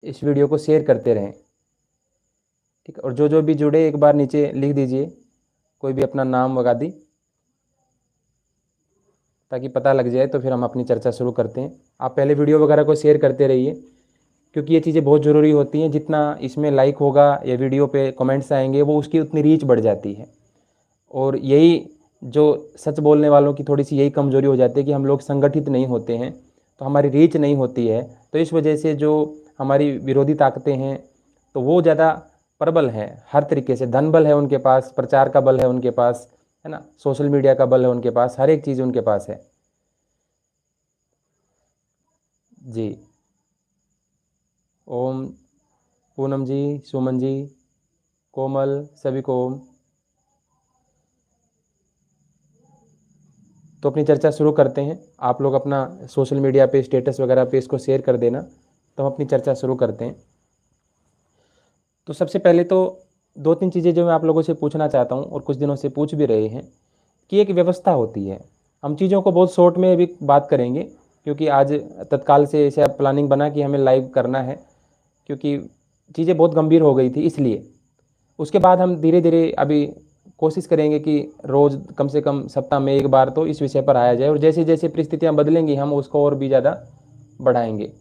इस वीडियो को शेयर करते रहें। ठीक है, और जो जो भी जुड़े एक बार नीचे लिख दीजिए, कोई भी अपना नाम वगैरह, ताकि पता लग जाए, तो फिर हम अपनी चर्चा शुरू करते हैं। आप पहले वीडियो वगैरह को शेयर करते रहिए, क्योंकि ये चीज़ें बहुत ज़रूरी होती हैं। जितना इसमें लाइक होगा या वीडियो पे कमेंट्स आएंगे, वो उसकी उतनी रीच बढ़ जाती है। और यही जो सच बोलने वालों की थोड़ी सी यही कमज़ोरी हो जाती है कि हम लोग संगठित नहीं होते हैं, तो हमारी रीच नहीं होती है। तो इस वजह से जो हमारी विरोधी ताकतें हैं, तो वो ज़्यादा प्रबल हैं हर तरीके से। धन बल है उनके पास, प्रचार का बल है उनके पास, है ना, सोशल मीडिया का बल है उनके पास, हर एक चीज़ उनके पास है। जी। ओम। पूनम जी, सुमन जी, कोमल, सभी को ओम। तो अपनी चर्चा शुरू करते हैं। आप लोग अपना सोशल मीडिया पे स्टेटस वगैरह पे इसको शेयर कर देना, तो हम अपनी चर्चा शुरू करते हैं। तो सबसे पहले तो दो तीन चीज़ें जो मैं आप लोगों से पूछना चाहता हूँ, और कुछ दिनों से पूछ भी रहे हैं, कि एक व्यवस्था होती है। हम चीज़ों को बहुत शॉर्ट में भी बात करेंगे, क्योंकि आज तत्काल से ऐसे प्लानिंग बना कि हमें लाइव करना है, क्योंकि चीज़ें बहुत गंभीर हो गई थी इसलिए। उसके बाद हम धीरे धीरे अभी कोशिश करेंगे कि रोज़ कम से कम सप्ताह में एक बार तो इस विषय पर आया जाए, और जैसे जैसे परिस्थितियाँ बदलेंगी हम उसको और भी ज़्यादा बढ़ाएंगे,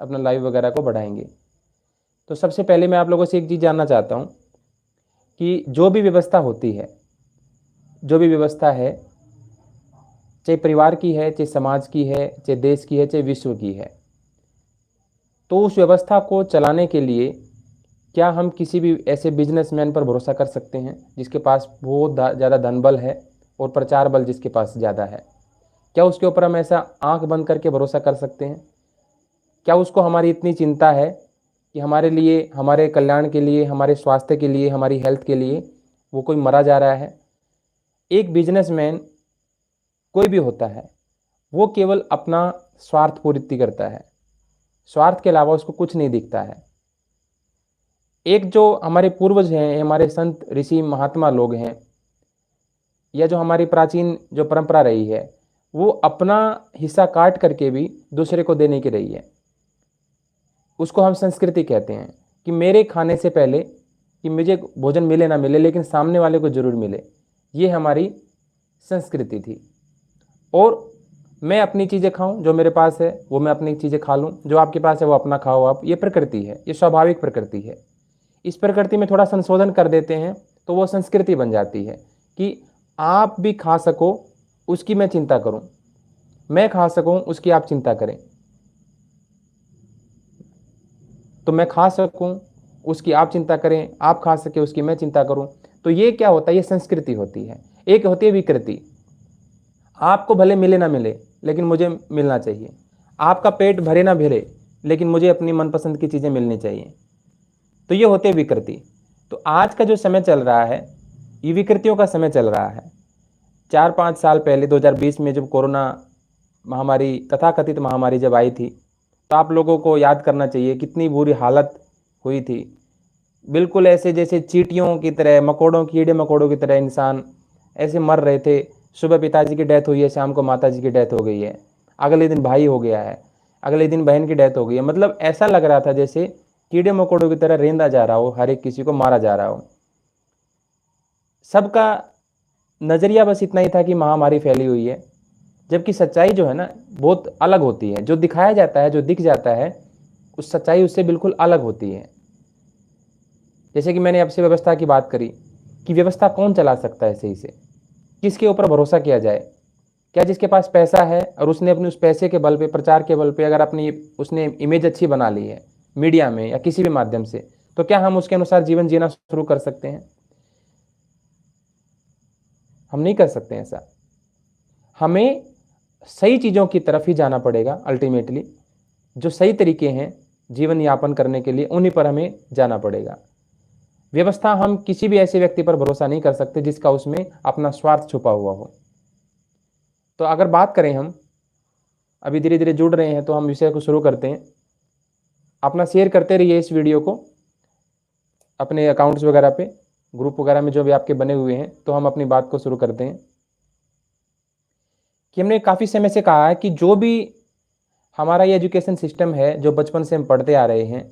अपना लाइव वगैरह को बढ़ाएंगे। तो सबसे पहले मैं आप लोगों से एक चीज़ जानना चाहता हूँ, कि जो भी व्यवस्था होती है, जो भी व्यवस्था है, चाहे परिवार की है, चाहे समाज की है, चाहे देश की है, चाहे विश्व की है, तो उस व्यवस्था को चलाने के लिए क्या हम किसी भी ऐसे बिजनेसमैन पर भरोसा कर सकते हैं जिसके पास बहुत ज़्यादा धन बल है और प्रचार बल जिसके पास ज़्यादा है? क्या उसके ऊपर हम ऐसा आंख बंद करके भरोसा कर सकते हैं? क्या उसको हमारी इतनी चिंता है कि हमारे लिए, हमारे कल्याण के लिए, हमारे स्वास्थ्य के लिए, हमारी हेल्थ के लिए वो कोई मरा जा रहा है? एक बिजनेसमैन कोई भी होता है, वो केवल अपना स्वार्थ पूर्ति करता है, स्वार्थ के अलावा उसको कुछ नहीं दिखता है। एक जो हमारे पूर्वज हैं, हमारे संत ऋषि महात्मा लोग हैं, या जो हमारी प्राचीन जो परंपरा रही है, वो अपना हिस्सा काट करके भी दूसरे को देने की रही है। उसको हम संस्कृति कहते हैं, कि मेरे खाने से पहले कि मुझे भोजन मिले ना मिले, लेकिन सामने वाले को जरूर मिले। ये हमारी संस्कृति थी। और मैं अपनी चीज़ें खाऊं, जो मेरे पास है वो मैं अपनी चीज़ें खा लूं, जो आपके पास है वो अपना खाओ आप। ये प्रकृति है, ये स्वाभाविक प्रकृति है। इस प्रकृति में थोड़ा संशोधन कर देते हैं तो वो संस्कृति बन जाती है, कि आप भी खा सको उसकी मैं चिंता करूं, मैं खा सकूं उसकी आप चिंता करें, तो मैं खा सकूं उसकी आप चिंता करें, आप खा सके उसकी मैं चिंता करूं। तो ये क्या होता है? ये संस्कृति होती है। एक होती है विकृति, आपको भले मिले ना मिले लेकिन मुझे मिलना चाहिए, आपका पेट भरे ना भरे लेकिन मुझे अपनी मनपसंद की चीज़ें मिलनी चाहिए। तो ये होते विकृति। तो आज का जो समय चल रहा है, ये विकृतियों का समय चल रहा है। 4-5 साल पहले 2020 में जब कोरोना महामारी, तथाकथित महामारी जब आई थी, तो आप लोगों को याद करना चाहिए कितनी बुरी हालत हुई थी। बिल्कुल ऐसे जैसे चींटियों की तरह, मकोड़ों, कीड़े मकोड़ों की तरह इंसान ऐसे मर रहे थे। सुबह पिताजी की डेथ हुई है, शाम को माता जी की डेथ हो गई है, अगले दिन भाई हो गया है, अगले दिन बहन की डेथ हो गई है। मतलब ऐसा लग रहा था जैसे कीड़े मकोड़ों की तरह रेंदा जा रहा हो, हर एक किसी को मारा जा रहा हो। सबका नज़रिया बस इतना ही था कि महामारी फैली हुई है, जबकि सच्चाई जो है ना बहुत अलग होती है। जो दिखाया जाता है, जो दिख जाता है, उस सच्चाई उससे बिल्कुल अलग होती है। जैसे कि मैंने आपसे व्यवस्था की बात करी, कि व्यवस्था कौन चला सकता है सही से, किसके ऊपर भरोसा किया जाए? क्या जिसके पास पैसा है और उसने अपने उस पैसे के बल पे, प्रचार के बल पे, अगर अपनी उसने इमेज अच्छी बना ली है मीडिया में या किसी भी माध्यम से, तो क्या हम उसके अनुसार जीवन जीना शुरू कर सकते हैं? हम नहीं कर सकते ऐसा। हमें सही चीज़ों की तरफ ही जाना पड़ेगा अल्टीमेटली। जो सही तरीके हैं जीवन यापन करने के लिए, उन्हीं पर हमें जाना पड़ेगा। व्यवस्था, हम किसी भी ऐसे व्यक्ति पर भरोसा नहीं कर सकते जिसका उसमें अपना स्वार्थ छुपा हुआ हो। तो अगर बात करें, हम अभी धीरे धीरे जुड़ रहे हैं तो हम विषय को शुरू करते हैं। अपना शेयर करते रहिए इस वीडियो को अपने अकाउंट्स वगैरह पे, ग्रुप वगैरह में जो भी आपके बने हुए हैं। तो हम अपनी बात को शुरू करते हैं, कि हमने काफ़ी समय से कहा है कि जो भी हमारा ये एजुकेशन सिस्टम है, जो बचपन से हम पढ़ते आ रहे हैं,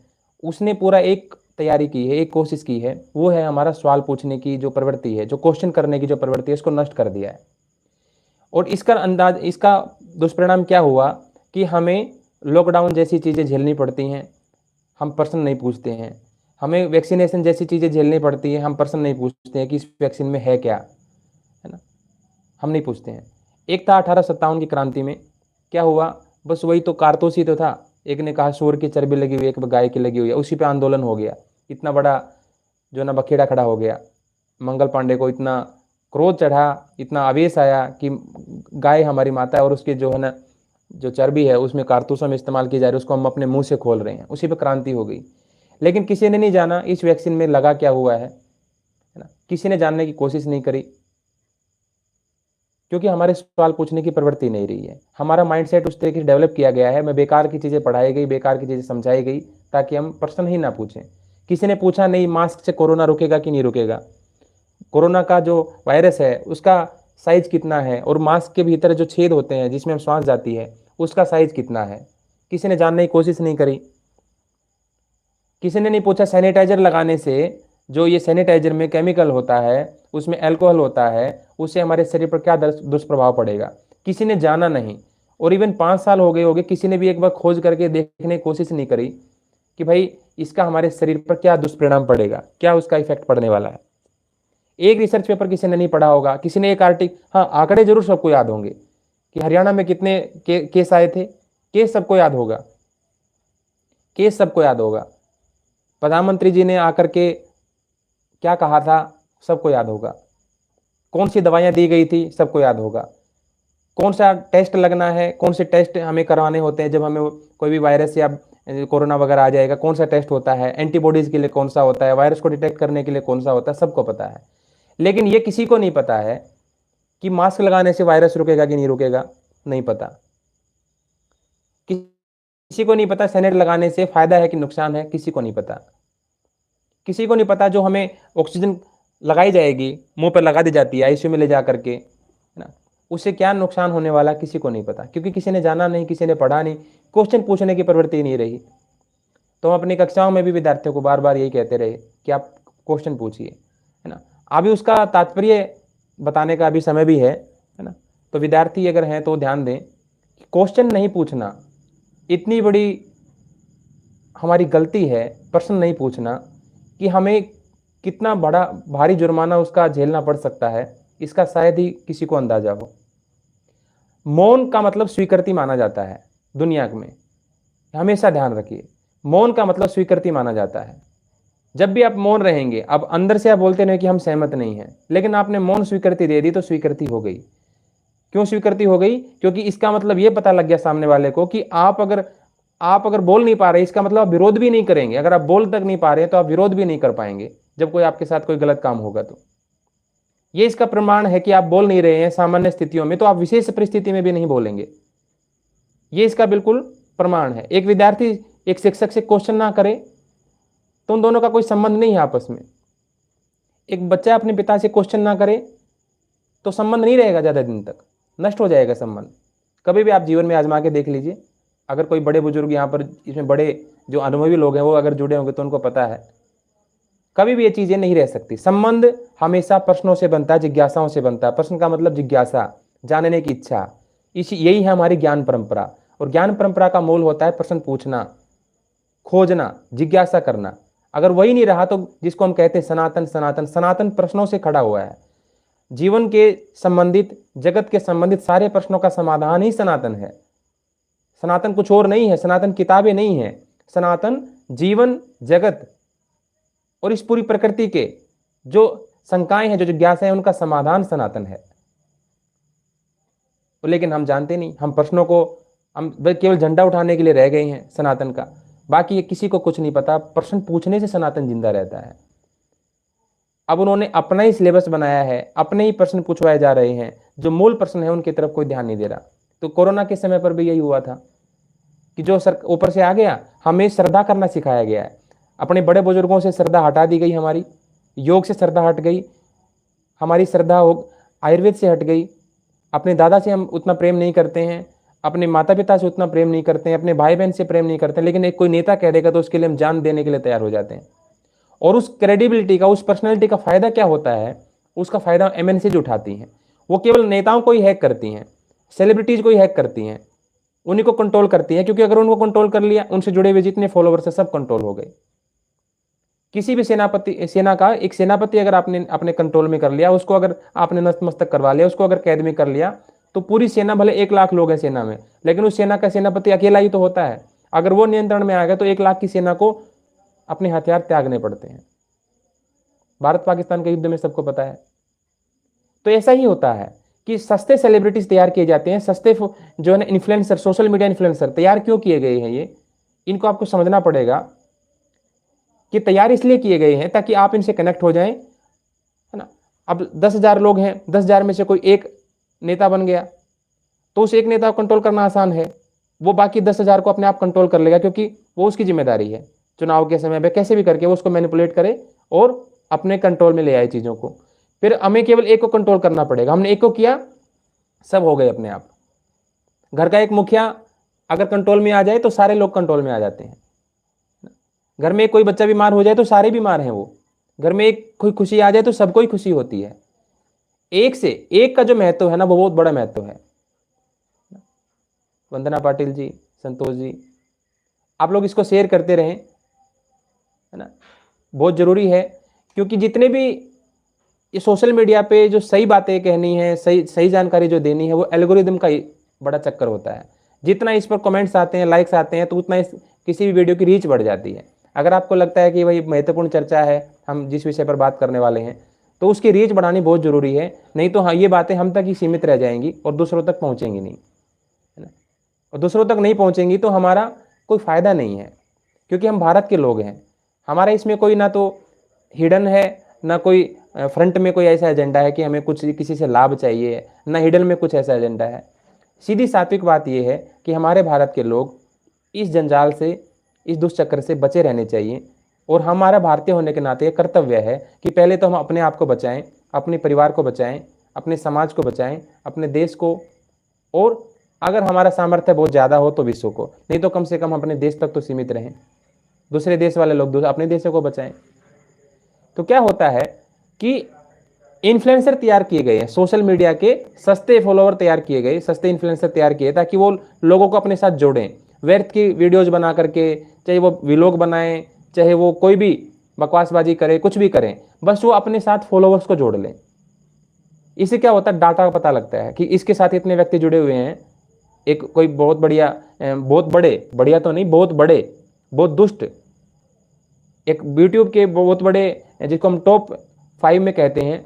उसने पूरा एक तैयारी की है, एक कोशिश की है, वो है हमारा सवाल पूछने की जो प्रवृत्ति है, जो क्वेश्चन करने की जो प्रवृत्ति है, इसको नष्ट कर दिया है। और इसका दुष्परिणाम क्या हुआ कि हमें लॉकडाउन जैसी चीज़ें झेलनी पड़ती हैं, हम प्रश्न नहीं पूछते हैं। हमें वैक्सीनेशन जैसी चीज़ें झेलनी पड़ती हैं, हम प्रश्न नहीं पूछते हैं कि इस वैक्सीन में है क्या, है ना, हम नहीं पूछते हैं। एक था 1857 की क्रांति में, क्या हुआ, बस वही तो कारतूस ही तो था। एक ने कहा सूअर की चर्बी लगी हुई, एक गाय की लगी हुई है, उसी पे आंदोलन हो गया। इतना बड़ा जो ना बखेड़ा खड़ा हो गया। मंगल पांडे को इतना क्रोध चढ़ा, इतना आवेश आया कि गाय हमारी माता है और उसकी जो है ना जो चर्बी है उसमें कारतूसों में इस्तेमाल की जा रही है, उसको हम अपने मुंह से खोल रहे हैं। उसी पे क्रांति हो गई। लेकिन किसी ने नहीं जाना इस वैक्सीन में लगा क्या हुआ है ना, किसी ने जानने की कोशिश नहीं करी, क्योंकि हमारे सवाल पूछने की प्रवृत्ति नहीं रही है। हमारा माइंडसेट उस तरीके से डेवलप किया गया है, मैं बेकार की चीज़ें पढ़ाई गई, बेकार की चीज़ें समझाई गई ताकि हम प्रश्न ही ना पूछें। किसी ने पूछा नहीं मास्क से कोरोना रुकेगा कि नहीं रुकेगा, कोरोना का जो वायरस है उसका साइज कितना है, और मास्क के भीतर जो छेद होते हैं जिसमें हम सांस जाती है उसका साइज कितना है, किसी ने जानने की कोशिश नहीं करी। किसी ने नहीं पूछा सैनिटाइजर लगाने से जो ये सैनिटाइजर में केमिकल होता है, उसमें अल्कोहल होता है, उससे हमारे शरीर पर क्या दुष्प्रभाव पड़ेगा, किसी ने जाना नहीं। और इवन 5 साल हो गए होंगे, किसी ने भी एक बार खोज करके देखने की कोशिश नहीं करी कि भाई इसका हमारे शरीर पर क्या दुष्परिणाम पड़ेगा, क्या उसका इफेक्ट पड़ने वाला है। एक रिसर्च पेपर किसी ने नहीं पढ़ा होगा, किसी ने एक आर्टिकल, हाँ आंकड़े जरूर सबको याद होंगे कि हरियाणा में कितने केस आए थे, केस सबको याद होगा, केस सबको याद होगा। प्रधानमंत्री जी ने आकर के क्या कहा था सबको याद होगा, कौन सी दवाइयाँ दी गई थी सबको याद होगा, कौन सा टेस्ट लगना है, कौन से टेस्ट हमें करवाने होते हैं जब हमें कोई भी वायरस या कोरोना वगैरह आ जाएगा, कौन सा टेस्ट होता है, एंटीबॉडीज़ के लिए कौन सा होता है, वायरस को डिटेक्ट करने के लिए कौन सा होता है, सबको पता है। लेकिन ये किसी को नहीं पता है कि मास्क लगाने से वायरस रुकेगा कि नहीं रुकेगा, नहीं पता। किसी को नहीं पता सैनिटाइजर लगाने से फायदा है कि नुकसान है, किसी को नहीं पता। किसी को नहीं पता जो हमें ऑक्सीजन लगाई जाएगी, मुंह पर लगा दी जाती है आईसीयू में ले जा करके, है ना, उससे क्या नुकसान होने वाला किसी को नहीं पता, क्योंकि किसी ने जाना नहीं, किसी ने पढ़ा नहीं, क्वेश्चन पूछने की प्रवृत्ति नहीं रही। तो हम अपनी कक्षाओं में भी विद्यार्थियों को बार बार यही कहते रहे कि आप क्वेश्चन पूछिए, है ना। अभी उसका तात्पर्य बताने का अभी समय भी है ना। तो विद्यार्थी अगर हैं तो ध्यान दें कि क्वेश्चन नहीं पूछना इतनी बड़ी हमारी गलती है, प्रश्न नहीं पूछना, कि हमें कितना बड़ा भारी जुर्माना उसका झेलना पड़ सकता है, इसका शायद ही किसी को अंदाजा हो। मौन का मतलब स्वीकृति माना जाता है दुनिया में, हमेशा ध्यान रखिए, मौन का मतलब स्वीकृति माना जाता है। जब भी आप मौन रहेंगे, अब अंदर से आप बोलते रहे कि हम सहमत नहीं हैं, लेकिन आपने मौन स्वीकृति दे दी तो स्वीकृति हो गई। क्यों स्वीकृति हो गई? क्योंकि इसका मतलब ये पता लग गया सामने वाले को कि आप अगर बोल नहीं पा रहे, इसका मतलब आप विरोध भी नहीं करेंगे। अगर आप बोल तक नहीं पा रहे तो आप विरोध भी नहीं कर पाएंगे जब कोई आपके साथ कोई गलत काम होगा। तो ये इसका प्रमाण है कि आप बोल नहीं रहे हैं सामान्य स्थितियों में, तो आप विशेष परिस्थिति में भी नहीं बोलेंगे। ये इसका बिल्कुल प्रमाण है। एक विद्यार्थी एक शिक्षक से क्वेश्चन ना करे तो उन दोनों का कोई संबंध नहीं है आपस में। एक बच्चा अपने पिता से क्वेश्चन ना करे तो संबंध नहीं रहेगा, ज़्यादा दिन तक नष्ट हो जाएगा संबंध। कभी भी आप जीवन में आजमा के देख लीजिए, अगर कोई बड़े बुजुर्ग यहाँ पर इसमें बड़े जो अनुभवी लोग हैं वो अगर जुड़े होंगे तो उनको पता है कभी भी ये चीज़ें नहीं रह सकती। संबंध हमेशा प्रश्नों से बनता है, जिज्ञासाओं से बनता है। प्रश्न का मतलब जिज्ञासा, जानने की इच्छा। यही है हमारी ज्ञान परंपरा, और ज्ञान परंपरा का मूल होता है प्रश्न पूछना, खोजना, जिज्ञासा करना। अगर वही नहीं रहा तो जिसको हम कहते हैं सनातन, सनातन सनातन प्रश्नों से खड़ा हुआ है। जीवन के संबंधित, जगत के संबंधित सारे प्रश्नों का समाधान ही सनातन है। सनातन कुछ और नहीं है, सनातन किताबें नहीं है, सनातन जीवन, जगत और इस पूरी प्रकृति के जो शंकाएं हैं, जो जिज्ञासा है, उनका समाधान सनातन है। लेकिन हम जानते नहीं, हम प्रश्नों को हम केवल झंडा उठाने के लिए रह गए हैं सनातन का। बाकी ये किसी को कुछ नहीं पता, प्रश्न पूछने से सनातन जिंदा रहता है। अब उन्होंने अपना ही सिलेबस बनाया है, अपने ही प्रश्न पूछवाए जा रहे हैं, जो मूल प्रश्न है उनकी तरफ कोई ध्यान नहीं दे रहा। तो कोरोना के समय पर भी यही हुआ था कि जो ऊपर से आ गया, हमें श्रद्धा करना सिखाया गया है। अपने बड़े बुजुर्गों से श्रद्धा हटा दी गई, हमारी योग से श्रद्धा हट गई, हमारी श्रद्धा आयुर्वेद से हट गई। अपने दादा से हम उतना प्रेम नहीं करते हैं, अपने माता पिता से उतना प्रेम नहीं करते हैं, अपने भाई बहन से प्रेम नहीं करते हैं, लेकिन एक कोई नेता कह देगा तो उसके लिए हम जान देने के लिए तैयार हो जाते हैं। और उस क्रेडिबिलिटी का, उस पर्सनैलिटी का फायदा क्या होता है? उसका फायदा एमएनसीज उठाती हैं। वो केवल नेताओं को ही हैक करती हैं, सेलिब्रिटीज को ही हैक करती हैं, उन्हीं को कंट्रोल करती हैं, क्योंकि अगर उनको कंट्रोल कर लिया, उनसे जुड़े हुए जितने फॉलोवर्स है सब कंट्रोल हो गए। किसी भी सेना का एक सेनापति अगर आपने अपने कंट्रोल में कर लिया, उसको अगर आपने नतमस्तक करवा लिया, उसको अगर कैद में कर लिया, तो पूरी सेना, भले 1 लाख लोग हैं सेना में, लेकिन उस सेना का सेनापति अकेला ही तो होता है। अगर वो नियंत्रण में आ गया तो 1 लाख की सेना को अपने हथियार त्यागने पड़ते हैं। भारत पाकिस्तान के युद्ध में सबको पता है। तो ऐसा ही होता है कि सस्ते सेलिब्रिटीज तैयार किए जाते हैं, सस्ते जो है ना इन्फ्लुएंसर, सोशल मीडिया इन्फ्लुएंसर तैयार क्यों किए गए हैं? ये इनको आपको समझना पड़ेगा कि तैयार इसलिए किए गए हैं ताकि आप इनसे कनेक्ट हो जाएं, है ना। अब 10,000 लोग हैं, 10,000 में से कोई एक नेता बन गया तो उस एक नेता को कंट्रोल करना आसान है। वो बाकी 10,000 को अपने आप कंट्रोल कर लेगा, क्योंकि वो उसकी जिम्मेदारी है चुनाव के समय पे कैसे भी करके वो उसको मैनिपुलेट करे और अपने कंट्रोल में ले आए चीज़ों को। फिर हमें केवल एक को कंट्रोल करना पड़ेगा। हमने एक को किया, सब हो गए अपने आप। घर का एक मुखिया अगर कंट्रोल में आ जाए तो सारे लोग कंट्रोल में आ जाते हैं। घर में कोई बच्चा बीमार हो जाए तो सारे बीमार हैं वो। घर में एक कोई खुशी आ जाए तो सबको ही खुशी होती है। एक से एक का जो महत्व है ना, वो बहुत बड़ा महत्व है। वंदना पाटिल जी, संतोष जी, आप लोग इसको शेयर करते रहें, है ना, बहुत ज़रूरी है। क्योंकि जितने भी ये सोशल मीडिया पे जो सही बातें कहनी है, सही जानकारी जो देनी है, वो एल्गोरिदम का ही बड़ा चक्कर होता है। जितना इस पर कमेंट्स आते हैं, लाइक्स आते हैं, तो उतना इस किसी भी वीडियो की रीच बढ़ जाती है। अगर आपको लगता है कि भाई महत्वपूर्ण चर्चा है, हम जिस विषय पर बात करने वाले हैं, तो उसकी रीच बढ़ानी बहुत ज़रूरी है। नहीं तो हाँ, ये बातें हम तक ही सीमित रह जाएंगी और दूसरों तक पहुँचेंगी नहीं, है ना। और दूसरों तक नहीं पहुँचेंगी तो हमारा कोई फ़ायदा नहीं है, क्योंकि हम भारत के लोग हैं। हमारा इसमें कोई ना तो हिडन है, ना कोई फ्रंट में कोई ऐसा एजेंडा है कि हमें कुछ किसी से लाभ चाहिए, ना हिडन में कुछ ऐसा एजेंडा है। सीधी सात्विक बात यह है कि हमारे भारत के लोग इस जंजाल से, इस दुष्चक्र से बचे रहने चाहिए। और हमारा भारतीय होने के नाते कर्तव्य है कि पहले तो हम अपने आप को बचाएं, अपने परिवार को बचाएं, अपने समाज को बचाएं, अपने देश को, और अगर हमारा सामर्थ्य बहुत ज़्यादा हो तो विश्व को। नहीं तो कम से कम अपने देश तक तो सीमित रहें। दूसरे देश वाले लोग अपने देशों को बचाएं। तो क्या होता है कि इन्फ्लुएंसर तैयार किए गए हैं, सोशल मीडिया के सस्ते फॉलोवर तैयार किए गए, सस्ते इन्फ्लुएंसर तैयार किए ताकि वो लोगों को अपने साथ जोड़ें, व्यर्थ की वीडियोज बना करके, चाहे वो व्लॉग बनाएं, चाहे वो कोई भी बकवासबाजी करे, कुछ भी करें, बस वो अपने साथ फॉलोवर्स को जोड़ लें। इससे क्या होता है, डाटा का पता लगता है कि इसके साथ इतने व्यक्ति जुड़े हुए हैं। एक कोई बहुत बढ़िया, बहुत बड़े, बढ़िया तो नहीं, बहुत बड़े, बहुत दुष्ट, एक यूट्यूब के बहुत बड़े, जिसको हम टॉप 5 में कहते हैं,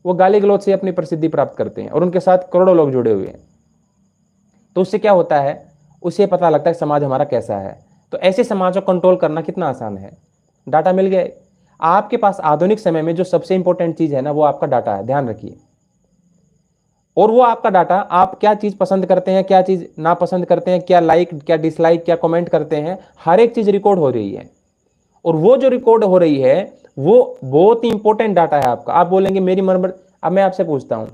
वो गाली गलौज से अपनी प्रसिद्धि प्राप्त करते हैं और उनके साथ करोड़ों लोग जुड़े हुए हैं। तो उससे क्या होता है, उससे पता लगता है समाज हमारा कैसा है। तो ऐसे समाज को कंट्रोल करना कितना आसान है। डाटा मिल गए आपके पास। आधुनिक समय में जो सबसे इंपॉर्टेंट चीज़ है ना, वो आपका डाटा है, ध्यान रखिए। और वो आपका डाटा, आप क्या चीज़ पसंद करते हैं, क्या चीज़ नापसंद करते हैं, क्या लाइक, क्या डिसलाइक, क्या कमेंट करते हैं, हर एक चीज़ रिकॉर्ड हो रही है। और वो जो रिकॉर्ड हो रही है वो बहुत ही इंपॉर्टेंट डाटा है आपका। आप बोलेंगे मेरी मन, अब मैं आपसे पूछता हूं,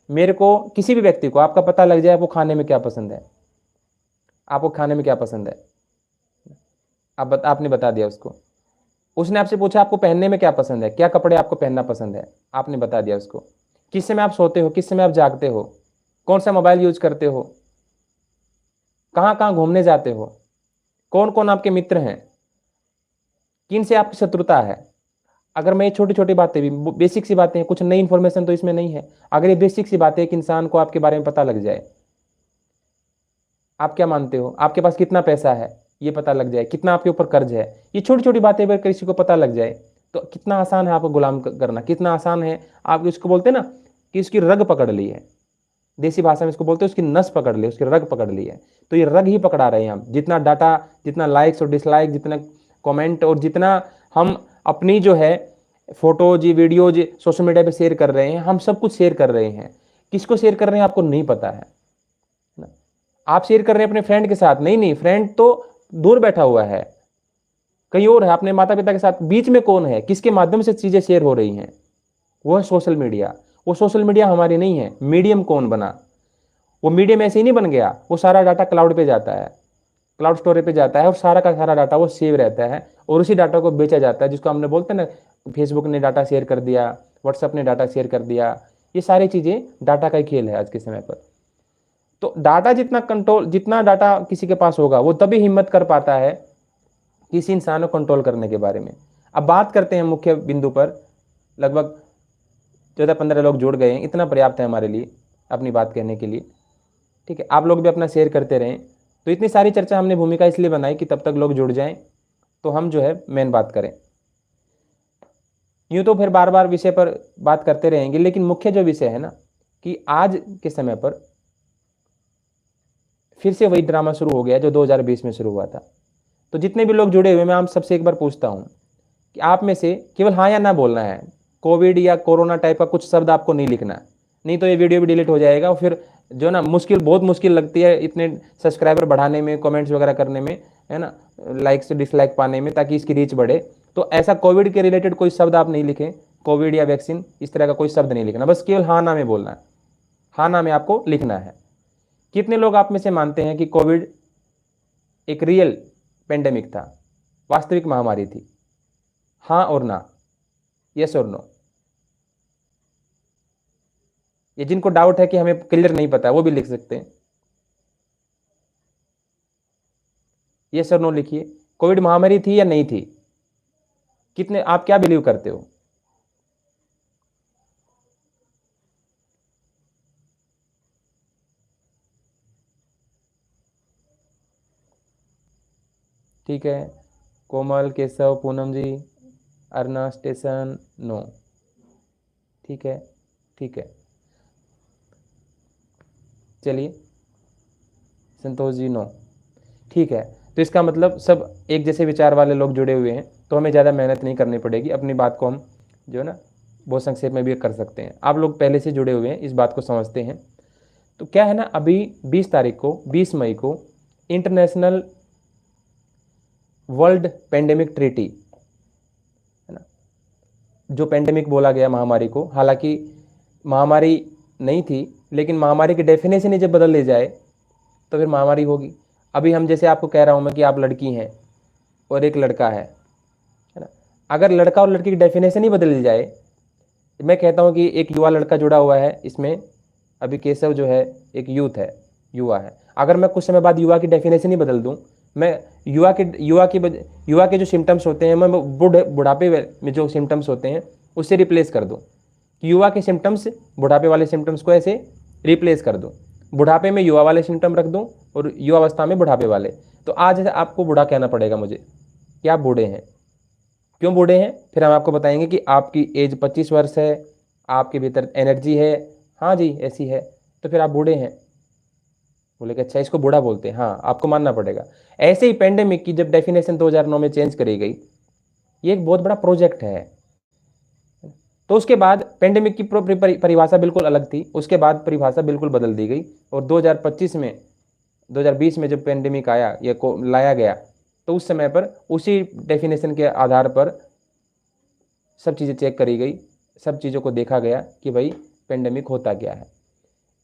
मेरे को, किसी भी व्यक्ति को आपका पता लग जाए वो खाने में क्या पसंद है, आपको खाने में क्या पसंद है, आपने बता दिया उसको। उसने आपसे पूछा आपको पहनने में क्या पसंद है, क्या कपड़े आपको पहनना पसंद है, आपने बता दिया उसको। किस समय आप सोते हो, किस समय आप जागते हो, कौन सा मोबाइल यूज करते हो, कहाँ कहाँ घूमने जाते हो, कौन कौन आपके मित्र हैं, किन से आपकी शत्रुता है। अगर मैं ये छोटी छोटी बातें भी, बेसिक सी बातें हैं, कुछ नई इन्फॉर्मेशन तो इसमें नहीं है, अगर ये बेसिक सी बातें एक इंसान को आपके बारे में पता लग जाए, आप क्या मानते हो, आपके पास कितना पैसा है ये पता लग जाए, कितना आपके ऊपर कर्ज है, ये छोटी छोटी बातें अगर किसी को पता लग जाए तो कितना आसान है आपको गुलाम करना, कितना आसान है। आप इसको बोलते हैं ना कि उसकी रग पकड़ ली है, देसी भाषा में इसको बोलते हैं उसकी नस पकड़ ली, उसकी रग पकड़ ली है। तो ये रग ही पकड़ा रहे हैं हम। जितना डाटा, जितना लाइक्स और डिसलाइक, जितना कमेंट, और जितना हम अपनी जो है फोटोज, वीडियोज सोशल मीडिया पे शेयर कर रहे हैं, हम सब कुछ शेयर कर रहे हैं। किसको शेयर कर रहे हैं आपको नहीं पता है। आप शेयर कर रहे हैं अपने फ्रेंड के साथ, नहीं, फ्रेंड तो दूर बैठा हुआ है, कहीं और है, अपने माता पिता के साथ। बीच में कौन है, किसके माध्यम से चीजें शेयर हो रही हैं, वो है सोशल मीडिया। वो सोशल मीडिया हमारी नहीं है। मीडियम कौन बना, वो मीडियम ऐसे ही नहीं बन गया, वो सारा डाटा क्लाउड पे जाता है, क्लाउड स्टोरेज पे जाता है और सारा का सारा डाटा वो सेव रहता है और उसी डाटा को बेचा जाता है, जिसको हमने बोलते हैं ना फेसबुक ने डाटा शेयर कर दिया, व्हाट्सएप ने डाटा शेयर कर दिया। ये सारी चीज़ें डाटा का ही खेल है आज के समय पर। तो डाटा जितना कंट्रोल, जितना डाटा किसी के पास होगा वो तभी हिम्मत कर पाता है किसी इंसान को कंट्रोल करने के बारे में। अब बात करते हैं मुख्य बिंदु पर। लगभग 14-15 लोग जुड़ गए हैं, इतना पर्याप्त है हमारे लिए अपनी बात कहने के लिए। ठीक है, आप लोग भी अपना शेयर करते रहें। तो इतनी सारी चर्चा हमने भूमिका इसलिए बनाई कि तब तक लोग जुड़ जाएं तो हम जो है मेन बात करें। यूँ तो फिर बार बार विषय पर बात करते रहेंगे, लेकिन मुख्य जो विषय है ना कि आज के समय पर फिर से वही ड्रामा शुरू हो गया जो 2020 में शुरू हुआ था। तो जितने भी लोग जुड़े हुए, मैं आप सबसे एक बार पूछता हूँ कि आप में से केवल हाँ या ना बोलना है। कोविड या कोरोना टाइप का कुछ शब्द आपको नहीं लिखना, नहीं तो ये वीडियो भी डिलीट हो जाएगा और फिर जो ना मुश्किल, बहुत मुश्किल लगती है इतने सब्सक्राइबर बढ़ाने में, कमेंट्स वगैरह करने में, है ना, लाइक से डिसलाइक पाने में, ताकि इसकी रीच बढ़े। तो ऐसा कोविड के रिलेटेड कोई शब्द आप नहीं लिखें, कोविड या वैक्सीन इस तरह का कोई शब्द नहीं लिखना, बस केवल हाँ ना में बोलना है, हाँ ना में आपको लिखना है। कितने लोग आप में से मानते हैं कि कोविड एक रियल पेंडेमिक था, वास्तविक महामारी थी? हाँ और ना, यस और नो। ये जिनको डाउट है कि हमें क्लियर नहीं पता वो भी लिख सकते हैं, यस और नो लिखिए। कोविड महामारी थी या नहीं थी? कितने, आप क्या बिलीव करते हो? ठीक है, कोमल, केशव, पूनम जी, अरना, स्टेशन, नो। ठीक है, ठीक है, चलिए, संतोष जी नो। ठीक है, तो इसका मतलब सब एक जैसे विचार वाले लोग जुड़े हुए हैं, तो हमें ज़्यादा मेहनत नहीं करनी पड़ेगी, अपनी बात को हम जो है ना बहुत संक्षेप में भी कर सकते हैं। आप लोग पहले से जुड़े हुए हैं, इस बात को समझते हैं। तो क्या है ना, अभी 20 तारीख को, 20 मई को इंटरनेशनल वर्ल्ड पेंडेमिक ट्रीटी, है ना, जो पेंडेमिक बोला गया महामारी को, हालांकि महामारी नहीं थी, लेकिन महामारी की डेफिनेशन ही जब बदल ली जाए तो फिर महामारी होगी। अभी हम जैसे आपको कह रहा हूँ मैं कि आप लड़की हैं और एक लड़का है ना, अगर लड़का और लड़की की डेफिनेशन ही बदल ली जाए, मैं कहता हूँ कि एक युवा लड़का जुड़ा हुआ है इसमें, अभी केशव जो है एक यूथ है, युवा है, अगर मैं कुछ समय बाद युवा की डेफिनेशन ही बदल दूँ, मैं युवा के जो सिम्टम्स होते हैं, मैं बुढ़ापे में जो सिम्टम्स होते हैं उससे रिप्लेस कर दूँ, युवा के सिम्टम्स बुढ़ापे वाले सिम्टम्स को ऐसे रिप्लेस कर दूँ, बुढ़ापे में युवा वाले सिम्टम रख दूँ और युवावस्था में बुढ़ापे वाले। तो आज आपको बूढ़ा कहना पड़ेगा मुझे कि आप बूढ़े हैं। क्यों बूढ़े हैं, फिर हम आपको बताएंगे कि आपकी एज 25 वर्ष है, आपके भीतर एनर्जी है, हाँ जी ऐसी है, तो फिर आप बूढ़े हैं। बोले कि अच्छा इसको बूढ़ा बोलते हैं, हाँ आपको मानना पड़ेगा। ऐसे ही पेंडेमिक की जब डेफिनेशन 2009 में चेंज करी गई, ये एक बहुत बड़ा प्रोजेक्ट है। तो उसके बाद पेंडेमिक की परिभाषा बिल्कुल अलग थी, उसके बाद परिभाषा बिल्कुल बदल दी गई और 2020 में जब पेंडेमिक आया या को लाया गया, तो उस समय पर उसी डेफिनेशन के आधार पर सब चीज़ें चेक करी गई, सब चीज़ों को देखा गया कि भाई पेंडेमिक होता क्या है।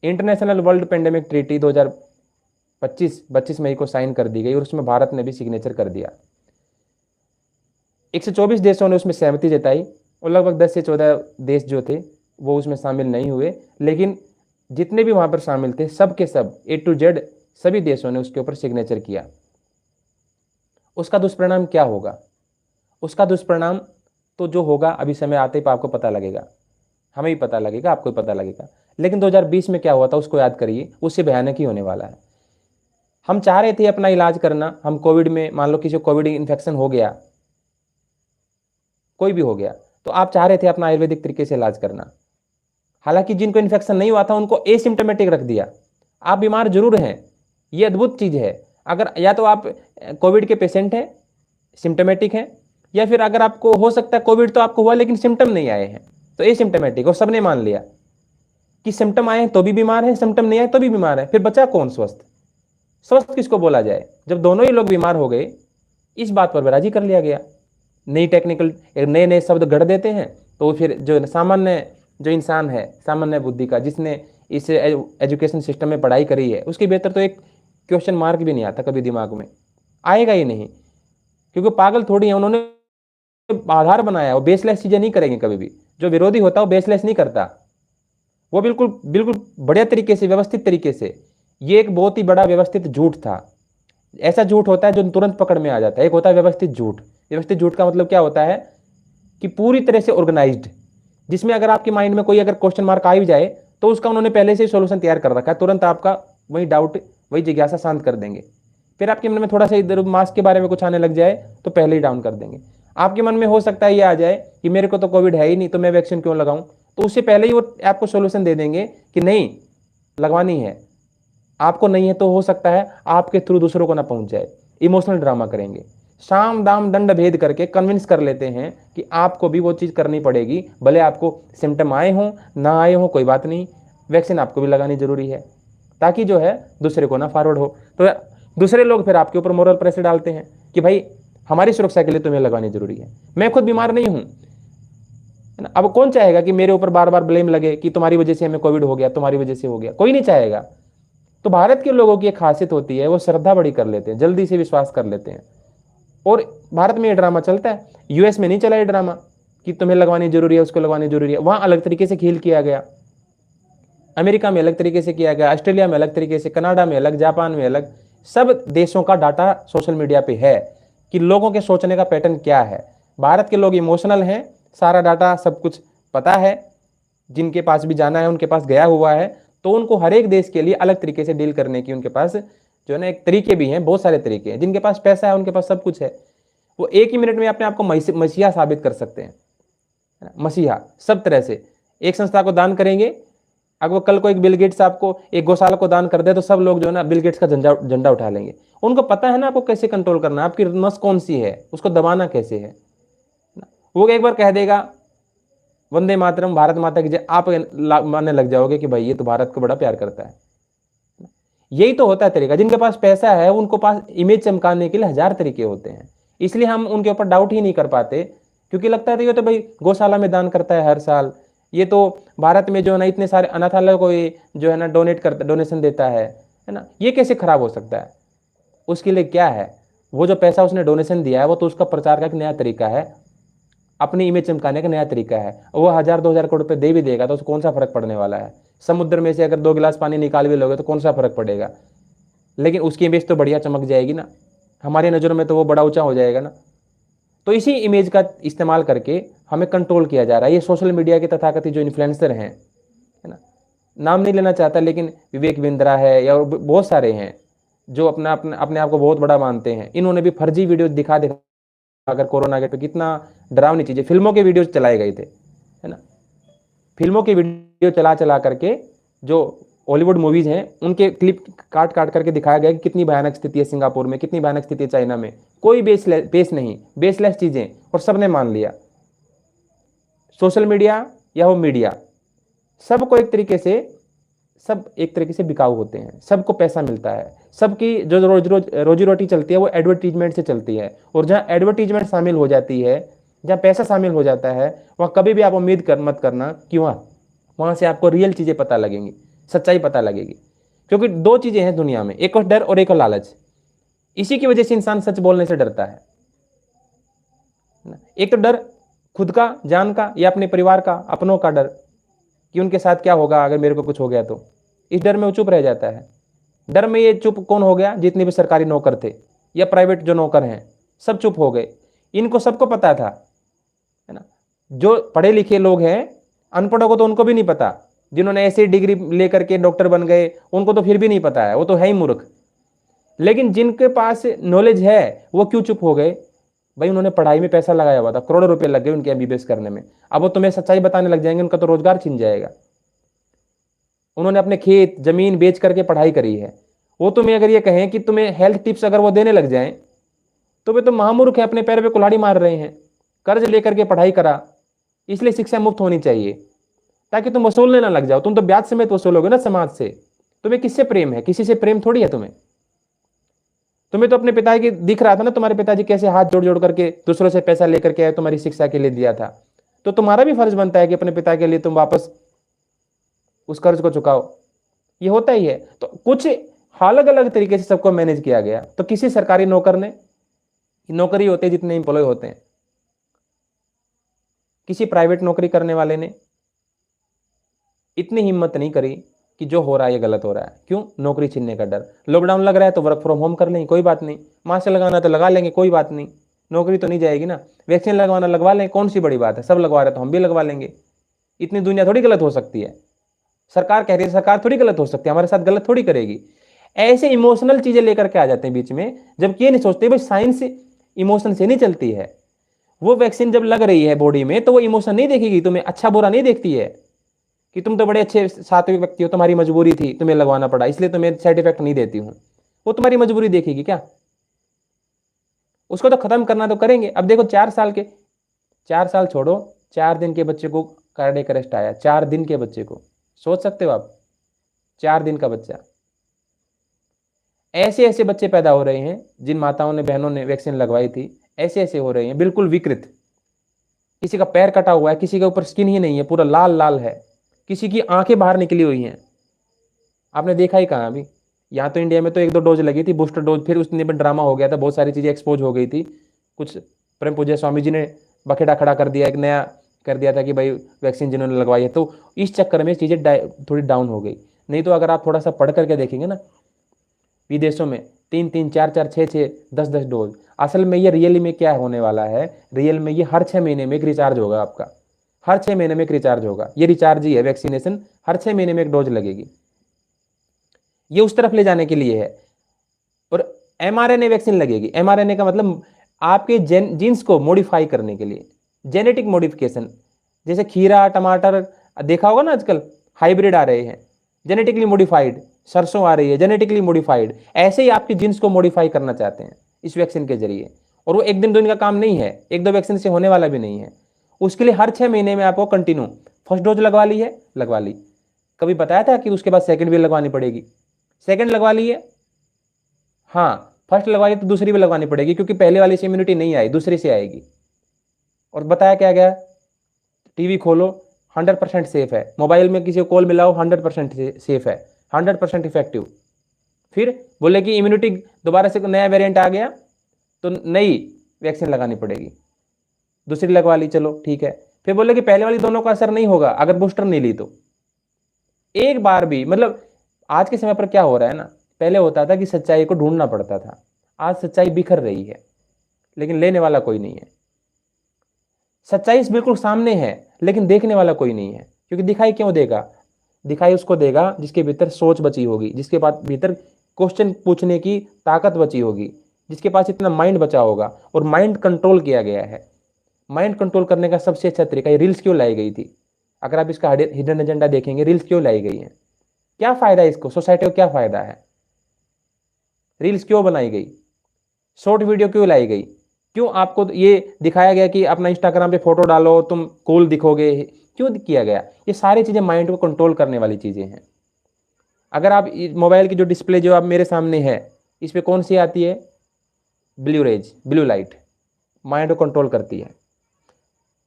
इंटरनेशनल वर्ल्ड पेंडेमिक ट्रीटी 2025 मई को साइन कर दी गई और उसमें भारत ने भी सिग्नेचर कर दिया। 124 देशों ने उसमें सहमति जताई और लगभग 10 से 14 देश जो थे वो उसमें शामिल नहीं हुए, लेकिन जितने भी वहाँ पर शामिल थे सब के सब A to Z सभी देशों ने उसके ऊपर सिग्नेचर किया। उसका दुष्परिणाम क्या होगा? उसका दुष्परिणाम तो जो होगा अभी समय आते ही आपको पता लगेगा, हमें भी पता लगेगा, आपको भी पता लगेगा। लेकिन 2020 में क्या हुआ था उसको याद करिए, उससे भयानक ही होने वाला है। हम चाह रहे थे अपना इलाज करना, हम कोविड में, मान लो किसी को कोविड इन्फेक्शन हो गया, कोई भी हो गया, तो आप चाह रहे थे अपना आयुर्वेदिक तरीके से इलाज करना। हालांकि जिनको इन्फेक्शन नहीं हुआ था उनको एसिम्टोमेटिक रख दिया। आप बीमार जरूर हैं, ये अद्भुत चीज़ है। अगर या तो आप कोविड के पेशेंट हैं, सिम्टोमेटिक हैं, या फिर अगर आपको हो सकता है कोविड तो आपको हुआ लेकिन सिम्टम नहीं आए हैं, तो एसिम्टोमेटिक, और सबने मान लिया कि सिम्टम आए हैं तो भी बीमार है, सिम्टम नहीं आए तो भी बीमार है, फिर बचा कौन स्वस्थ? स्वस्थ किसको बोला जाए जब दोनों ही लोग बीमार हो गए? इस बात पर राजी कर लिया गया। नई टेक्निकल नए नए शब्द गढ़ देते हैं, तो फिर जो सामान्य जो इंसान है, सामान्य बुद्धि का, जिसने इस एजुकेशन सिस्टम में पढ़ाई करी है, उसके बेहतर तो एक क्वेश्चन मार्क भी नहीं आता कभी दिमाग में, आएगा ही नहीं, क्योंकि पागल थोड़ी है, उन्होंने आधार बनाया, वो बेसलेस चीजें नहीं करेंगे कभी भी। जो विरोधी होता है वो बेसलेस नहीं करता, वो बिल्कुल बिल्कुल बढ़िया तरीके से, व्यवस्थित तरीके से। ये एक बहुत ही बड़ा व्यवस्थित झूठ था। ऐसा झूठ होता है जो तुरंत पकड़ में आ जाता है, एक होता है व्यवस्थित झूठ। व्यवस्थित झूठ का मतलब क्या होता है कि पूरी तरह से ऑर्गेनाइज्ड, जिसमें अगर आपके माइंड में कोई अगर क्वेश्चन मार्क आ भी जाए तो उसका उन्होंने पहले से ही सोल्यूशन तैयार कर रखा है, तुरंत आपका वही डाउट, वही जिज्ञासा शांत कर देंगे। फिर आपके मन में थोड़ा सा इधर मास्क के बारे में कुछ आने लग जाए तो पहले ही डाउन कर देंगे। आपके मन में हो सकता है ये आ जाए कि मेरे को तो कोविड है ही नहीं, तो मैं वैक्सीन क्यों लगाऊं, तो उससे पहले ही वो आपको सोल्यूशन दे देंगे कि नहीं लगवानी है। आपको नहीं है तो हो सकता है आपके थ्रू दूसरों को ना पहुंच जाए, इमोशनल ड्रामा करेंगे, साम दाम दंड भेद करके कन्विंस कर लेते हैं कि आपको भी वो चीज़ करनी पड़ेगी, भले आपको सिम्टम आए हों ना आए हों कोई बात नहीं, वैक्सीन आपको भी लगानी जरूरी है, ताकि जो है दूसरे को ना फॉरवर्ड हो। तो दूसरे लोग फिर आपके ऊपर मोरल प्रेशर डालते हैं कि भाई हमारी सुरक्षा के लिए तुम्हें लगानी जरूरी है, मैं खुद बीमार नहीं हूं, है ना। अब कौन चाहेगा कि मेरे ऊपर बार बार ब्लेम लगे कि तुम्हारी वजह से हमें कोविड हो गया, तुम्हारी वजह से हो गया, कोई नहीं चाहेगा। तो भारत के लोगों की एक खासियत होती है, वो श्रद्धा बड़ी कर लेते हैं, जल्दी से विश्वास कर लेते हैं। और भारत में ये ड्रामा चलता है, यूएस में नहीं चला ये ड्रामा कि तुम्हें लगवानी जरूरी है, उसको लगवानी जरूरी है। वहां अलग तरीके से खेल किया गया, अमेरिका में अलग तरीके से किया गया, ऑस्ट्रेलिया में अलग तरीके से, कनाडा में अलग, जापान में अलग। सब देशों का डाटा सोशल मीडिया पे है कि लोगों के सोचने का पैटर्न क्या है। भारत के लोग इमोशनल हैं, सारा डाटा सब कुछ पता है, जिनके पास भी जाना है उनके पास गया हुआ है, तो उनको हर एक देश के लिए अलग तरीके से डील करने की उनके पास जो है ना एक तरीके भी हैं, बहुत सारे तरीके हैं। जिनके पास पैसा है उनके पास सब कुछ है, वो एक ही मिनट में अपने आप को मसीहा साबित कर सकते हैं, मसीहा सब तरह से। एक संस्था को दान करेंगे, अगर वो कल को एक बिल गेट्स आपको एक गौशाला को दान कर दे तो सब लोग जो है ना बिल गेट्स का झंडा उठा लेंगे। उनको पता है ना आपको कैसे कंट्रोल करना, आपकी नस कौन सी है, उसको दबाना कैसे है। वो एक बार कह देगा वंदे मातरम भारत माता की जय, आप मानने लग जाओगे कि भाई ये तो भारत को बड़ा प्यार करता है। यही तो होता है तरीका। जिनके पास पैसा है उनको पास इमेज चमकाने के लिए हजार तरीके होते हैं, इसलिए हम उनके ऊपर डाउट ही नहीं कर पाते, क्योंकि लगता है ये तो भाई गौशाला में दान करता है हर साल, ये तो भारत में जो है ना इतने सारे अनाथालय को जो है ना डोनेशन देता है ना, ये कैसे खराब हो सकता है। उसके लिए क्या है, वो जो पैसा उसने डोनेशन दिया है वो तो उसका प्रचार का एक नया तरीका है, अपनी इमेज चमकाने का नया तरीका है। वो 1000-2000 करोड़ रुपए दे भी देगा तो उसको कौन सा फर्क पड़ने वाला है। समुद्र में से अगर 2 गिलास पानी निकाल भी लोगे तो कौन सा फर्क पड़ेगा, लेकिन उसकी इमेज तो बढ़िया चमक जाएगी ना, हमारी नज़रों में तो वो बड़ा ऊंचा हो जाएगा ना। तो इसी इमेज का इस्तेमाल करके हमें कंट्रोल किया जा रहा है। ये सोशल मीडिया के तथाकथित जो इन्फ्लुएंसर हैं, है ना, नाम नहीं लेना चाहता, लेकिन विवेक बिंद्रा है या बहुत सारे हैं जो अपने आप को बहुत बड़ा मानते हैं, इन्होंने भी फर्जी वीडियो दिखा अगर कोरोना के पे कितना डरावनी चीजें, फिल्मों के वीडियो चलाए गए थे, है ना, फिल्मों के वीडियो चला चला करके जो हॉलीवुड मूवीज हैं उनके क्लिप काट काट करके दिखाया गया कि कितनी भयानक स्थिति है सिंगापुर में, कितनी भयानक स्थिति है चाइना में, कोई बेस नहीं, बेसलेस चीजें, और सबने मान लिया। सोशल मीडिया या वो मीडिया, सबको एक तरीके से, सब एक तरीके से बिकाऊ होते हैं, सबको पैसा मिलता है, सबकी जो रोजी रोटी चलती है वो एडवर्टीजमेंट से चलती है। और जहाँ एडवर्टीजमेंट शामिल हो जाती है, जहाँ पैसा शामिल हो जाता है, वहाँ कभी भी आप उम्मीद मत करना कि वहाँ से आपको रियल चीज़ें पता लगेंगी, सच्चाई पता लगेगी। क्योंकि दो चीज़ें हैं दुनिया में, एक और डर और एक और लालच। इसी की वजह से इंसान सच बोलने से डरता है। एक तो डर खुद का, जान का, या अपने परिवार का, अपनों का डर कि उनके साथ क्या होगा अगर मेरे को कुछ हो गया तो, इस डर में वो चुप रह जाता है। डर में ये चुप कौन हो गया, जितने भी सरकारी नौकर थे या प्राइवेट जो नौकर हैं सब चुप हो गए। इनको सबको पता था, है ना, जो पढ़े लिखे लोग हैं, अनपढ़ों को तो उनको भी नहीं पता, जिन्होंने ऐसे डिग्री लेकर के डॉक्टर बन गए उनको तो फिर भी नहीं पता है, वो तो है ही मूर्ख। लेकिन जिनके पास नॉलेज है वो क्यों चुप हो गए, भाई उन्होंने पढ़ाई में पैसा लगाया हुआ था, करोड़ों रुपए लग गए उनके एमबीबीएस करने में, अब वो तुम्हें सच्चाई बताने लग जाएंगे, उनका तो रोजगार छिन जाएगा। उन्होंने अपने खेत जमीन बेच करके पढ़ाई करी है, वो तुम्हें अगर ये कहें कि तुम्हें हेल्थ टिप्स अगर वो देने लग जाएं तो वे तो महामूर्ख है, अपने पैर पे कुल्हाड़ी मार रहे हैं, कर्ज लेकर के पढ़ाई करा। इसलिए शिक्षा मुफ्त होनी चाहिए ताकि तुम वसूलने ना लग जाओ, तुम तो ब्याज समेत वसूलोगे ना समाज से। तुम्हें किससे प्रेम है, किसी से प्रेम थोड़ी है तुम्हें तो अपने पिताजी दिख रहा था ना, तुम्हारे पिताजी कैसे हाथ जोड़ जोड़ करके दूसरों से पैसा लेकर के आए, तुम्हारी शिक्षा के लिए दिया था, तो तुम्हारा भी फर्ज बनता है कि अपने पिता के लिए तुम वापस उस कर्ज को चुकाओ। ये होता ही है। तो कुछ अलग अलग तरीके से सबको मैनेज किया गया। तो किसी सरकारी नौकर ने, नौकरी होते हैं जितने एम्प्लॉय होते हैं, किसी प्राइवेट नौकरी करने वाले ने इतनी हिम्मत नहीं करी कि जो हो रहा है ये गलत हो रहा है। क्यों? नौकरी छीनने का डर। लॉकडाउन लग रहा है तो वर्क फ्रॉम होम कर लेंगे, कोई बात नहीं। मास्क लगाना तो लगा लेंगे, कोई बात नहीं, नौकरी तो नहीं जाएगी ना। वैक्सीन लगवाना लगवा लेंगे, कौन सी बड़ी बात है, सब लगवा रहे तो हम भी लगवा लेंगे। इतनी दुनिया थोड़ी गलत हो सकती है। सरकार कह रही है, सरकार थोड़ी गलत हो सकती है, हमारे साथ गलत थोड़ी करेगी। ऐसे इमोशनल चीजें लेकर के आ जाते हैं बीच में, जबकि ये नहीं सोचते भाई साइंस इमोशन से नहीं चलती है। वो वैक्सीन जब लग रही है बॉडी में तो वो इमोशन नहीं देखेगी, तुम्हें अच्छा बुरा नहीं देखती है कि तुम तो बड़े अच्छे सात्विक व्यक्ति हो, तुम्हारी मजबूरी थी, तुम्हें लगवाना पड़ा, इसलिए तुम्हें साइड इफेक्ट नहीं देती हूं। वो तुम्हारी मजबूरी देखेगी क्या? उसको तो खत्म करना तो करेंगे। अब देखो 4 साल के, 4 साल छोड़ो, 4 दिन के बच्चे को कार्डियक अरेस्ट आया, 4 दिन के बच्चे को, सोच सकते हो आप? 4 दिन का बच्चा। ऐसे ऐसे बच्चे पैदा हो रहे हैं जिन माताओं ने, बहनों ने वैक्सीन लगवाई थी, ऐसे ऐसे हो रहे हैं बिल्कुल विकृत। किसी का पैर कटा हुआ है, किसी के ऊपर स्किन ही नहीं है, पूरा लाल लाल है, किसी की आंखें बाहर निकली हुई हैं। आपने देखा ही कहाँ अभी? यहाँ तो इंडिया में तो 1-2 डोज लगी थी, बूस्टर डोज, फिर उसने भी ड्रामा हो गया था, बहुत सारी चीज़ें एक्सपोज हो गई थी। कुछ परम पूज्य स्वामी जी ने बखेड़ा खड़ा कर दिया, एक नया कर दिया था कि भाई वैक्सीन जिन्होंने लगवाई है, तो इस चक्कर में चीज़ें थोड़ी डाउन हो गई। नहीं तो अगर आप थोड़ा सा पढ़ करके देखेंगे ना, विदेशों में 3-3, 4-4, 6-6, 10-10 डोज। असल में ये रियली में क्या होने वाला है, रियल में ये हर 6 महीने में एक रिचार्ज होगा आपका, हर 6 महीने में एक रिचार्ज होगा। ये रिचार्ज ही है वैक्सीनेशन, हर 6 महीने में एक डोज लगेगी। ये उस तरफ ले जाने के लिए है। और mRNA वैक्सीन लगेगी। mRNA का मतलब आपके जीन्स को मॉडिफाई करने के लिए, जेनेटिक मॉडिफिकेशन। जैसे खीरा, टमाटर देखा होगा ना आजकल, हाइब्रिड आ रहे हैं, जेनेटिकली मॉडिफाइड। सरसों आ रही है, जेनेटिकली मॉडिफाइड। ऐसे ही आपकी जीन्स को मॉडिफाई करना चाहते हैं इस वैक्सीन के जरिए। और वो एक दिन 2 दिन का काम नहीं है, 1-2 वैक्सीन से होने वाला भी नहीं है। उसके लिए हर 6 महीने में आपको कंटिन्यू, फर्स्ट डोज लगवा ली है, लगवा ली, कभी बताया था कि उसके बाद सेकंड भी लगवानी पड़ेगी? सेकंड लगवा ली है, हाँ, फर्स्ट लगवाई तो दूसरी भी लगवानी पड़ेगी, क्योंकि पहले वाली से इम्यूनिटी नहीं आई, दूसरी से आएगी। और बताया क्या गया? टीवी खोलो, 100% सेफ है। मोबाइल में किसी को कॉल मिलाओ, 100% सेफ है, 100% इफेक्टिव। फिर बोले कि इम्यूनिटी दोबारा से नया वेरिएंट आ गया तो नई वैक्सीन लगानी पड़ेगी, दूसरी लगवा ली, चलो ठीक है। फिर बोले कि पहले वाली दोनों का असर नहीं होगा अगर बूस्टर नहीं ली तो। एक बार भी, मतलब आज के समय पर क्या हो रहा है ना, पहले होता था कि सच्चाई को ढूंढना पड़ता था, आज सच्चाई बिखर रही है लेकिन लेने वाला कोई नहीं है। सच्चाई बिल्कुल सामने है लेकिन देखने वाला कोई नहीं है। क्योंकि दिखाई क्यों देगा? दिखाई उसको देगा जिसके भीतर सोच बची होगी, जिसके पास भीतर क्वेश्चन पूछने की ताकत बची होगी, जिसके पास इतना माइंड बचा होगा। और माइंड कंट्रोल किया गया है। माइंड कंट्रोल करने का सबसे अच्छा तरीका, ये रील्स क्यों लाई गई थी? अगर आप इसका हिडन एजेंडा देखेंगे, रील्स क्यों लाई गई है, क्या फायदा है इसको, सोसाइटी को क्या फायदा है? रील्स क्यों बनाई गई? शॉर्ट वीडियो क्यों लाई गई? क्यों आपको ये दिखाया गया कि अपना इंस्टाग्राम पे फोटो डालो तुम कूल दिखोगे? क्यों किया गया? ये सारी चीजें माइंड को कंट्रोल करने वाली चीजें हैं। अगर आप मोबाइल की जो डिस्प्ले जो आप मेरे सामने है, इस पे कौन सी आती है? Blue rays, blue light mind को कंट्रोल करती है।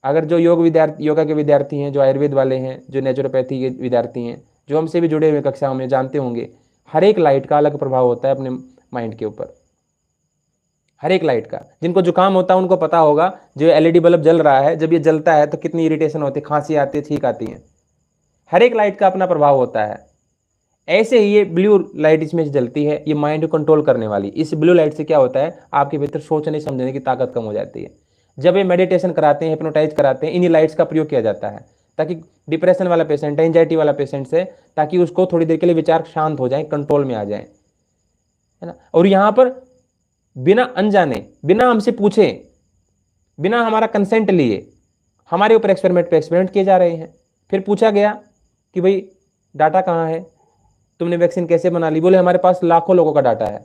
अगर जो योगा के विद्यार्थी हैं, जो आयुर्वेद वाले हैं, जो नेचुरोपैथी के विद्यार्थी हैं, जो हमसे भी जुड़े हुए कक्षाओं में, जानते होंगे हर एक लाइट का अलग प्रभाव होता है अपने माइंड के ऊपर, हर एक लाइट का। जिनको जुकाम होता है उनको पता होगा, जो एलईडी बल्ब जल रहा है, जब ये जलता है तो कितनी इरिटेशन होती है, खांसी आती है, छींक आती है। हर एक लाइट का अपना प्रभाव होता है। ऐसे ही ये ब्लू लाइट इसमें जलती है, ये माइंड को कंट्रोल करने वाली। इस ब्लू लाइट से क्या होता है, आपके भीतर सोचने समझने की ताकत कम हो जाती है। जब ये मेडिटेशन कराते हैं, हिप्नोटाइज कराते हैं, इन्हीं लाइट्स का प्रयोग किया जाता है, ताकि डिप्रेशन वाला पेशेंट है, एंजाइटी वाला पेशेंट है, ताकि उसको थोड़ी देर के लिए विचार शांत हो जाए, कंट्रोल में आ जाए, है ना। और यहाँ पर बिना अनजाने, बिना हमसे पूछे, बिना हमारा कंसेंट लिए हमारे ऊपर एक्सपेरिमेंट पे एक्सपेरिमेंट किए जा रहे हैं। फिर पूछा गया कि भाई डाटा कहाँ है, तुमने वैक्सीन कैसे बना ली? बोले हमारे पास लाखों लोगों का डाटा है।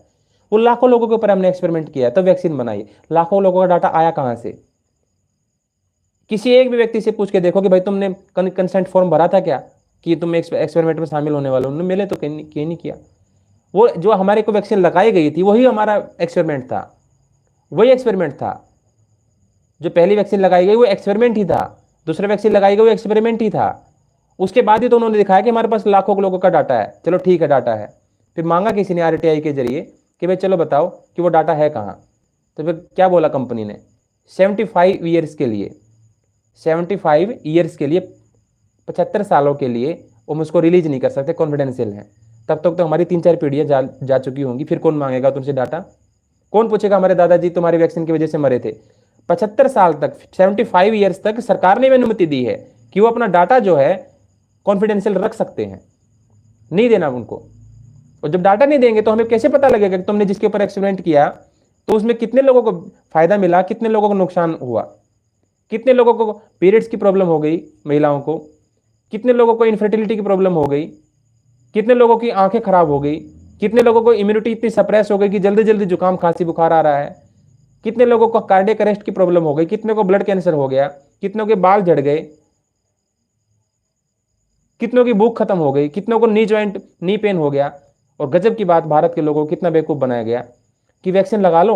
वो लाखों लोगों के ऊपर हमने एक्सपेरिमेंट किया तो वैक्सीन बनाई। लाखों लोगों का डाटा आया कहाँ से? किसी एक भी व्यक्ति से पूछ के देखो कि भाई तुमने कंसेंट फॉर्म भरा था क्या, कि तुम एक्सपेरिमेंट में शामिल होने वाले हो? उन्होंने मिले तो कहीं नहीं किया। वो जो हमारे को वैक्सीन लगाई गई थी वही हमारा एक्सपेरिमेंट था, वही एक्सपेरिमेंट था। जो पहली वैक्सीन लगाई गई वो एक्सपेरिमेंट ही था, दूसरा वैक्सीन लगाई गई वो एक्सपेरिमेंट ही था। उसके बाद ही तो उन्होंने दिखाया कि हमारे पास लाखों लोगों का डाटा है। चलो ठीक है, डाटा है, फिर मांगा किसी ने आरटीआई के जरिए कि भाई चलो बताओ कि वो डाटा है कहाँ। तो फिर क्या बोला कंपनी ने, 75 ईयर्स के लिए, 75 ईयर्स के लिए, 75 सालों के लिए हम उसको रिलीज नहीं कर सकते, कॉन्फिडेंशियल है। तब तक तो हमारी 3-4 पीढ़ियाँ जा चुकी होंगी, फिर कौन मांगेगा तुमसे डाटा? कौन पूछेगा हमारे दादाजी तुम्हारी वैक्सीन की वजह से मरे थे? 75 साल तक, 75 ईयर्स तक सरकार ने भी अनुमति दी है कि वो अपना डाटा जो है कॉन्फिडेंशियल रख सकते हैं, नहीं देना उनको। और जब डाटा नहीं देंगे तो हमें कैसे पता लगेगा कि तुमने जिसके ऊपर एक्सपेरिमेंट किया तो उसमें कितने लोगों को फायदा मिला, कितने लोगों को नुकसान हुआ, कितने लोगों को पीरियड्स की प्रॉब्लम हो गई महिलाओं को, कितने लोगों को इनफर्टिलिटी की प्रॉब्लम हो गई, कितने लोगों की आंखें खराब हो गई, कितने लोगों को इम्यूनिटी इतनी सप्रेस हो गई कि जल्दी जल्दी जुकाम खांसी बुखार आ रहा है, कितने लोगों को कार्डियक अरेस्ट की प्रॉब्लम हो गई, कितने को ब्लड कैंसर हो गया, कितनों के बाल झड़ गए, कितनों की भूख खत्म हो गई, कितनों को नी ज्वाइंट नी पेन हो गया। और गजब की बात, भारत के लोगों को कितना बेवकूफ बनाया गया कि वैक्सीन लगा लो,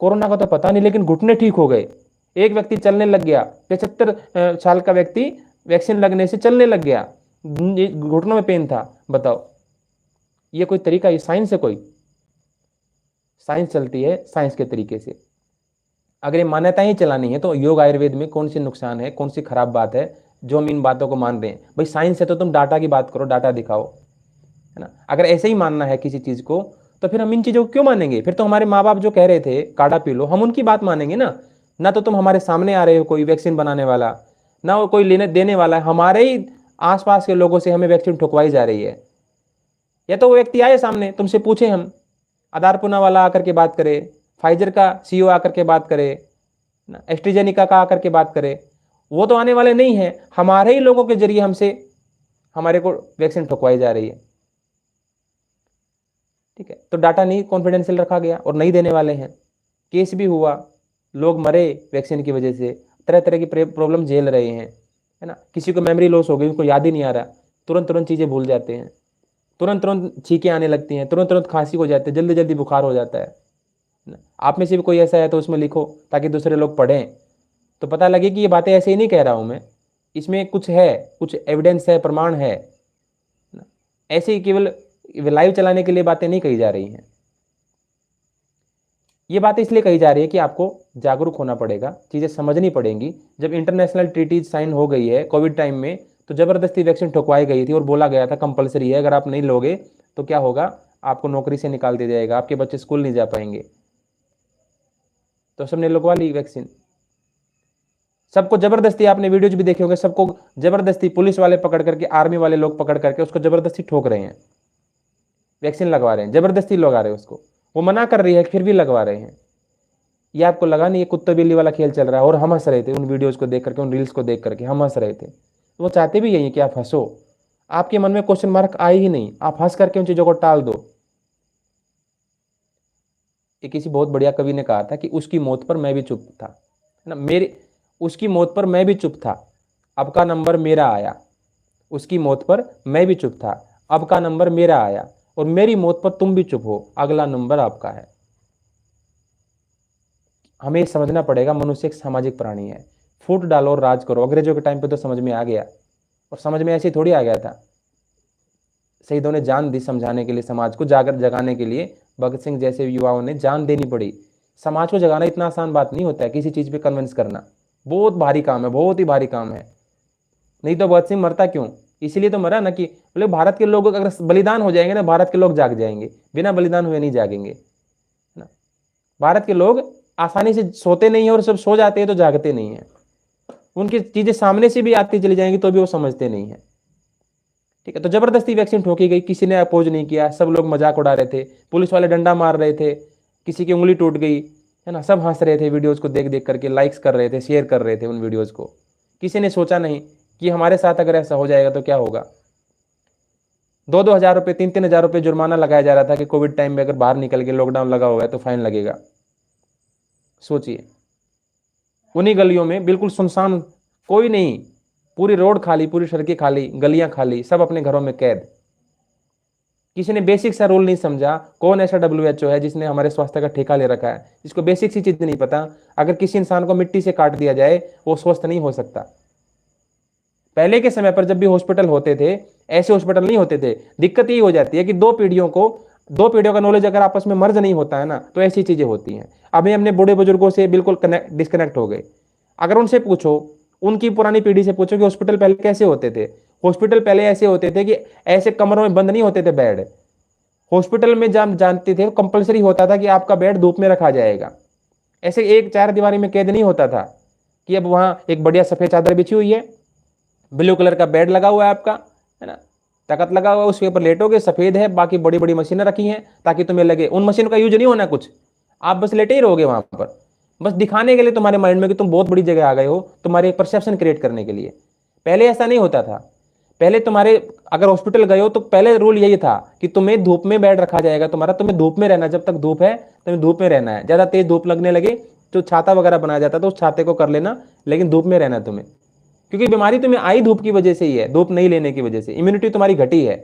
कोरोना का तो पता नहीं लेकिन घुटने ठीक हो गए। एक व्यक्ति चलने लग गया, 75 साल का व्यक्ति वैक्सीन लगने से चलने लग गया, घुटनों में पेन था। बताओ ये कोई तरीका? ये साइंस है? कोई साइंस चलती है साइंस के तरीके से। अगर ये मान्यताएं ही चलानी है तो योग आयुर्वेद में कौन सी नुकसान है, कौन सी खराब बात है जो हम इन बातों को मान रहे हैं? भाई साइंस है तो तुम डाटा की बात करो, डाटा दिखाओ, है ना। अगर ऐसे ही मानना है किसी चीज को तो फिर हम इन चीजों को क्यों मानेंगे? फिर तो हमारे माँ बाप जो कह रहे थे काढ़ा पी लो, हम उनकी बात मानेंगे ना। ना तो तुम हमारे सामने आ रहे हो कोई वैक्सीन बनाने वाला, ना वो कोई लेने देने वाला है। हमारे ही आसपास के लोगों से हमें वैक्सीन ठुकवाई जा रही है। या तो वो व्यक्ति आए सामने, तुमसे पूछे, हम आधार पुना वाला आकर के बात करे, फाइजर का सीईओ आकर के बात करे, एस्ट्रीजेनिका का आकर के बात करे। वो तो आने वाले नहीं है, हमारे ही लोगों के जरिए हमसे हमारे को वैक्सीन ठुकवाई जा रही है। ठीक है, तो डाटा नहीं कॉन्फिडेंशियल रखा गया और नहीं देने वाले हैं। केस भी हुआ, लोग मरे वैक्सीन की वजह से, तरह तरह की प्रॉब्लम झेल रहे हैं, है ना। किसी को मेमोरी लॉस हो गई, उनको याद ही नहीं आ रहा, तुरंत तुरंत चीज़ें भूल जाते हैं, तुरंत तुरंत छींकें आने लगती हैं, तुरंत तुरंत खांसी हो जाती है, जल्दी जल्दी बुखार हो जाता है। आप में से भी कोई ऐसा है तो उसमें लिखो ताकि दूसरे लोग पढ़ें तो पता लगे कि ये बातें ऐसे ही नहीं कह रहा हूँ मैं, इसमें कुछ है, कुछ एविडेंस है, प्रमाण है। ऐसे ही केवल लाइव चलाने के लिए बातें नहीं कही जा रही हैं। ये बातें इसलिए कही जा रही है कि आपको जागरूक होना पड़ेगा, चीज़ें समझनी पड़ेंगी। जब इंटरनेशनल ट्रीटीज साइन हो गई है कोविड टाइम में, तो ज़बरदस्ती वैक्सीन ठुकवाई गई थी और बोला गया था कंपलसरी है, अगर आप नहीं लोगे तो क्या होगा, आपको नौकरी से निकाल दिया जाएगा, आपके बच्चे स्कूल नहीं जा पाएंगे। तो सबने लगवा ली वैक्सीन, सबको जबरदस्ती, आपने वीडियोज भी देखे होंगे, सबको जबरदस्ती पुलिस वाले पकड़ करके, आर्मी वाले लोग पकड़ करके उसको जबरदस्ती ठोक रहे हैं, वैक्सीन लगवा रहे हैं, जबरदस्ती लगा रहे हैं उसको। वो मना कर रही है फिर भी लगवा रहे हैं। ये आपको लगा नहीं ये कुत्ते बिल्ली वाला खेल चल रहा है? और हम हंस रहे थे उन वीडियोज़ को देख करके, उन रील्स को देख करके हम हंस रहे थे। वो चाहते भी यही कि आप हंसो, आपके मन में क्वेश्चन मार्क आए ही नहीं, आप हंस करके उन चीज़ों को टाल दो। ये किसी बहुत बढ़िया कवि ने कहा था कि उसकी मौत पर मैं भी चुप था, है ना। मेरे उसकी मौत पर मैं भी चुप था, अब का नंबर मेरा आया। उसकी मौत पर मैं भी चुप था, अब का नंबर मेरा आया। और मेरी मौत पर तुम भी चुप हो, अगला नंबर आपका है। हमें समझना पड़ेगा मनुष्य एक सामाजिक प्राणी है। फूट डालो और राज करो, अंग्रेजों के टाइम पे तो समझ में आ गया, और समझ में ऐसे ही थोड़ी आ गया था। शहीदों ने जान दी समझाने के लिए, समाज को जागर जगाने के लिए भगत सिंह जैसे युवाओं ने जान देनी पड़ी। समाज को जगाना इतना आसान बात नहीं होता है, किसी चीज़ पे कन्विंस करना बहुत भारी काम है, बहुत ही भारी काम है। नहीं तो भगत सिंह मरता क्यों? इसीलिए तो मरा ना कि बोले भारत के लोग अगर बलिदान हो जाएंगे ना, भारत के लोग जाग जाएंगे, बिना बलिदान हुए नहीं जागेंगे ना। भारत के लोग आसानी से सोते नहीं है, और सब सो जाते हैं तो जागते नहीं है। उनकी चीजें सामने से भी आती चली जाएंगी तो भी वो समझते नहीं है। ठीक है, तो जबरदस्ती वैक्सीन ठोकी गई, किसी ने अपोज नहीं किया, सब लोग मजाक उड़ा रहे थे, पुलिस वाले डंडा मार रहे थे, किसी की उंगली टूट गई, है ना, सब हंस रहे थे वीडियोज को देख देख करके, लाइक्स कर रहे थे, शेयर कर रहे थे उन वीडियोज को। किसी ने सोचा नहीं कि हमारे साथ अगर ऐसा हो जाएगा तो क्या होगा। 2-2 हज़ार रुपये, 3-3 हज़ार रुपये जुर्माना लगाया जा रहा था कि कोविड टाइम में अगर बाहर निकल के लॉकडाउन लगा हुआ है तो फाइन लगेगा। सोचिए, उन्हीं गलियों में बिल्कुल सुनसान, कोई नहीं, पूरी रोड खाली, पूरी सड़कें खाली, गलियां खाली, सब अपने घरों में कैद। किसी ने बेसिक सा रूल नहीं समझा। कौन ऐसा WHO है जिसने हमारे स्वास्थ्य का ठेका ले रखा है, जिसको बेसिक सी चीज नहीं पता? अगर किसी इंसान को मिट्टी से काट दिया जाए वो स्वस्थ नहीं हो सकता। पहले के समय पर जब भी हॉस्पिटल होते थे, ऐसे हॉस्पिटल नहीं होते थे। दिक्कत यही हो जाती है कि दो पीढ़ियों का नॉलेज अगर आपस में मर्ज नहीं होता है ना, तो ऐसी चीजें होती हैं। अभी हमने बूढ़े बुजुर्गों से बिल्कुल डिस्कनेक्ट हो गए। अगर उनसे पूछो, उनकी पुरानी पीढ़ी से पूछो कि हॉस्पिटल पहले कैसे होते थे। हॉस्पिटल पहले ऐसे होते थे कि ऐसे कमरों में बंद नहीं होते थे बेड। हॉस्पिटल में जब जानते थे कंपलसरी होता था कि आपका बेड धूप में रखा जाएगा। ऐसे एक चार दीवारी में कैद नहीं होता था कि अब वहां एक बढ़िया सफेद चादर बिछी हुई है, ब्लू कलर का बेड लगा हुआ है आपका, है ना, तकत लगा हुआ है, उसके ऊपर लेटोगे, सफेद है, बाकी बड़ी बड़ी मशीनें रखी हैं ताकि तुम्हें लगे उन मशीनों का यूज नहीं होना कुछ, आप बस लेटे ही रहोगे वहां पर, बस दिखाने के लिए तुम्हारे माइंड में कि तुम बहुत बड़ी जगह आ गए हो, तुम्हारे परसेप्शन क्रिएट करने के लिए। पहले ऐसा नहीं होता था। पहले तुम्हारे अगर हॉस्पिटल गए हो तो पहले रूल यही था कि तुम्हें धूप में बेड रखा जाएगा तुम्हारा, तुम्हें धूप में रहना, जब तक धूप है तुम्हें धूप में रहना है। ज्यादा तेज धूप लगने लगे तो छाता वगैरह बनाया जाता था, उस छाते को कर लेना, लेकिन धूप में रहना तुम्हें, क्योंकि बीमारी तुम्हें आई धूप की वजह से ही है, धूप नहीं लेने की वजह से इम्यूनिटी तुम्हारी घटी है।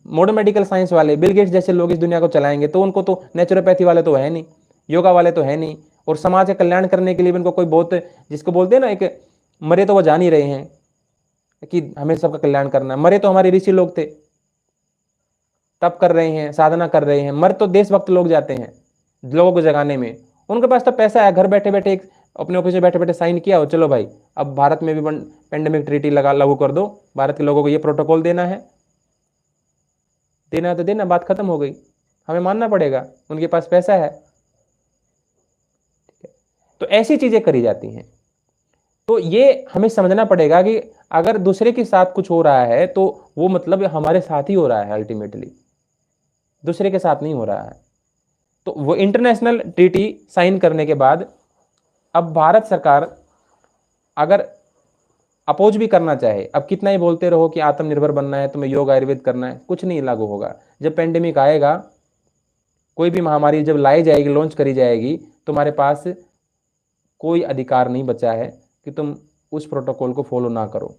मॉडर्न मेडिकल साइंस वाले बिल गेट्स जैसे लोग इस दुनिया को चलाएंगे, तो उनको तो नेचुरोपैथी वाले तो है नहीं, योगा वाले तो है नहीं, और समाज का कल्याण करने के लिए भी उनको कोई बहुत, जिसको बोलते हैं ना एक मरे तो वो जान ही रहे हैं कि हमें सबका कल्याण करना है। मरे तो हमारे ऋषि लोग थे, तप कर रहे हैं, साधना कर रहे हैं। मर तो देशभक्त लोग जाते हैं लोगों को जगाने में, उनके पास तो पैसा है, घर बैठे बैठे एक अपने ऑफिस में बैठे बैठे साइन किया हो, चलो भाई अब भारत में भी पेंडेमिक ट्रीटी लगा लागू कर दो, भारत के लोगों को ये प्रोटोकॉल देना है, देना है तो देना, बात खत्म हो गई, हमें मानना पड़ेगा, उनके पास पैसा है। तो ऐसी चीजें करी जाती हैं। तो ये हमें समझना पड़ेगा कि अगर दूसरे के साथ कुछ हो रहा है तो वो मतलब हमारे साथ ही हो रहा है, अल्टीमेटली दूसरे के साथ नहीं हो रहा है। तो वो इंटरनेशनल ट्रीटी साइन करने के बाद अब भारत सरकार अगर अपोज भी करना चाहे, अब कितना ही बोलते रहो कि आत्मनिर्भर बनना है, तुम्हें योग आयुर्वेद करना है, कुछ नहीं लागू होगा। जब पेंडेमिक आएगा, कोई भी महामारी जब लाई जाएगी, लॉन्च करी जाएगी, तुम्हारे पास कोई अधिकार नहीं बचा है कि तुम उस प्रोटोकॉल को फॉलो ना करो।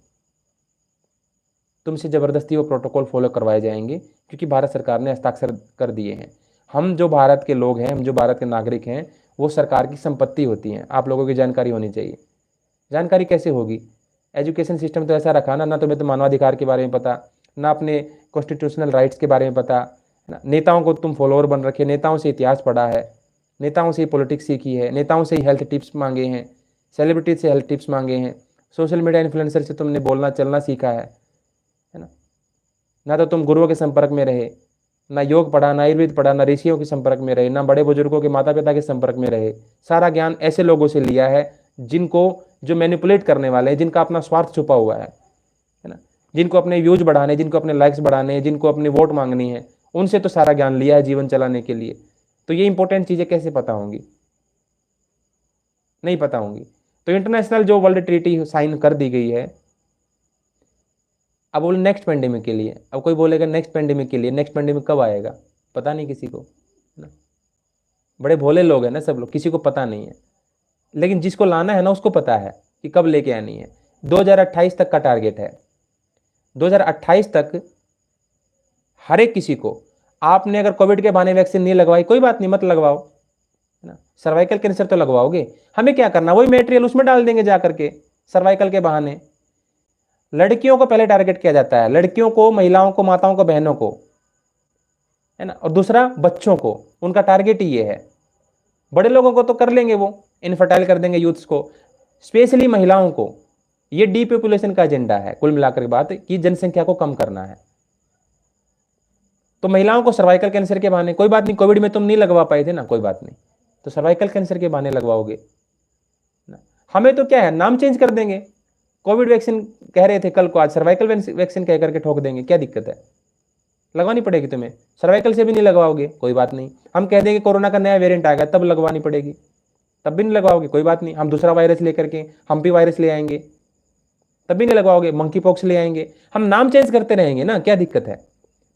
तुमसे जबरदस्ती वो प्रोटोकॉल फॉलो करवाए जाएंगे, क्योंकि भारत सरकार ने हस्ताक्षर कर दिए हैं। हम जो भारत के लोग हैं, हम जो भारत के नागरिक हैं, वो सरकार की संपत्ति होती हैं। आप लोगों की जानकारी होनी चाहिए। जानकारी कैसे होगी? एजुकेशन सिस्टम तो ऐसा रखा ना तुम्हें तो मानवाधिकार के बारे में पता, ना अपने कॉन्स्टिट्यूशनल राइट्स के बारे में पता, ना नेताओं को तुम फॉलोअर बन रखे, नेताओं से इतिहास पढ़ा है, नेताओं से पॉलिटिक्स सीखी है, नेताओं से ही हेल्थ टिप्स मांगे हैं, सेलिब्रिटी से हेल्थ टिप्स मांगे हैं, सोशल मीडिया इन्फ्लुएंसर से तुमने बोलना चलना सीखा है ना। ना तो तुम गुरुओं के संपर्क में रहे, ना योग पढ़ा, ना आयुर्वेद पढ़ा, ना ऋषियों के संपर्क में रहे, ना बड़े बुजुर्गों के माता पिता के संपर्क में रहे। सारा ज्ञान ऐसे लोगों से लिया है जिनको, जो मैनिपुलेट करने वाले हैं, जिनका अपना स्वार्थ छुपा हुआ है ना, जिनको अपने व्यूज बढ़ाने, जिनको अपने लाइक्स बढ़ाने हैं, जिनको अपनी वोट मांगनी है, उनसे तो सारा ज्ञान लिया है जीवन चलाने के लिए। तो ये इंपॉर्टेंट चीजें कैसे पता होंगी? नहीं पता होंगी। तो इंटरनेशनल जो वर्ल्ड ट्रीटी साइन कर दी गई है, अब बोले नेक्स्ट पेंडेमिक के लिए, अब कोई बोलेगा नेक्स्ट पेंडेमिक के लिए, नेक्स्ट पेंडेमिक कब आएगा पता नहीं किसी को ना। बड़े भोले लोग हैं ना सब लोग, किसी को पता नहीं है, लेकिन जिसको लाना है ना उसको पता है कि कब लेके आनी है। 2028 तक का टारगेट है। 2028 तक हर एक किसी को, आपने अगर कोविड के बहाने वैक्सीन नहीं लगवाई, कोई बात नहीं, मत लगवाओ, है ना। सर्वाइकल कैंसर तो लगवाओगे, हमें क्या करना, वही मेटेरियल उसमें डाल देंगे जा करके सर्वाइकल के बहाने। लड़कियों को पहले टारगेट किया जाता है, लड़कियों को, महिलाओं को, माताओं को, बहनों को, है ना, और दूसरा बच्चों को, उनका टारगेट ही ये है। बड़े लोगों को तो कर लेंगे, वो इनफर्टाइल कर देंगे यूथ्स को, स्पेशली महिलाओं को। ये डीपॉपुलेशन का एजेंडा है कुल मिलाकर की बात, कि जनसंख्या को कम करना है। तो महिलाओं को सर्वाइकल कैंसर के बहाने, कोई बात नहीं, कोविड में तुम नहीं लगवा पाए थे ना, कोई बात नहीं, तो सर्वाइकल कैंसर के बहाने लगवाओगे ना। हमें तो क्या है, नाम चेंज कर देंगे। कोविड वैक्सीन कह रहे थे कल को, आज सर्वाइकल वैक्सीन कह करके ठोक देंगे, क्या दिक्कत है? लगवानी पड़ेगी तुम्हें। सर्वाइकल से भी नहीं लगवाओगे, कोई बात नहीं, हम कह देंगे कोरोना का नया वेरिएंट आ गया तब लगवानी पड़ेगी, तब भी नहीं लगवाओगे, कोई बात नहीं, हम दूसरा वायरस लेकर के, हम भी वायरस ले आएंगे, तब भी नहीं लगवाओगे, मंकी पॉक्स ले आएंगे। हम नाम चेंज करते रहेंगे ना, क्या दिक्कत है?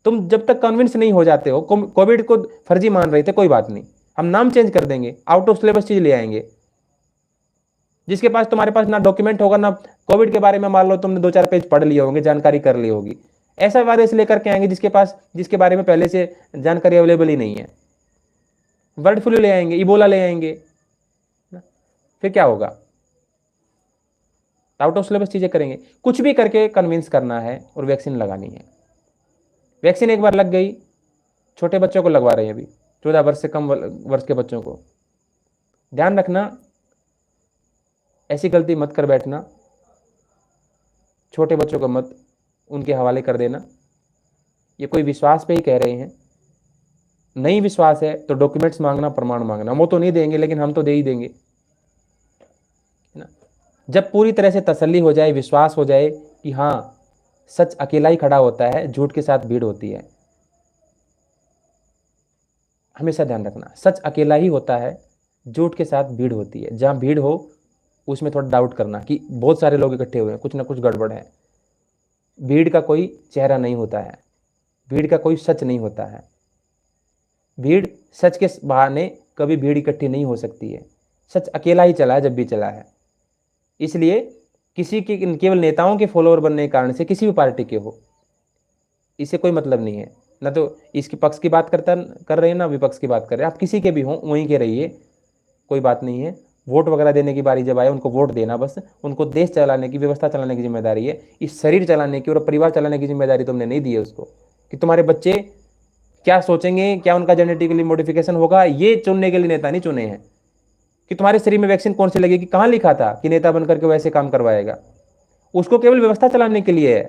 तुम जब तक कन्विंस नहीं हो जाते हो, कोविड को फर्जी मान रहे थे, कोई बात नहीं, हम नाम चेंज कर देंगे, आउट ऑफ सिलेबस चीज ले आएंगे। जिसके पास, तुम्हारे पास ना डॉक्यूमेंट होगा, ना कोविड के बारे में मान लो तुमने 2-4 पेज पढ़ लिए होंगे, जानकारी कर ली होगी, ऐसा वायरस लेकर के आएंगे जिसके पास, जिसके बारे में पहले से जानकारी अवेलेबल ही नहीं है। बर्ड फ्लू ले आएंगे, इबोला ले आएंगे ना, फिर क्या होगा? आउट ऑफ सिलेबस चीज़ें करेंगे, कुछ भी करके कन्विंस करना है और वैक्सीन लगानी है। वैक्सीन एक बार लग गई, छोटे बच्चों को लगवा रहे हैं अभी, 14 वर्ष से कम वर्ष के बच्चों को। ध्यान रखना, ऐसी गलती मत कर बैठना, छोटे बच्चों को मत उनके हवाले कर देना। ये कोई विश्वास पे ही कह रहे हैं, नहीं विश्वास है तो डॉक्यूमेंट्स मांगना, प्रमाण मांगना। वो तो नहीं देंगे लेकिन हम तो दे ही देंगे, है ना। जब पूरी तरह से तसल्ली हो जाए, विश्वास हो जाए कि हाँ सच अकेला ही खड़ा होता है, झूठ के साथ भीड़ होती है। हमेशा ध्यान रखना, सच अकेला ही होता है, झूठ के साथ भीड़ होती है। जहाँ भीड़ हो उसमें थोड़ा डाउट करना कि बहुत सारे लोग इकट्ठे हुए हैं, कुछ ना कुछ गड़बड़ है। भीड़ का कोई चेहरा नहीं होता है, भीड़ का कोई सच नहीं होता है। भीड़ सच के बहाने कभी भीड़ इकट्ठी नहीं हो सकती है। सच अकेला ही चला है जब भी चला है। इसलिए किसी के केवल नेताओं के फॉलोअर बनने के कारण से, किसी भी पार्टी के हो, इससे कोई मतलब नहीं है। ना तो इसके पक्ष की बात कर रहे हैं, ना विपक्ष की बात कर रहे हैं। आप किसी के भी हों वहीं के रहिए, कोई बात नहीं है। वोट वगैरह देने की बारी जब आए उनको वोट देना, बस उनको देश चलाने की, व्यवस्था चलाने की जिम्मेदारी है। इस शरीर चलाने की और परिवार चलाने की जिम्मेदारी तुमने नहीं दी है उसको, कि तुम्हारे बच्चे क्या सोचेंगे, क्या उनका जेनेटिकली मॉडिफिकेशन होगा, ये चुनने के लिए नेता नहीं चुने हैं। कि तुम्हारे शरीर में वैक्सीन कौन सी लगेगी, कहाँ लिखा था कि नेता बनकर के वैसे काम करवाएगा। उसको केवल व्यवस्था चलाने के लिए है,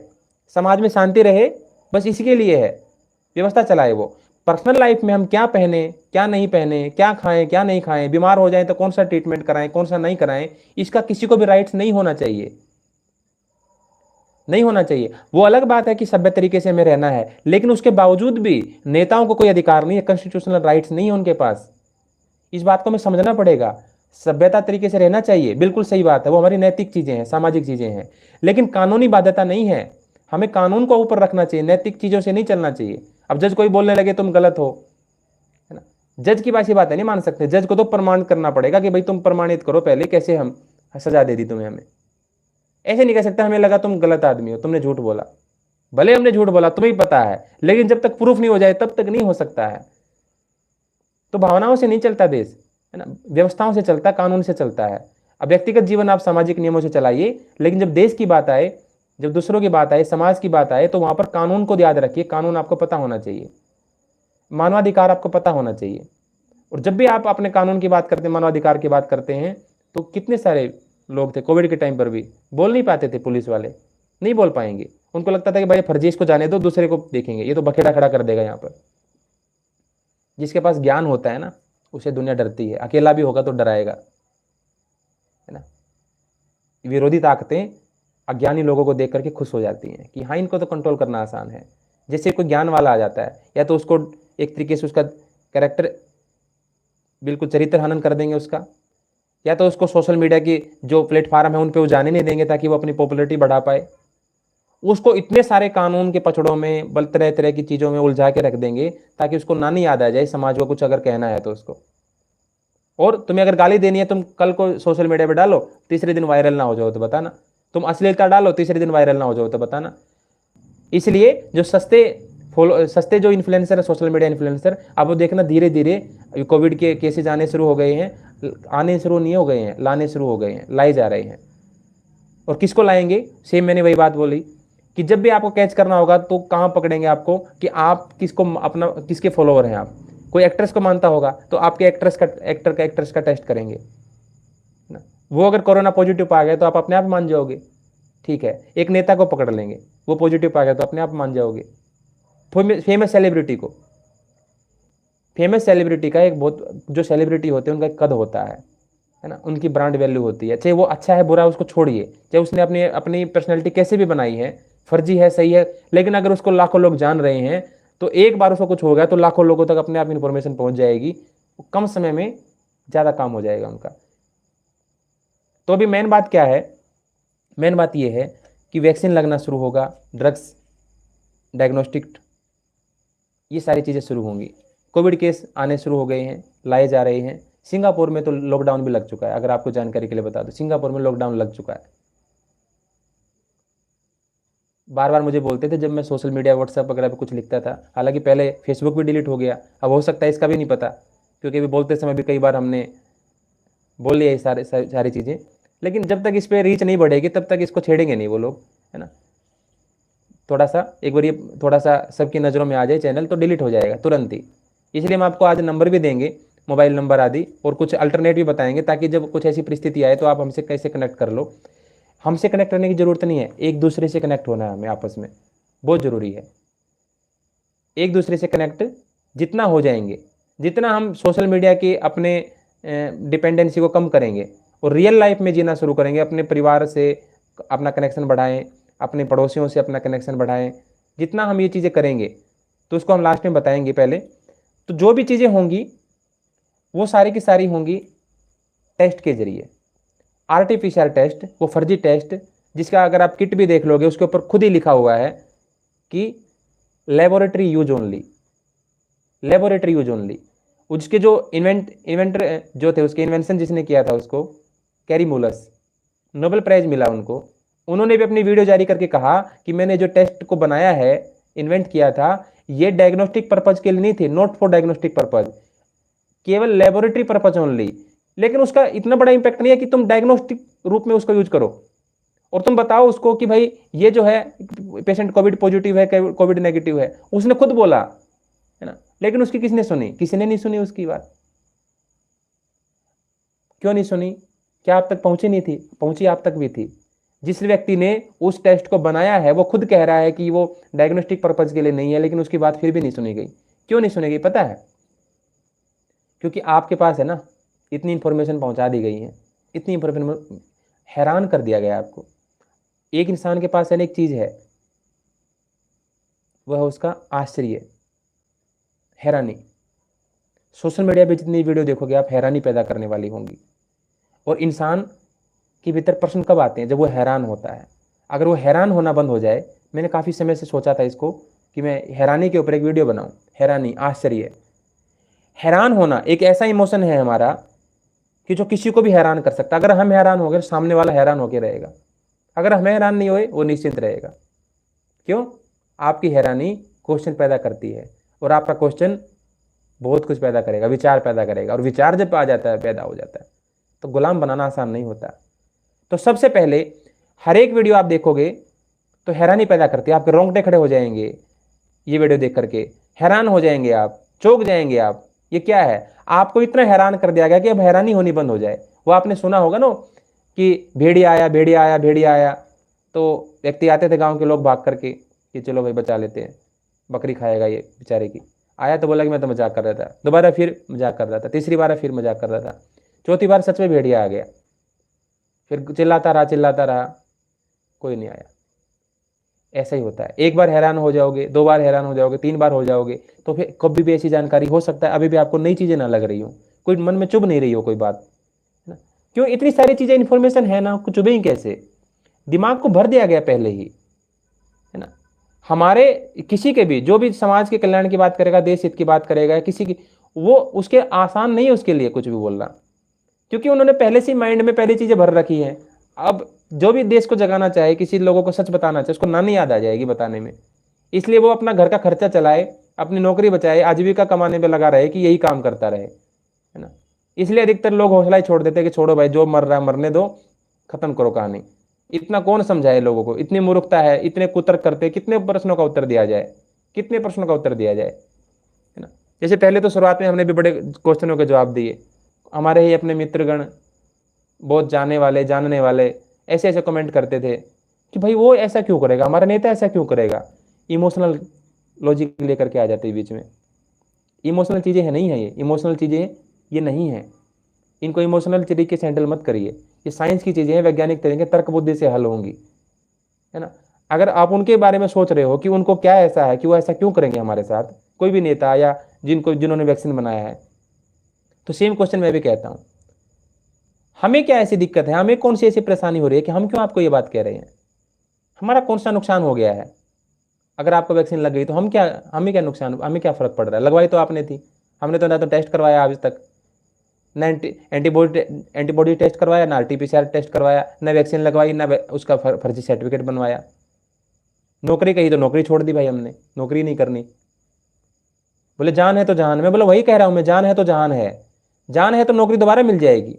समाज में शांति रहे, बस इसी के लिए है, व्यवस्था चलाए वो। पर्सनल लाइफ में हम क्या पहने, क्या नहीं पहने, क्या खाएं, क्या नहीं खाएं, बीमार हो जाएं तो कौन सा ट्रीटमेंट कराएं, कौन सा नहीं कराएं, इसका किसी को भी राइट्स नहीं होना चाहिए, नहीं होना चाहिए। वो अलग बात है कि सभ्य तरीके से हमें रहना है, लेकिन उसके बावजूद भी नेताओं को कोई अधिकार नहीं है, कॉन्स्टिट्यूशनल राइट्स नहीं है उनके पास। इस बात को हमें समझना पड़ेगा। सभ्यता तरीके से रहना चाहिए, बिल्कुल सही बात है, वो हमारी नैतिक चीजें हैं, सामाजिक चीजें हैं, लेकिन कानूनी बाध्यता नहीं है। हमें कानून को ऊपर रखना चाहिए, नैतिक चीजों से नहीं चलना चाहिए। अब जज कोई बोलने लगे तुम गलत हो, है ना, जज की बात नहीं मान सकते। जज को तो प्रमाण करना पड़ेगा कि भाई तुम प्रमाणित करो पहले, कैसे हम सजा दे दी तुम्हें। हमें ऐसे नहीं कह सकता हमें लगा तुम गलत आदमी हो, तुमने झूठ बोला। भले हमने झूठ बोला, तुम्हें पता है, लेकिन जब तक प्रूफ नहीं हो जाए तब तक नहीं हो सकता है। तो भावनाओं से नहीं चलता देश, है ना, व्यवस्थाओं से चलता, कानून से चलता है। अब व्यक्तिगत जीवन आप सामाजिक नियमों से चलाइए, लेकिन जब देश की बात आए, जब दूसरों की बात आए, समाज की बात आए, तो वहां पर कानून को याद रखिए। कानून आपको पता होना चाहिए, मानवाधिकार आपको पता होना चाहिए। और जब भी आप अपने कानून की बात करते हैं, मानवाधिकार की बात करते हैं, तो कितने सारे लोग थे कोविड के टाइम पर भी बोल नहीं पाते थे, पुलिस वाले नहीं बोल पाएंगे। उनको लगता था कि भाई फर्जी, इसको जाने दो, दूसरे को देखेंगे, ये तो बखेड़ा खड़ा कर देगा यहाँ पर। जिसके पास ज्ञान होता है ना, उसे दुनिया डरती है, अकेला भी होगा तो डराएगा, है ना। विरोधी ताकतें अज्ञानी लोगों को देख करके खुश हो जाती हैं कि हाँ इनको तो कंट्रोल करना आसान है। जैसे कोई ज्ञान वाला आ जाता है, या तो उसको एक तरीके से उसका कैरेक्टर, बिल्कुल चरित्र हनन कर देंगे उसका, या तो उसको सोशल मीडिया की जो प्लेटफॉर्म है उन पे वो जाने नहीं देंगे ताकि वो अपनी पॉपुलैरिटी बढ़ा पाए। उसको इतने सारे कानून के पचड़ों में, बल तरह तरह की चीज़ों में उलझा के रख देंगे ताकि उसको ना नहीं याद आ जाए समाज को कुछ अगर कहना है तो उसको। और तुम्हें अगर गाली देनी है, तुम कल को सोशल मीडिया पे डालो, तीसरे दिन वायरल ना हो जाओ तो बताना। तुम अश्लीलता डालो, तीसरे दिन वायरल ना हो जाओ तो बताना। इसलिए जो सस्ते जो इन्फ्लुएंसर है, सोशल मीडिया इन्फ्लुएंसर, अब वो देखना धीरे धीरे कोविड के केसेज आने शुरू हो गए हैं, आने शुरू नहीं हो गए हैं, लाने शुरू हो गए हैं, लाए जा रहे हैं। और किसको लाएंगे, सेम मैंने वही बात बोली कि जब भी आपको कैच करना होगा तो कहाँ पकड़ेंगे आपको, कि आप किसको अपना, किसके फॉलोअर हैं आप। कोई एक्ट्रेस को मानता होगा तो आपके एक्ट्रेस का टेस्ट करेंगे ना। वो अगर कोरोना पॉजिटिव आ गया तो आप अपने आप मान जाओगे, ठीक है। एक नेता को पकड़ लेंगे, वो पॉजिटिव आ गया तो अपने आप मान जाओगे। फेमस सेलिब्रिटी का एक बहुत, जो सेलिब्रिटी होते हैं उनका एक कद होता है ना, उनकी ब्रांड वैल्यू होती है। चाहे वो अच्छा है बुरा, उसको छोड़िए, चाहे उसने अपनी अपनी पर्सनैलिटी कैसे भी बनाई है, फर्जी है सही है, लेकिन अगर उसको लाखों लोग जान रहे हैं तो एक बार उसको कुछ हो गया तो लाखों लोगों तक अपने आप इन्फॉर्मेशन पहुंच जाएगी, कम समय में ज़्यादा काम हो जाएगा उनका। तो अभी मेन बात क्या है, मेन बात ये है कि वैक्सीन लगना शुरू होगा, ड्रग्स, डायग्नोस्टिक, ये सारी चीज़ें शुरू होंगी। कोविड केस आने शुरू हो गए हैं, लाए जा रहे हैं। सिंगापुर में तो लॉकडाउन भी लग चुका है, अगर आपको जानकारी के लिए बता दूं, सिंगापुर में लॉकडाउन लग चुका है। बार बार मुझे बोलते थे जब मैं सोशल मीडिया व्हाट्सएप वगैरह पे कुछ लिखता था, हालांकि पहले फेसबुक भी डिलीट हो गया, अब हो सकता है इसका भी नहीं पता, क्योंकि अभी बोलते समय भी कई बार हमने बोल लिया ये सारी चीज़ें। लेकिन जब तक इस पर रीच नहीं बढ़ेगी तब तक इसको छेड़ेंगे नहीं वो लोग, है ना। थोड़ा सा एक बार ये थोड़ा सा सबकी नज़रों में आ जाए चैनल तो डिलीट हो जाएगा तुरंत ही। इसलिए हम आपको आज नंबर भी देंगे, मोबाइल नंबर आदि, और कुछ अल्टरनेट भी बताएंगे, ताकि जब कुछ ऐसी परिस्थिति आए तो आप हमसे कैसे कनेक्ट कर लो। हमसे कनेक्ट करने की ज़रूरत नहीं है, एक दूसरे से कनेक्ट होना है हमें आपस में, बहुत ज़रूरी है। एक दूसरे से कनेक्ट जितना हो जाएंगे, जितना हम सोशल मीडिया की अपने डिपेंडेंसी को कम करेंगे और रियल लाइफ में जीना शुरू करेंगे, अपने परिवार से अपना कनेक्शन बढ़ाएं, अपने पड़ोसियों से अपना कनेक्शन बढ़ाएं, जितना हम ये चीज़ें करेंगे तो उसको हम लास्ट में बताएंगे। पहले तो जो भी चीज़ें होंगी वो सारी की सारी होंगी टेस्ट के जरिए, आरटीपीसीआर टेस्ट, वो फर्जी टेस्ट जिसका अगर आप किट भी देख लोगे उसके ऊपर खुद ही लिखा हुआ है कि laboratory use only, laboratory use only. उसके जो इन्वेंटर जो थे, उसके इन्वेंशन जिसने किया था उसको कैरी मूलस, नोबेल प्राइज मिला उनको। उन्होंने भी अपनी वीडियो जारी करके कहा कि मैंने जो टेस्ट को बनाया है, इन्वेंट किया था, ये डायग्नोस्टिक पर्पज के लिए नहीं थे, नॉट फॉर डायग्नोस्टिक पर्पज, केवल लेबोरेटरी पर्पज ओनली। लेकिन उसका इतना बड़ा इंपैक्ट नहीं है कि तुम डायग्नोस्टिक रूप में उसको यूज करो और तुम बताओ उसको कि भाई ये जो है पेशेंट कोविड पॉजिटिव है, कोविड नेगेटिव है, उसने खुद बोला, है ना। लेकिन उसकी किसने सुनी? किसी ने नहीं सुनी उसकी बात। क्यों नहीं सुनी? क्या आप तक पहुंची नहीं थी? पहुंची आप तक भी थी। जिस व्यक्ति ने उस टेस्ट को बनाया है वो खुद कह रहा है कि वो डायग्नोस्टिक पर्पज के लिए नहीं है, लेकिन उसकी बात फिर भी नहीं सुनी गई। क्यों नहीं सुनी गई पता है? क्योंकि आपके पास है ना, इतनी इंफॉर्मेशन पहुंचा दी गई है, इतनी इंफॉर्मेशन, हैरान कर दिया गया आपको। एक इंसान के पास अनेक चीज है, वह है उसका आश्चर्य, हैरानी। सोशल मीडिया पे जितनी वीडियो देखोगे आप, हैरानी पैदा करने वाली होंगी। और इंसान के भीतर प्रश्न कब आते हैं? जब वो हैरान होता है। अगर वो हैरान होना बंद हो जाए, मैंने काफ़ी समय से सोचा था इसको कि मैं हैरानी के ऊपर एक वीडियो बनाऊं। हैरानी, आश्चर्य, हैरान होना एक ऐसा इमोशन है हमारा कि जो किसी को भी हैरान कर सकता है। अगर हम हैरान हो गए, सामने वाला हैरान होकर रहेगा। अगर हम हैरान नहीं हुए, वो निश्चिंत रहेगा। क्यों? आपकी हैरानी क्वेश्चन पैदा करती है, और आपका क्वेश्चन बहुत कुछ पैदा करेगा, विचार पैदा करेगा, और विचार जब आ जाता है, पैदा हो जाता है, तो गुलाम बनाना आसान नहीं होता। तो सबसे पहले हर एक वीडियो आप देखोगे तो हैरानी पैदा करती है, आपके रोंगटे खड़े हो जाएंगे। ये वीडियो देख करके हैरान हो जाएंगे आप, चौंक जाएंगे आप। ये क्या है? आपको इतना हैरान कर दिया गया कि अब हैरानी होनी बंद हो जाए। वो आपने सुना होगा ना कि भेड़िया आया, भेड़िया आया, भेड़िया आया, तो व्यक्ति आते थे गांव के लोग भाग करके कि चलो भाई बचा लेते हैं, बकरी खाएगा ये बेचारे की। आया तो बोला कि मैं तो मजाक कर रहा था, दोबारा फिर मजाक कर रहा था, तीसरी बार फिर मजाक कर रहा था, चौथी बार सच में भेड़िया आ गया। फिर चिल्लाता रहा, चिल्लाता रहा, कोई नहीं आया। ऐसा ही होता है। एक बार हैरान हो जाओगे, दो बार हैरान हो जाओगे, तीन बार हो जाओगे, तो फिर कभी भी ऐसी जानकारी हो सकता है अभी भी आपको नई चीजें ना लग रही हो, कोई मन में चुभ नहीं रही हो कोई बात, है ना। क्यों? इतनी सारी चीजें, इन्फॉर्मेशन है ना, कुछ चुभे ही कैसे? दिमाग को भर दिया गया पहले ही, है ना। हमारे किसी के भी, जो भी समाज के कल्याण की बात करेगा, देश हित की बात करेगा, किसी की, वो उसके आसान नहीं है उसके लिए कुछ भी बोलना, क्योंकि उन्होंने पहले से माइंड में पहले चीजें भर रखी हैं। अब जो भी देश को जगाना चाहे, किसी लोगों को सच बताना चाहे, उसको नानी याद आ जाएगी बताने में। इसलिए वो अपना घर का खर्चा चलाए, अपनी नौकरी बचाए, आजीविका कमाने में लगा रहे कि यही काम करता रहे, है ना। इसलिए अधिकतर लोग हौसला ही छोड़ देते हैं कि छोड़ो भाई, जो मर रहा है मरने दो, खत्म करो कहानी। इतना कौन समझाए लोगों को? इतनी मूर्खता है, इतने कुतर्क करते, कितने प्रश्नों का उत्तर दिया जाए, कितने प्रश्नों का उत्तर दिया जाए, है ना। जैसे पहले तो शुरुआत में हमने भी बड़े क्वेश्चनों के जवाब दिए। हमारे ही अपने मित्रगण, बहुत जाने वाले, जानने वाले, ऐसे ऐसे कमेंट करते थे कि भाई वो ऐसा क्यों करेगा, हमारा नेता ऐसा क्यों करेगा। इमोशनल लॉजिक लेकर के आ जाते हैं बीच में। इमोशनल चीज़ें है नहीं है, ये इमोशनल चीज़ें ये नहीं है। इनको इमोशनल तरीके से हैंडल मत करिए। ये साइंस की चीज़ें हैं, वैज्ञानिक तरीके, तर्क बुद्धि से हल होंगी, है ना। अगर आप उनके बारे में सोच रहे हो कि उनको क्या ऐसा है कि वो ऐसा क्यों करेंगे हमारे साथ, कोई भी नेता या जिन्होंने वैक्सीन बनाया है, तो सेम क्वेश्चन मैं भी कहता हूँ, हमें क्या ऐसी दिक्कत है, हमें कौन सी ऐसी परेशानी हो रही है कि हम क्यों आपको ये बात कह रहे हैं? हमारा कौन सा नुकसान हो गया है? अगर आपको वैक्सीन लग गई तो हमें क्या नुकसान, हमें क्या फर्क पड़ रहा है? लगवाई तो आपने थी, हमने तो ना तो टेस्ट करवाया आज तक, ना एंटीबॉडी टेस्ट करवाया, ना आरटीपीसीआर टेस्ट करवाया, ना वैक्सीन लगवाई, ना उसका फर्जी सर्टिफिकेट बनवाया। नौकरी कही तो नौकरी छोड़ दी भाई हमने, नौकरी नहीं करनी। बोले जान है तो जहान, मैं बोला वही कह रहा हूं मैं, जान है तो जहान है, जान है तो नौकरी दोबारा मिल जाएगी।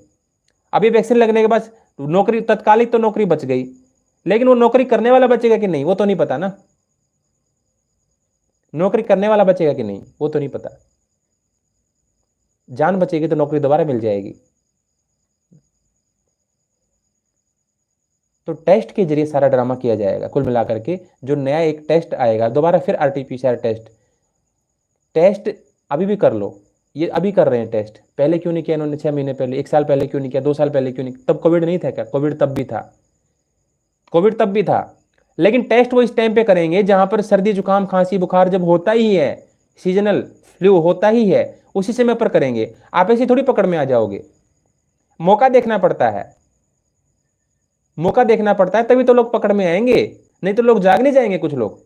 अभी वैक्सीन लगने के बाद तो नौकरी तत्कालिक तो नौकरी बच गई, लेकिन वो नौकरी करने वाला बचेगा कि नहीं वो तो नहीं पता ना। नौकरी करने वाला बचेगा कि नहीं वो तो नहीं पता। जान बचेगी तो नौकरी दोबारा मिल जाएगी। तो टेस्ट के जरिए सारा ड्रामा किया जाएगा। कुल मिलाकर के जो नया एक टेस्ट आएगा दोबारा, फिर आरटीपीसीआर टेस्ट, टेस्ट अभी भी कर लो, ये अभी कर रहे हैं टेस्ट, पहले क्यों नहीं किया इन्होंने 6 महीने पहले, 1 साल पहले क्यों नहीं किया, 2 साल पहले क्यों नहीं, तब कोविड नहीं था क्या? कोविड तब भी था, कोविड तब भी था, लेकिन टेस्ट वो इस टाइम पे करेंगे जहां पर सर्दी जुकाम खांसी बुखार जब होता ही है, सीजनल फ्लू होता ही है, उसी समय पर करेंगे। आप ऐसी थोड़ी पकड़ में आ जाओगे, मौका देखना पड़ता है, मौका देखना पड़ता है, तभी तो लोग पकड़ में आएंगे, नहीं तो लोग जाग नहीं जाएंगे कुछ लोग।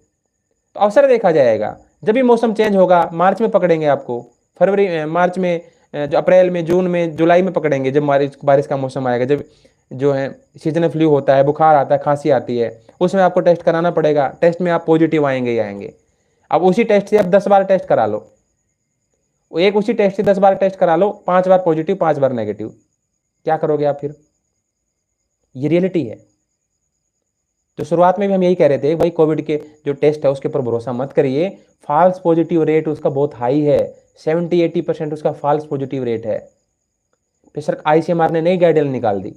तो अवसर देखा जाएगा, जब भी मौसम चेंज होगा, मार्च में पकड़ेंगे आपको, फरवरी मार्च में, जो अप्रैल में, जून में, जुलाई में पकड़ेंगे, जब बारिश का मौसम आएगा, जब जो है सीजनल फ्लू होता है, बुखार आता है, खांसी आती है, उसमें आपको टेस्ट कराना पड़ेगा। टेस्ट में आप पॉजिटिव आएंगे ही आएंगे। अब उसी टेस्ट से आप 10 बार टेस्ट करा लो, एक उसी टेस्ट से 10 बार टेस्ट करा लो, 5 बार पॉजिटिव 5 बार नेगेटिव, क्या करोगे आप फिर? ये रियलिटी है। तो शुरुआत में भी हम यही कह रहे थे भाई, कोविड के जो टेस्ट है उसके ऊपर भरोसा मत करिए, फॉल्स पॉजिटिव रेट उसका बहुत हाई है, 70-80% उसका फॉल्स पॉजिटिव रेट है। फिर सर आईसीएमआर ने नई गाइडलाइन निकाल दी,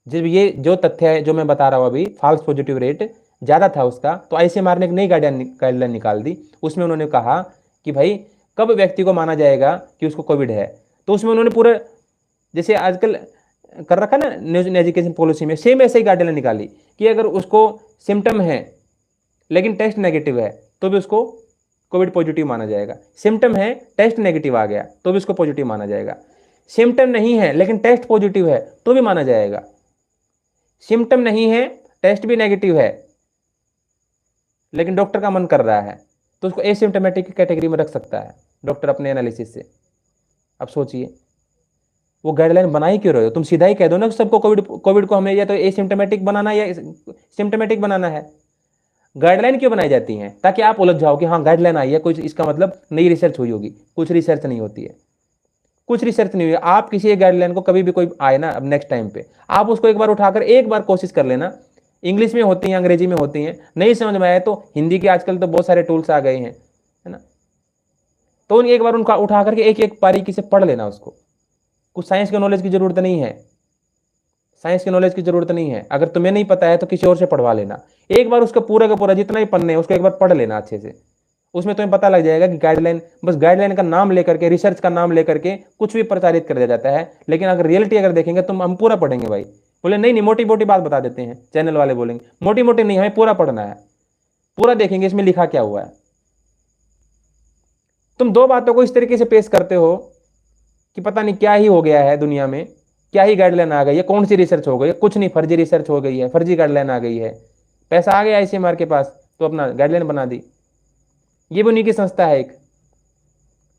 जब ये जो तथ्य है जो मैं बता रहा हूँ अभी, फॉल्स पॉजिटिव रेट ज़्यादा था उसका, तो आईसीएमआर ने एक नई गाइडलाइन निकाल दी। उसमें उन्होंने कहा कि भाई कब व्यक्ति को माना जाएगा कि उसको कोविड है, तो उसमें उन्होंने पूरा, जैसे आजकल कर रखा ना न्यूज एजुकेशन पॉलिसी में, सेम ऐसे ही गाइडलाइन निकाली कि अगर उसको सिम्टम है लेकिन टेस्ट नेगेटिव है तो भी उसको कोविड पॉजिटिव माना जाएगा। सिम्टम है, टेस्ट नेगेटिव आ गया तो भी उसको पॉजिटिव माना जाएगा। सिम्टम नहीं है लेकिन टेस्ट पॉजिटिव है तो भी माना जाएगा। सिम्टम नहीं है, टेस्ट भी नेगेटिव है, लेकिन डॉक्टर का मन कर रहा है तो उसको एसिम्टोमेटिक कैटेगरी में रख सकता है डॉक्टर अपने एनालिसिस से। अब सोचिए, वो गाइडलाइन बनाई क्यों रहे हो? तुम सीधा ही कह दो ना सबको कोविड को हमें या तो एसिम्टोमेटिक बनाना या सिम्टोमेटिक बनाना है। गाइडलाइन क्यों बनाई जाती हैं? ताकि आप उलझ जाओ कि हाँ गाइडलाइन आई है, कुछ इसका मतलब नई रिसर्च हुई होगी। कुछ रिसर्च नहीं होती है, कुछ रिसर्च नहीं हुई। आप किसी एक गाइडलाइन को कभी भी कोई आए ना, अब नेक्स्ट टाइम पे आप उसको एक बार उठाकर एक बार कोशिश कर लेना। इंग्लिश में होती हैं, अंग्रेजी में होती हैं, नहीं समझ में आए तो हिंदी के आजकल तो बहुत सारे टूल्स आ गए हैं, है ना, तो एक बार उनका उठा करके एक एक बारीकी से पढ़ लेना उसको। कुछ साइंस के नॉलेज की जरूरत नहीं है, साइंस की नॉलेज की जरूरत नहीं है। अगर तुम्हें नहीं पता है तो किसी और से पढ़वा लेना। एक बार उसका पूरा का पूरा जितना भी पन्ने उसको एक बार पढ़ लेना अच्छे से। उसमें तुम्हें पता लग जाएगा कि गाइडलाइन, बस गाइडलाइन का नाम लेकर के, रिसर्च का नाम लेकर के कुछ भी प्रचारित कर दिया जाता है, लेकिन अगर रियलिटी अगर देखेंगे तो हम पूरा पढ़ेंगे भाई। बोले नहीं नहीं, मोटी मोटी बात बता देते हैं चैनल वाले, बोलेंगे मोटी मोटी नहीं, हमें पूरा पढ़ना है, पूरा देखेंगे इसमें लिखा क्या हुआ है। तुम दो बातों को इस तरीके से पेश करते हो कि पता नहीं क्या ही हो गया है दुनिया में, क्या ही गाइडलाइन आ गई है, कौन सी रिसर्च हो गई है? कुछ नहीं, फर्जी रिसर्च हो गई है, फर्जी गाइडलाइन आ गई है, पैसा आ गया आईसीएमआर के पास तो अपना गाइडलाइन बना दी। ये भी उन्हीं की संस्था है, एक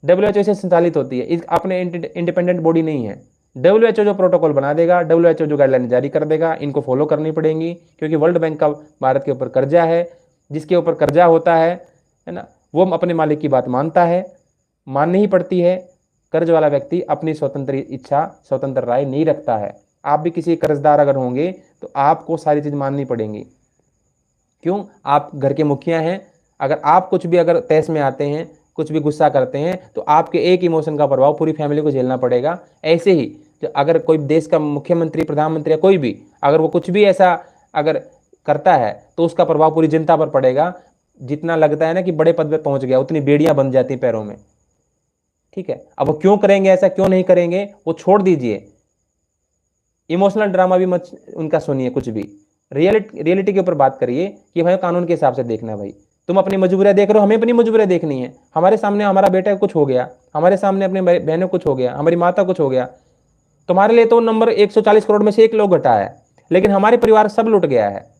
डब्ल्यूएचओ से संचालित होती है, अपने इंडिपेंडेंट बॉडी नहीं है। डब्ल्यूएचओ जो प्रोटोकॉल बना देगा, डब्ल्यूएचओ जो गाइडलाइन जारी कर देगा, इनको फॉलो करनी पड़ेंगी, क्योंकि वर्ल्ड बैंक का भारत के ऊपर कर्जा है। जिसके ऊपर कर्जा होता है ना, वो अपने मालिक की बात मानता है, माननी ही पड़ती है। कर्ज वाला व्यक्ति अपनी स्वतंत्र इच्छा, स्वतंत्र राय नहीं रखता है। आप भी किसी कर्जदार अगर होंगे तो आपको सारी चीज़ माननी पड़ेंगी। क्यों? आप घर के मुखिया हैं। अगर आप कुछ भी अगर तहस में आते हैं, कुछ भी गुस्सा करते हैं, तो आपके एक इमोशन का प्रभाव पूरी फैमिली को झेलना पड़ेगा। ऐसे ही अगर कोई देश का मुख्यमंत्री, प्रधानमंत्री या कोई भी अगर वो कुछ भी ऐसा अगर करता है तो उसका प्रभाव पूरी जनता पर पड़ेगा। जितना लगता है ना कि बड़े पद पर पहुंच गया, उतनी बेड़ियां बन जाती पैरों में। ठीक है, अब वो क्यों करेंगे ऐसा, क्यों नहीं करेंगे, वो छोड़ दीजिए। इमोशनल ड्रामा भी मत उनका सुनिए, कुछ भी रियलिटी के ऊपर बात करिए कि भाई कानून के हिसाब से देखना है। भाई तुम अपनी मजबूरियां देख रहे हो, हमें अपनी मजबूरियां देखनी है। हमारे सामने हमारा बेटा कुछ हो गया, हमारे सामने अपने बहनों कुछ हो गया, हमारी माता कुछ हो गया, तुम्हारे लिए तो नंबर 140 करोड़ में से एक लोग घटा है, लेकिन हमारे परिवार सब लुट गया है।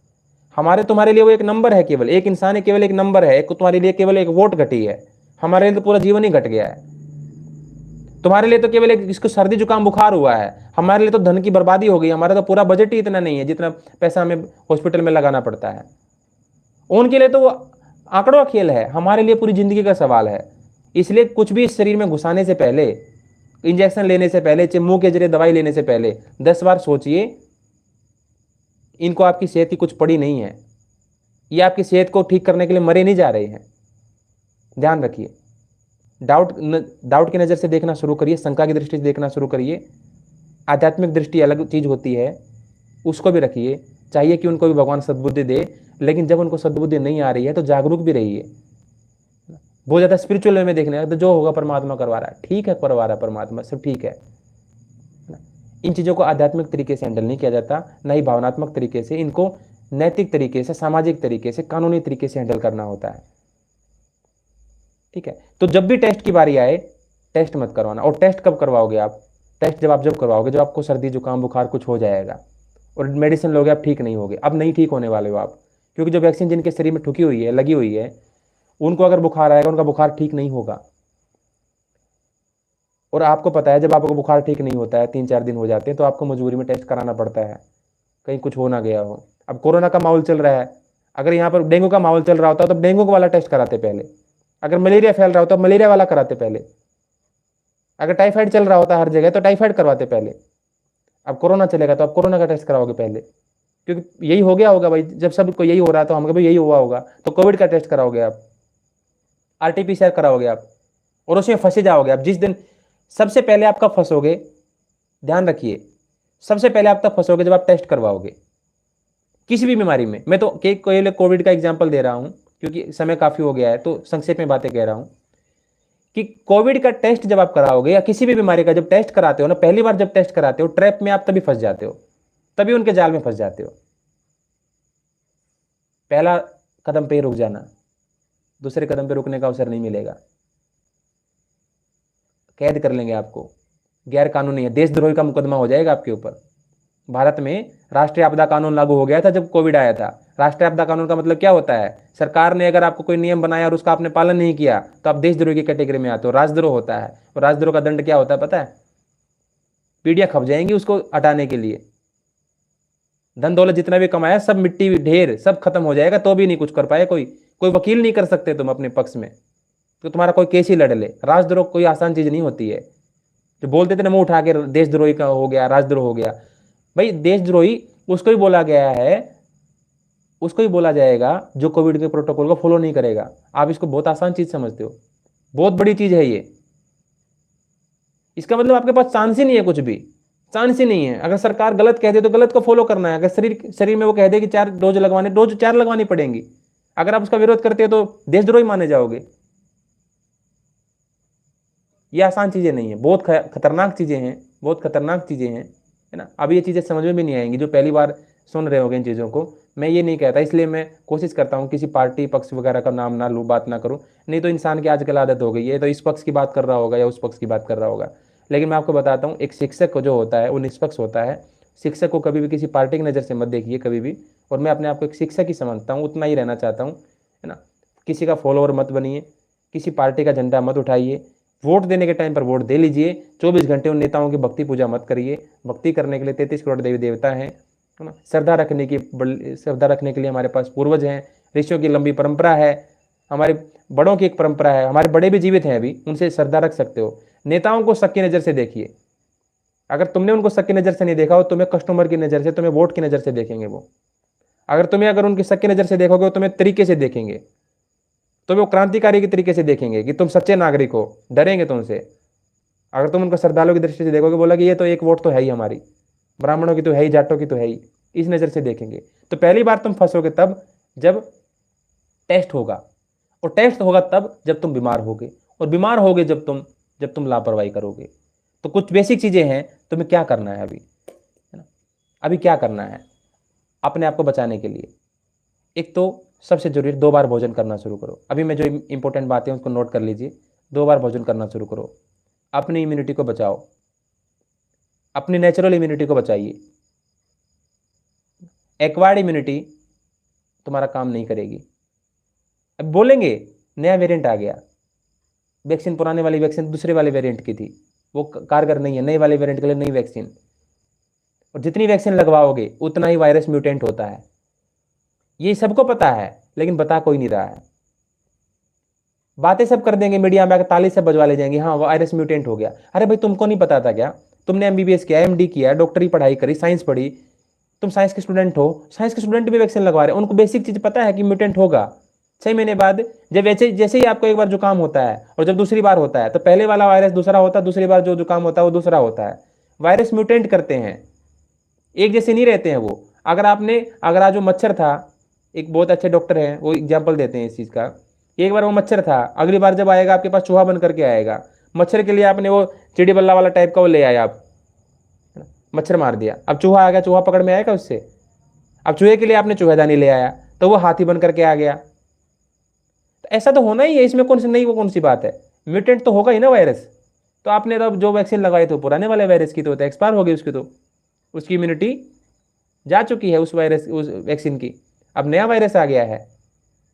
हमारे तुम्हारे लिए वो एक नंबर है, केवल एक इंसान है, केवल एक नंबर है, तुम्हारे लिए केवल एक वोट घटी है, हमारे लिए तो पूरा जीवन ही घट गया है। तुम्हारे लिए तो केवल एक इसको सर्दी जुकाम बुखार हुआ है, हमारे लिए तो धन की बर्बादी हो गई। हमारा तो पूरा बजट ही इतना नहीं है जितना पैसा हमें हॉस्पिटल में लगाना पड़ता है। उनके लिए तो वो आंकड़ों का खेल है, हमारे लिए पूरी जिंदगी का सवाल है। इसलिए कुछ भी इस शरीर में घुसाने से पहले, इंजेक्शन लेने से पहले, मुंह के जरिए दवाई लेने से पहले 10 बार सोचिए इनको आपकी सेहत की कुछ पड़ी नहीं है, ये आपकी सेहत को ठीक करने के लिए मरे नहीं जा रहे हैं। ध्यान रखिए, डाउट की नज़र से देखना शुरू करिए, शंका की दृष्टि से देखना शुरू करिए। आध्यात्मिक दृष्टि अलग चीज़ होती है, उसको भी रखिए। चाहिए कि उनको भी भगवान सद्बुद्धि दे, लेकिन जब उनको सद्बुद्धि नहीं आ रही है तो जागरूक भी रहिए। बहुत ज़्यादा स्पिरिचुअल वे में देखने लगे तो जो होगा परमात्मा करवा रहा है, ठीक है, करवा रहा है परमात्मा, सब ठीक है। इन चीज़ों को आध्यात्मिक तरीके से हैंडल नहीं किया जाता, ना ही भावनात्मक तरीके से। इनको नैतिक तरीके से, सामाजिक तरीके से, कानूनी तरीके से हैंडल करना होता है। ठीक है, तो जब भी टेस्ट की बारी आए, टेस्ट मत करवाना। और टेस्ट कब करवाओगे आप? टेस्ट जब करवाओगे जब आपको सर्दी जुकाम बुखार कुछ हो जाएगा और मेडिसिन लोगे, आप ठीक नहीं होगे। अब नहीं ठीक होने वाले हो आप, क्योंकि जो वैक्सीन जिनके शरीर में ठुकी हुई है, लगी हुई है, उनको अगर बुखार आएगा, उनका बुखार ठीक नहीं होगा। और आपको पता है जब आपको बुखार ठीक नहीं होता है, 3-4 दिन हो जाते हैं, तो आपको मजबूरी में टेस्ट कराना पड़ता है, कहीं कुछ हो ना गया हो। अब कोरोना का माहौल चल रहा है, अगर यहाँ पर डेंगू का माहौल चल रहा होता तो डेंगू वाला टेस्ट कराते पहले। अगर मलेरिया फैल रहा होता तो मलेरिया वाला कराते पहले। अगर टाइफाइड चल रहा होता हर जगह तो टाइफाइड करवाते पहले। अब कोरोना चलेगा तो आप कोरोना का टेस्ट कराओगे पहले, क्योंकि यही हो गया होगा भाई। जब सबको यही हो रहा है तो हमको भी यही हुआ होगा, तो कोविड का टेस्ट कराओगे आप, RT-PCR कराओगे आप, और उसमें फंसे जाओगे आप। जिस दिन सबसे पहले आप कब फंसोगे, ध्यान रखिए, सबसे पहले आप तब फंसोगे जब आप टेस्ट करवाओगे किसी भी बीमारी में। मैं तो कोविड का एग्जाम्पल दे रहा हूं क्योंकि समय काफी हो गया है, तो संक्षेप में बातें कह रहा हूं कि कोविड का टेस्ट जब आप कराओगे या किसी भी बीमारी का जब टेस्ट कराते हो ना, पहली बार जब टेस्ट कराते हो, ट्रैप में आप तभी फंस जाते हो, तभी उनके जाल में फंस जाते हो। पहला कदम पे ही रुक जाना, दूसरे कदम पे रुकने का अवसर नहीं मिलेगा, कैद कर लेंगे आपको। गैर कानूनी है, देशद्रोही का मुकदमा हो जाएगा आपके ऊपर। भारत में राष्ट्रीय आपदा कानून लागू हो गया था जब कोविड आया था। राष्ट्रीय आपदा कानून का मतलब क्या होता है? सरकार ने अगर आपको कोई नियम बनाया और उसका आपने पालन नहीं किया तो आप देशद्रोही की कैटेगरी में आते हो, राजद्रोह होता है। और राजद्रोह का दंड क्या होता है पता है? पीढ़ियां खप जाएंगी उसको हटाने के लिए। धन दौलत जितना भी कमाया सब मिट्टी ढेर सब खत्म हो जाएगा, तो भी नहीं कुछ कर पाए। कोई वकील नहीं कर सकते तुम अपने पक्ष में, तो तुम्हारा कोई केस ही लड़ ले। राजद्रोह कोई आसान चीज नहीं होती है। जो बोलते थे ना मुंह उठा के देशद्रोही का हो गया, राजद्रोह हो गया, भाई देशद्रोही उसको ही बोला गया है, उसको ही बोला जाएगा जो कोविड के प्रोटोकॉल को फॉलो नहीं करेगा। आप इसको बहुत आसान चीज समझते हो, बहुत बड़ी चीज है ये। इसका मतलब आपके पास चांस ही नहीं है, कुछ भी चांस ही नहीं है। अगर सरकार गलत कह दे तो गलत को फॉलो करना है। अगर शरीर में वो कह दे कि 4 डोज लगवाने, डोज 4 लगवानी पड़ेंगी। अगर आप उसका विरोध करते हो तो देशद्रोही माने जाओगे। ये आसान चीजें नहीं है, बहुत खतरनाक चीजें हैं, बहुत खतरनाक चीजें हैं, है ना। अब ये चीजें समझ में भी नहीं आएंगी जो पहली बार सुन रहे होंगे इन चीज़ों को। मैं ये नहीं कहता, इसलिए मैं कोशिश करता हूँ किसी पार्टी पक्ष वगैरह का नाम ना लूँ, बात ना करूँ। नहीं तो इंसान की आजकल आदत हो गई है, तो इस पक्ष की बात कर रहा होगा या उस पक्ष की बात कर रहा होगा। लेकिन मैं आपको बताता हूँ, एक शिक्षक को जो होता है वो निष्पक्ष होता है। शिक्षक को कभी भी किसी पार्टी की नज़र से मत देखिए कभी भी। और मैं अपने आप को एक शिक्षक ही समझता हूँ, उतना ही रहना चाहता हूँ, है ना। किसी का फॉलोअर मत बनिए, किसी पार्टी का झंडा मत उठाइए। वोट देने के टाइम पर वोट दे लीजिए, 24 घंटे उन नेताओं की भक्ति पूजा मत करिए। भक्ति करने के लिए 33 करोड़ देवी देवता हैं, है ना। श्रद्धा रखने के लिए हमारे पास पूर्वज हैं, ऋषियों की लंबी परंपरा है, हमारे बड़ों की एक परंपरा है। हमारे बड़े भी जीवित हैं अभी, उनसे श्रद्धा रख सकते हो। नेताओं को शक की नज़र से देखिए। अगर तुमने उनको शक की नज़र से नहीं देखा हो, तुम्हें कस्टमर की नज़र से, तुम्हें वोट की नज़र से देखेंगे वो। अगर उनकी शक की नज़र से देखोगे, तुम्हें तरीके से देखेंगे, तो वो क्रांतिकारी के तरीके से देखेंगे कि तुम सच्चे नागरिक हो, डरेंगे तुमसे। अगर तुम उनको श्रद्धालुओं की दृष्टि से देखोगे, बोला कि ये तो एक वोट तो है ही हमारी, ब्राह्मणों की तो है ही, जाटों की तो है ही, इस नज़र से देखेंगे। तो पहली बार तुम फंसोगे तब जब टेस्ट होगा, और टेस्ट होगा तब जब तुम बीमार होगे, और बीमार होगे जब तुम लापरवाही करोगे। तो कुछ बेसिक चीज़ें हैं, तुम्हें क्या करना है अभी, है ना। अभी क्या करना है अपने आप को बचाने के लिए? एक तो सबसे जरूरी, 2 बार भोजन करना शुरू करो। अभी मैं जो इंपॉर्टेंट बातें हैं उसको नोट कर लीजिए। 2 बार भोजन करना शुरू करो, अपनी इम्यूनिटी को बचाओ, अपनी नेचुरल इम्यूनिटी को बचाइए। एक्वायर्ड इम्यूनिटी तुम्हारा काम नहीं करेगी। अब बोलेंगे नया वेरिएंट आ गया, वैक्सीन पुराने वाली वैक्सीन दूसरे वाले वेरिएंट की थी, वो कारगर नहीं है, नए वाले वेरिएंट के लिए नई वैक्सीन। और जितनी वैक्सीन लगवाओगे उतना ही वायरस म्यूटेंट होता है, ये सबको पता है, लेकिन बता कोई नहीं रहा है। बातें सब कर देंगे, मीडिया में आकर ताली से बजवा ले जाएंगे, हाँ वायरस म्यूटेंट हो गया। अरे भाई तुमको नहीं पता था क्या? तुमने MBBS किया, MD किया, डॉक्टरी पढ़ाई करी, साइंस पढ़ी, तुम साइंस के स्टूडेंट हो, साइंस के स्टूडेंट भी वैक्सीन लगवा रहे हैं, उनको बेसिक चीज पता है कि म्यूटेंट होगा। 6 महीने बाद जब वैसे जैसे ही आपको एक बार जुकाम होता है और जब दूसरी बार होता है, तो पहले वाला वायरस दूसरा होता है, दूसरी बार जो जुकाम होता है वो दूसरा होता है। वायरस म्यूटेंट करते हैं, एक जैसे नहीं रहते हैं वो। अगर आज वो मच्छर था, एक बहुत अच्छे डॉक्टर हैं वो एग्जाम्पल देते हैं इस चीज का। एक बार वो मच्छर था, अगली बार जब आएगा आपके पास चूहा बन करके आएगा। मच्छर के लिए आपने वो चिड़ी बल्ला वाला टाइप का वो ले आए आप, मच्छर मार दिया, अब चूहा आ गया, चूहा पकड़ में आएगा उससे। अब चूहे के लिए आपने चूहेदानी ले आया, तो वो हाथी बन करके आ गया। तो ऐसा तो होना ही है, इसमें कौन सी नहीं, वो कौन सी बात है, म्यूटेंट तो होगा ही ना वायरस। तो आपने तो जो वैक्सीन लगाई तो पुराने वाले वायरस की तो एक्सपायर हो गई उसकी, तो उसकी इम्यूनिटी जा चुकी है उस वायरस, उस वैक्सीन की। अब नया वायरस आ गया है,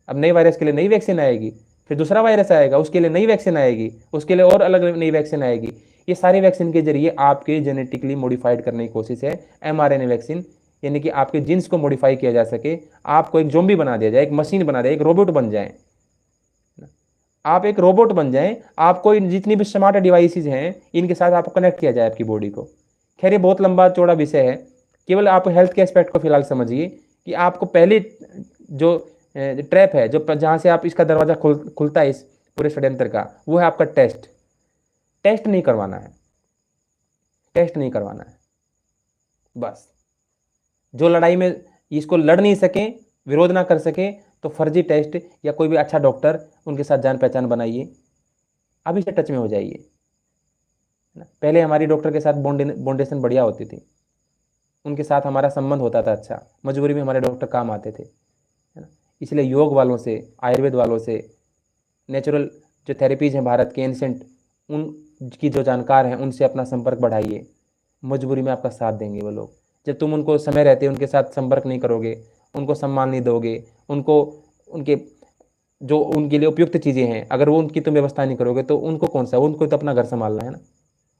अब नए वायरस के लिए नई वैक्सीन आएगी, फिर दूसरा वायरस आएगा उसके लिए नई वैक्सीन आएगी, उसके लिए और अलग नई वैक्सीन आएगी। ये सारी वैक्सीन के जरिए आपके जेनेटिकली मॉडिफाइड करने की कोशिश है, mRNA वैक्सीन, यानी कि आपके जीन्स को मॉडिफाई किया जा सके, आपको एक ज़ोंबी बना दिया जाए, एक मशीन बना दिया, एक रोबोट बन जाए, आप एक रोबोट बन जाएं, आपको जितनी भी स्मार्ट डिवाइसेज हैं इनके साथ आपको कनेक्ट किया जाए आपकी बॉडी को। खैर ये बहुत लंबा चौड़ा विषय है, केवल आप हेल्थ के एस्पेक्ट को फिलहाल समझिए कि आपको पहली जो ट्रैप है, जो जहाँ से आप इसका दरवाजा खुलता है इस पूरे षड्यंत्र का, वो है आपका टेस्ट। टेस्ट नहीं करवाना है, टेस्ट नहीं करवाना है बस। जो लड़ाई में इसको लड़ नहीं सके, विरोध ना कर सके, तो फर्जी टेस्ट या कोई भी अच्छा डॉक्टर उनके साथ जान पहचान बनाइए, अभी से टच में हो जाइए ना। पहले हमारी डॉक्टर के साथ बॉन्डेशन बढ़िया होती थी, उनके साथ हमारा संबंध होता था अच्छा, मजबूरी में हमारे डॉक्टर काम आते थे, है ना। इसलिए योग वालों से, आयुर्वेद वालों से, नेचुरल जो थेरेपीज हैं भारत के एंसेंट, उनकी जो जानकार हैं उनसे अपना संपर्क बढ़ाइए, मजबूरी में आपका साथ देंगे वो लोग। जब तुम उनको समय रहते उनके साथ संपर्क नहीं करोगे, उनको सम्मान नहीं दोगे, उनको उनके जो उनके लिए उपयुक्त चीज़ें हैं अगर वो उनकी तुम व्यवस्था नहीं करोगे, तो उनको कौन सा, उनको तो अपना घर संभालना है ना।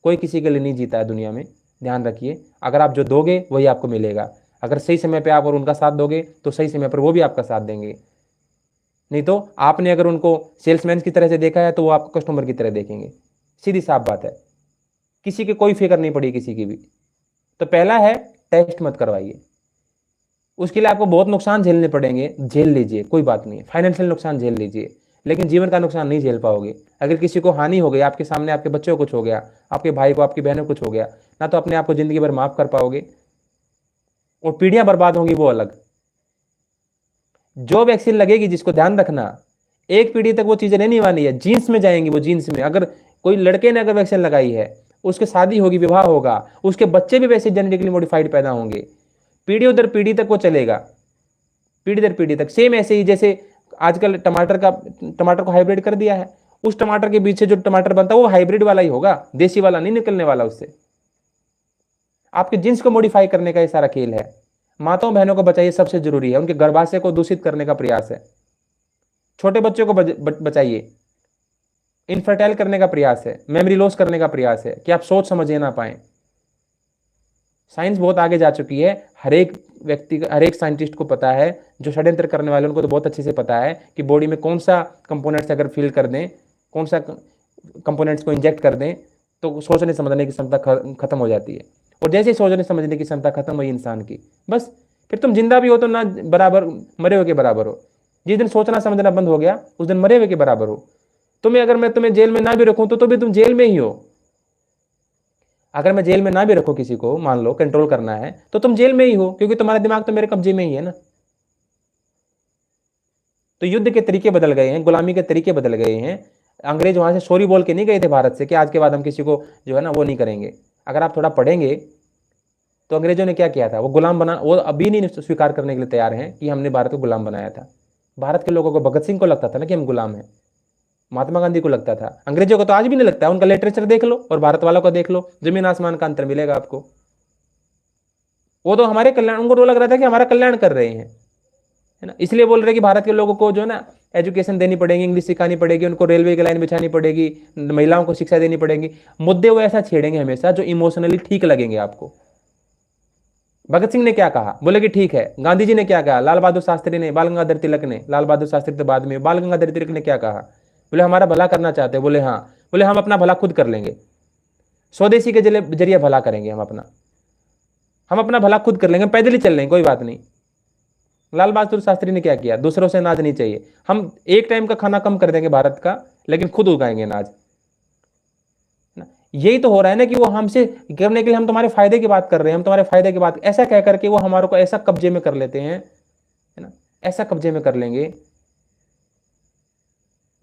कोई किसी के लिए नहीं जीता है दुनिया में, ध्यान रखिए। अगर आप जो दोगे वही आपको मिलेगा, अगर सही समय पे आप और उनका साथ दोगे तो सही समय पर वो भी आपका साथ देंगे। नहीं तो आपने अगर उनको सेल्समैन की तरह से देखा है तो वो आपको कस्टमर की तरह देखेंगे, सीधी साफ बात है। किसी की कोई फिक्र नहीं पड़ी किसी की भी। तो पहला है टेस्ट मत करवाइए, उसके लिए आपको बहुत नुकसान झेलने पड़ेंगे, झेल लीजिए, कोई बात नहीं, फाइनेंशियल नुकसान झेल लीजिए, लेकिन जीवन का नुकसान नहीं झेल पाओगे। अगर किसी को हानि हो गई, आपके सामने आपके बच्चों को कुछ हो गया, आपके भाई को, आपकी बहनों को कुछ हो गया, ना तो अपने आप को जिंदगी भर माफ कर पाओगे, और पीढ़ियां बर्बाद होंगी वो अलग। जो वैक्सीन लगेगी, जिसको ध्यान रखना, एक पीढ़ी तक वो चीजें नहीं वाली है, जीन्स में जाएंगी वो, जीन्स में। अगर कोई लड़के ने अगर वैक्सीन लगाई है, उसकी शादी होगी, विवाह होगा, उसके बच्चे भी वैसे जेनेटिकली मॉडिफाइड पैदा होंगे, पीढ़ी दर पीढ़ी तक वो चलेगा, पीढ़ी दर पीढ़ी तक। सेम ऐसे ही जैसे आजकल टमाटर को हाइब्रिड कर दिया है, उस टमाटर के बीच से जो टमाटर बनता है वो हाइब्रिड वाला ही होगा, देसी वाला नहीं निकलने वाला उससे। आपके जीन्स को मॉडिफाई करने का ये सारा खेल है। माताओं बहनों को बचाइए, सबसे जरूरी है। उनके गर्भाशय को दूषित करने का प्रयास है, छोटे बच्चों को बचाइए, इनफर्टाइल करने का प्रयास है, मेमोरी लॉस करने का प्रयास है कि आप सोच समझे ना पाए। साइंस बहुत आगे जा चुकी है, हर एक व्यक्ति, हर एक साइंटिस्ट को पता है, जो षड्यंत्र करने वाले उनको तो बहुत अच्छे से पता है कि बॉडी में कौन सा कंपोनेंट्स अगर फिल कर दें, कौन सा कंपोनेंट्स को इंजेक्ट कर दें, तो सोचने समझने की क्षमता खत्म हो जाती है। और जैसे ही सोचने समझने की क्षमता खत्म हुई इंसान की, बस फिर तुम जिंदा भी हो तो ना बराबर, मरे हुए के बराबर हो। जिस दिन सोचना समझना बंद हो गया उस दिन मरे हुए के बराबर हो। मैं तुम्हें जेल में ना भी रखूं तो भी तुम जेल में ही हो। अगर मैं जेल में ना भी रखूं किसी को, मान लो कंट्रोल करना है, तो तुम जेल में ही हो, क्योंकि तुम्हारा दिमाग तो मेरे कब्जे में ही है ना। तो युद्ध के तरीके बदल गए हैं, गुलामी के तरीके बदल गए हैं। अंग्रेज वहां से सॉरी बोल के नहीं गए थे भारत से कि आज के बाद हम किसी को जो है ना वो नहीं करेंगे। अगर आप थोड़ा पढ़ेंगे तो अंग्रेजों ने क्या किया था, वो गुलाम बना, वो अभी नहीं स्वीकार करने के लिए तैयार हैं कि हमने भारत को गुलाम बनाया था। भारत के लोगों को, भगत सिंह को लगता था ना कि हम गुलाम हैं, महात्मा गांधी को लगता था, अंग्रेजों को तो आज भी नहीं लगता है। उनका लिटरेचर देख लो और भारत वालों को देख लो, जमीन आसमान का अंतर मिलेगा आपको। वो तो हमारे कल्याण, उनको तो लग रहा था कि हमारा कल्याण कर रहे हैं, है ना। इसलिए बोल रहे कि भारत के लोगों को जो है ना एजुकेशन देनी पड़ेगी, इंग्लिश सिखानी पड़ेगी, उनको रेलवे की लाइन बिछानी पड़ेगी, महिलाओं को शिक्षा देनी पड़ेगी। मुद्दे वो ऐसा छेड़ेंगे हमेशा जो इमोशनली ठीक लगेंगे आपको। भगत सिंह ने क्या कहा, बोले कि ठीक है। गांधी जी ने क्या कहा, लाल बहादुर शास्त्री ने, बाल गंगाधर तिलक ने, लाल बहादुर शास्त्री तो बाद में, बाल गंगाधर तिलक ने क्या कहा, बोले हमारा भला करना चाहते हैं। बोले हाँ, बोले हम अपना भला खुद कर लेंगे, स्वदेशी के जरिए भला करेंगे हम अपना। हम अपना भला खुद कर लेंगे, पैदल ही चल लेंगे, कोई बात नहीं। लाल बहादुर शास्त्री ने क्या किया, दूसरों से अनाज नहीं चाहिए, हम एक टाइम का खाना कम कर देंगे भारत का, लेकिन खुद उगाएंगे अनाज। यही तो हो रहा है ना कि वो हमसे करने के लिए हम तुम्हारे फायदे की बात कर रहे हैं, हम तुम्हारे फायदे की बात, ऐसा कह करके वो हमारे को ऐसा कब्जे में कर लेते हैं, है ना, ऐसा कब्जे में कर लेंगे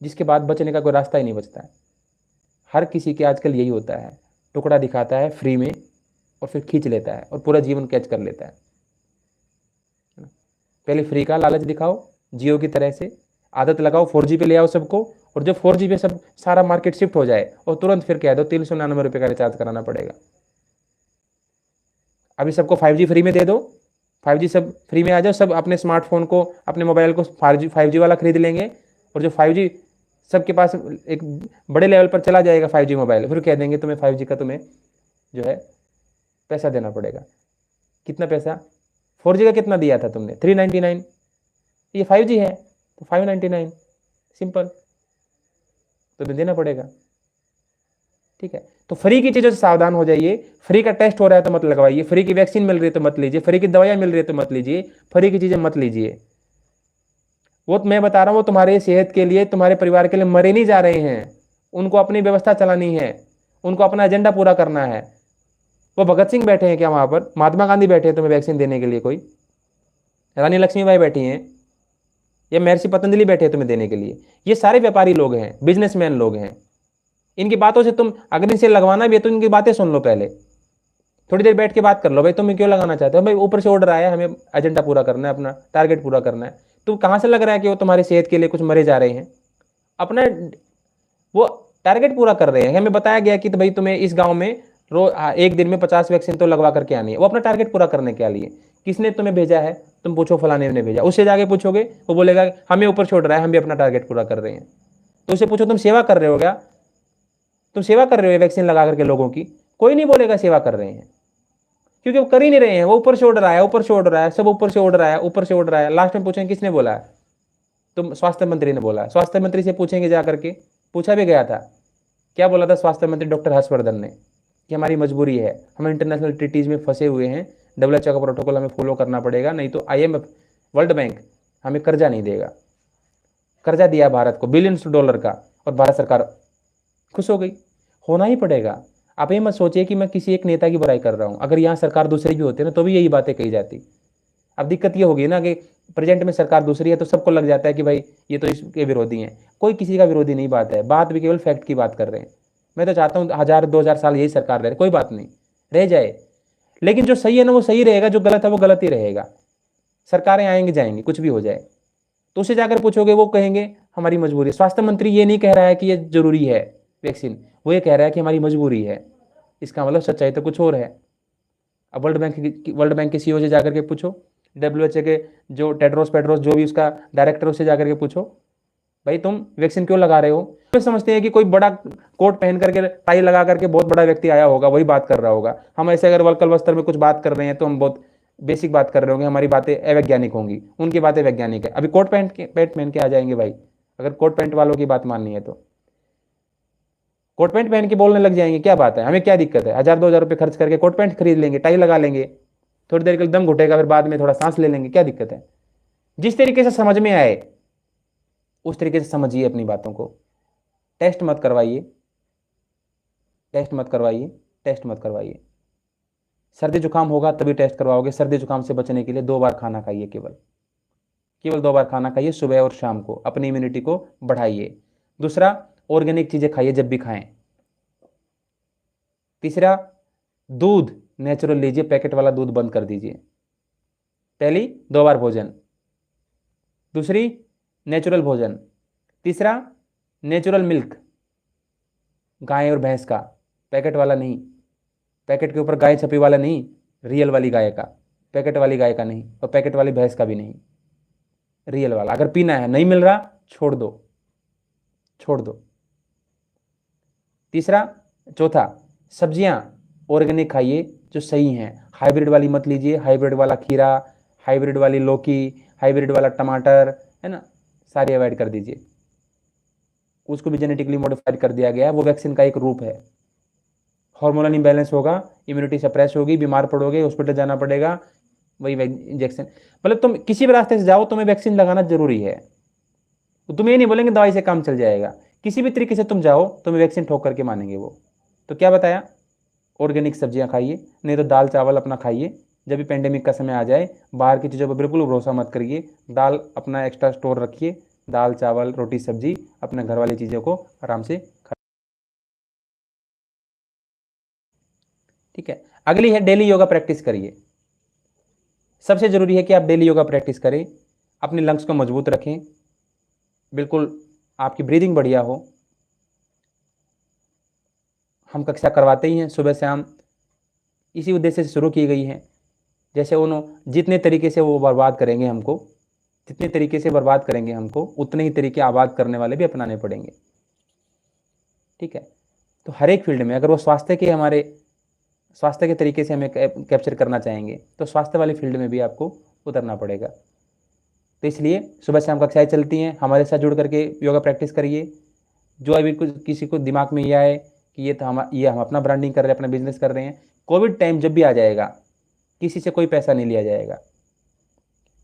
जिसके बाद बचने का कोई रास्ता ही नहीं बचता है। हर किसी के आजकल यही होता है, टुकड़ा दिखाता है फ्री में और फिर खींच लेता है और पूरा जीवन कैच कर लेता है। पहले फ्री का लालच दिखाओ, जियो की तरह से आदत लगाओ, 4G पे ले आओ सबको, और जब 4G पे सब सारा मार्केट शिफ्ट हो जाए और तुरंत फिर कह दो 399 का रिचार्ज कराना पड़ेगा। अभी सबको 5G फ्री में दे दो, 5G सब फ्री में आ जाओ, सब अपने स्मार्टफोन को, अपने मोबाइल को 5G वाला खरीद लेंगे, और जो 5G सबके पास एक बड़े लेवल पर चला जाएगा 5G मोबाइल, फिर कह देंगे तुम्हें 5G का तुम्हें जो है पैसा देना पड़ेगा। कितना पैसा? 4G का कितना दिया था तुमने? 399। ये 5G है तो 599, सिंपल, तो देना पड़ेगा। ठीक है, तो फ्री की चीज़ों से सावधान हो जाइए। फ्री का टेस्ट हो रहा है तो मत लगवाइए, फ्री की वैक्सीन मिल रही है तो मत लीजिए, फ्री की दवाइयाँ मिल रही है तो मत लीजिए, फ्री की चीज़ें मत लीजिए। वो तो मैं बता रहा हूँ, वो तुम्हारे सेहत के लिए, तुम्हारे परिवार के लिए मरे नहीं जा रहे हैं, उनको अपनी व्यवस्था चलानी है, उनको अपना एजेंडा पूरा करना है। वो भगत सिंह बैठे हैं क्या वहाँ पर? महात्मा गांधी बैठे हैं तुम्हें वैक्सीन देने के लिए? कोई रानी लक्ष्मीबाई बैठी हैं या महर्षि पतंजलि बैठे हैं तुम्हें देने के लिए? ये सारे व्यापारी लोग हैं, बिजनेसमैन लोग हैं। इनकी बातों से तुम, अगर इनसे लगवाना भी है तो इनकी बातें सुन लो, पहले थोड़ी देर बैठ के बात कर लो, भाई तुम क्यों लगाना चाहते हो? भाई ऊपर से ऑर्डर आया, हमें एजेंडा पूरा करना है, अपना टारगेट पूरा करना है। तो कहाँ से लग रहा है कि वो तुम्हारी सेहत के लिए कुछ मरे जा रहे हैं? अपना वो टारगेट पूरा कर रहे हैं। हमें बताया गया कि तो भाई तुम्हें इस गांव में एक दिन में 50 वैक्सीन तो लगवा करके आनी है, वो अपना टारगेट पूरा करने के लिए। किसने तुम्हें भेजा है? तुम पूछो फलाने ने भेजा, उससे जाके पूछोगे, वो बोलेगा हमें ऊपर छोड़ रहा है, हम भी अपना टारगेट पूरा कर रहे हैं। तो उससे पूछो तुम सेवा कर रहे हो क्या? तुम सेवा कर रहे हो वैक्सीन लगा करके लोगों की? कोई नहीं बोलेगा सेवा कर रहे हैं, क्योंकि वो कर ही नहीं रहे हैं। वो ऊपर से ऑर्डर आया, ऊपर से ऑर्डर आया, सब ऊपर से ऑर्डर आया, ऊपर से ऑर्डर आया। लास्ट में पूछेंगे किसने बोला है? तुम स्वास्थ्य मंत्री ने बोला। स्वास्थ्य मंत्री से पूछेंगे जा करके, पूछा भी गया था, क्या बोला था स्वास्थ्य मंत्री डॉक्टर हर्षवर्धन ने? कि हमारी मजबूरी है, हम इंटरनेशनल ट्रीटीज में फंसे हुए हैं, WHO का प्रोटोकॉल हमें फॉलो करना पड़ेगा, नहीं तो IMF, वर्ल्ड बैंक हमें कर्जा नहीं देगा। कर्जा दिया भारत को बिलियंस डॉलर का, और भारत सरकार खुश हो गई। होना ही पड़ेगा। आप ये मत सोचिए कि मैं किसी एक नेता की बुराई कर रहा हूँ, अगर यहाँ सरकार दूसरी भी होती ना तो भी यही बातें कही जाती। अब दिक्कत ये होगी ना कि प्रेजेंट में सरकार दूसरी है तो सबको लग जाता है कि भाई ये तो इसके विरोधी हैं। कोई किसी का विरोधी नहीं, बात है, बात भी केवल फैक्ट की बात कर रहे हैं। मैं तो चाहता हूँ 1000-2000 साल यही सरकार रहे, कोई बात नहीं, रह जाए, लेकिन जो सही है ना वो सही रहेगा, जो गलत है वो गलत ही रहेगा। सरकारें आएंगी जाएंगी, कुछ भी हो जाए। तो उससे जाकर पूछोगे, वो कहेंगे हमारी मजबूरी है। स्वास्थ्य मंत्री ये नहीं कह रहा है कि ये जरूरी है वैक्सीन, वो ये कह रहा है कि हमारी मजबूरी है। इसका मतलब सच्चाई तो कुछ और है। अब वर्ल्ड बैंक के CEO से जाकर के पूछो, WHO के जो टेड्रोस जो भी उसका डायरेक्टर, उससे जाकर के पूछो, भाई तुम वैक्सीन क्यों लगा रहे हो? तो समझते हैं कि कोई बड़ा कोट पहन करके, टाई लगा करके बहुत बड़ा व्यक्ति आया होगा, वही बात कर रहा होगा। हम ऐसे अगर वल्कल वस्त्र में कुछ बात कर रहे हैं तो हम बहुत बेसिक बात कर रहे होंगे, हमारी बातें अवैज्ञानिक होंगी, उनकी बातें वैज्ञानिक है। अभी कोट पैंट पहन के आ जाएंगे भाई, अगर कोट पैंट वालों की बात माननी है तो कोट पैंट पहन के बोलने लग जाएंगे, क्या बात है, हमें क्या दिक्कत है? 1000-2000 रुपये खर्च करके कोट पैंट खरीद लेंगे, टाई लगा लेंगे, थोड़ी देर के लिए दम घुटेगा, फिर बाद में थोड़ा सांस ले लेंगे, क्या दिक्कत है? जिस तरीके से समझ में आए उस तरीके से समझिए अपनी बातों को। टेस्ट मत करवाइए, टेस्ट मत करवाइए, टेस्ट मत करवाइए। सर्दी जुकाम होगा तभी टेस्ट करवाओगे। सर्दी जुकाम से बचने के लिए 2 बार खाना खाइए, केवल 2 बार खाना खाइए, सुबह और शाम को, अपनी इम्यूनिटी को बढ़ाइए। दूसरा, ऑर्गेनिक चीज़ें खाइए जब भी खाएं। तीसरा, दूध नेचुरल लीजिए, पैकेट वाला दूध बंद कर दीजिए। पहली 2 बार भोजन, दूसरी नेचुरल भोजन, तीसरा नेचुरल मिल्क, गाय और भैंस का, पैकेट वाला नहीं, पैकेट के ऊपर गाय छपी वाला नहीं, रियल वाली गाय का, पैकेट वाली गाय का नहीं, और पैकेट वाली भैंस का भी नहीं, रियल वाला। अगर पीना है, नहीं मिल रहा, छोड़ दो, छोड़ दो। तीसरा, चौथा, सब्जियां ऑर्गेनिक खाइए जो सही हैं, हाइब्रिड वाली मत लीजिए। हाइब्रिड वाला खीरा, हाइब्रिड वाली लौकी, हाइब्रिड वाला टमाटर, है ना, सारी अवॉइड कर दीजिए। उसको भी जेनेटिकली मॉडिफाइड कर दिया गया है, वो वैक्सीन का एक रूप है। हार्मोनल इम्बैलेंस होगा, इम्यूनिटी सप्रेस होगी, बीमार पड़ोगे, हॉस्पिटल जाना पड़ेगा, वही इंजेक्शन। मतलब तुम किसी भी रास्ते से जाओ, तुम्हें वैक्सीन लगाना जरूरी है। तो तुम्हें ये नहीं बोलेंगे दवाई से काम चल जाएगा, किसी भी तरीके से तुम जाओ, तुम्हें वैक्सीन ठोक करके मानेंगे वो। तो क्या बताया, ऑर्गेनिक सब्जियां खाइए, नहीं तो दाल चावल अपना खाइए। जब भी पेंडेमिक का समय आ जाए, बाहर की चीज़ों पर बिल्कुल भरोसा मत करिए, दाल अपना एक्स्ट्रा स्टोर रखिए, दाल चावल रोटी सब्जी अपने घर वाली चीज़ों को आराम से खा। ठीक है। अगली है डेली योगा प्रैक्टिस करिए। सबसे जरूरी है कि आप डेली योगा प्रैक्टिस करें, अपने लंग्स को मजबूत रखें, बिल्कुल आपकी ब्रीदिंग बढ़िया हो। हम कक्षा करवाते ही हैं सुबह शाम, इसी उद्देश्य से शुरू की गई है। जैसे उन्होंने जितने तरीके से वो बर्बाद करेंगे हमको, जितने तरीके से बर्बाद करेंगे हमको, उतने ही तरीके आबाद करने वाले भी अपनाने पड़ेंगे। ठीक है। तो हर एक फील्ड में अगर वो स्वास्थ्य के तरीके से हमें कैप्चर करना चाहेंगे, तो स्वास्थ्य वाली फील्ड में भी आपको उतरना पड़ेगा। तो इसलिए सुबह शाम कक्षाएं चलती हैं, हमारे साथ जुड़ करके योगा प्रैक्टिस करिए। जो अभी कुछ किसी को दिमाग में यह आए कि ये हम अपना ब्रांडिंग कर रहे हैं, अपना बिजनेस कर रहे हैं, कोविड टाइम जब भी आ जाएगा, किसी से कोई पैसा नहीं लिया जाएगा।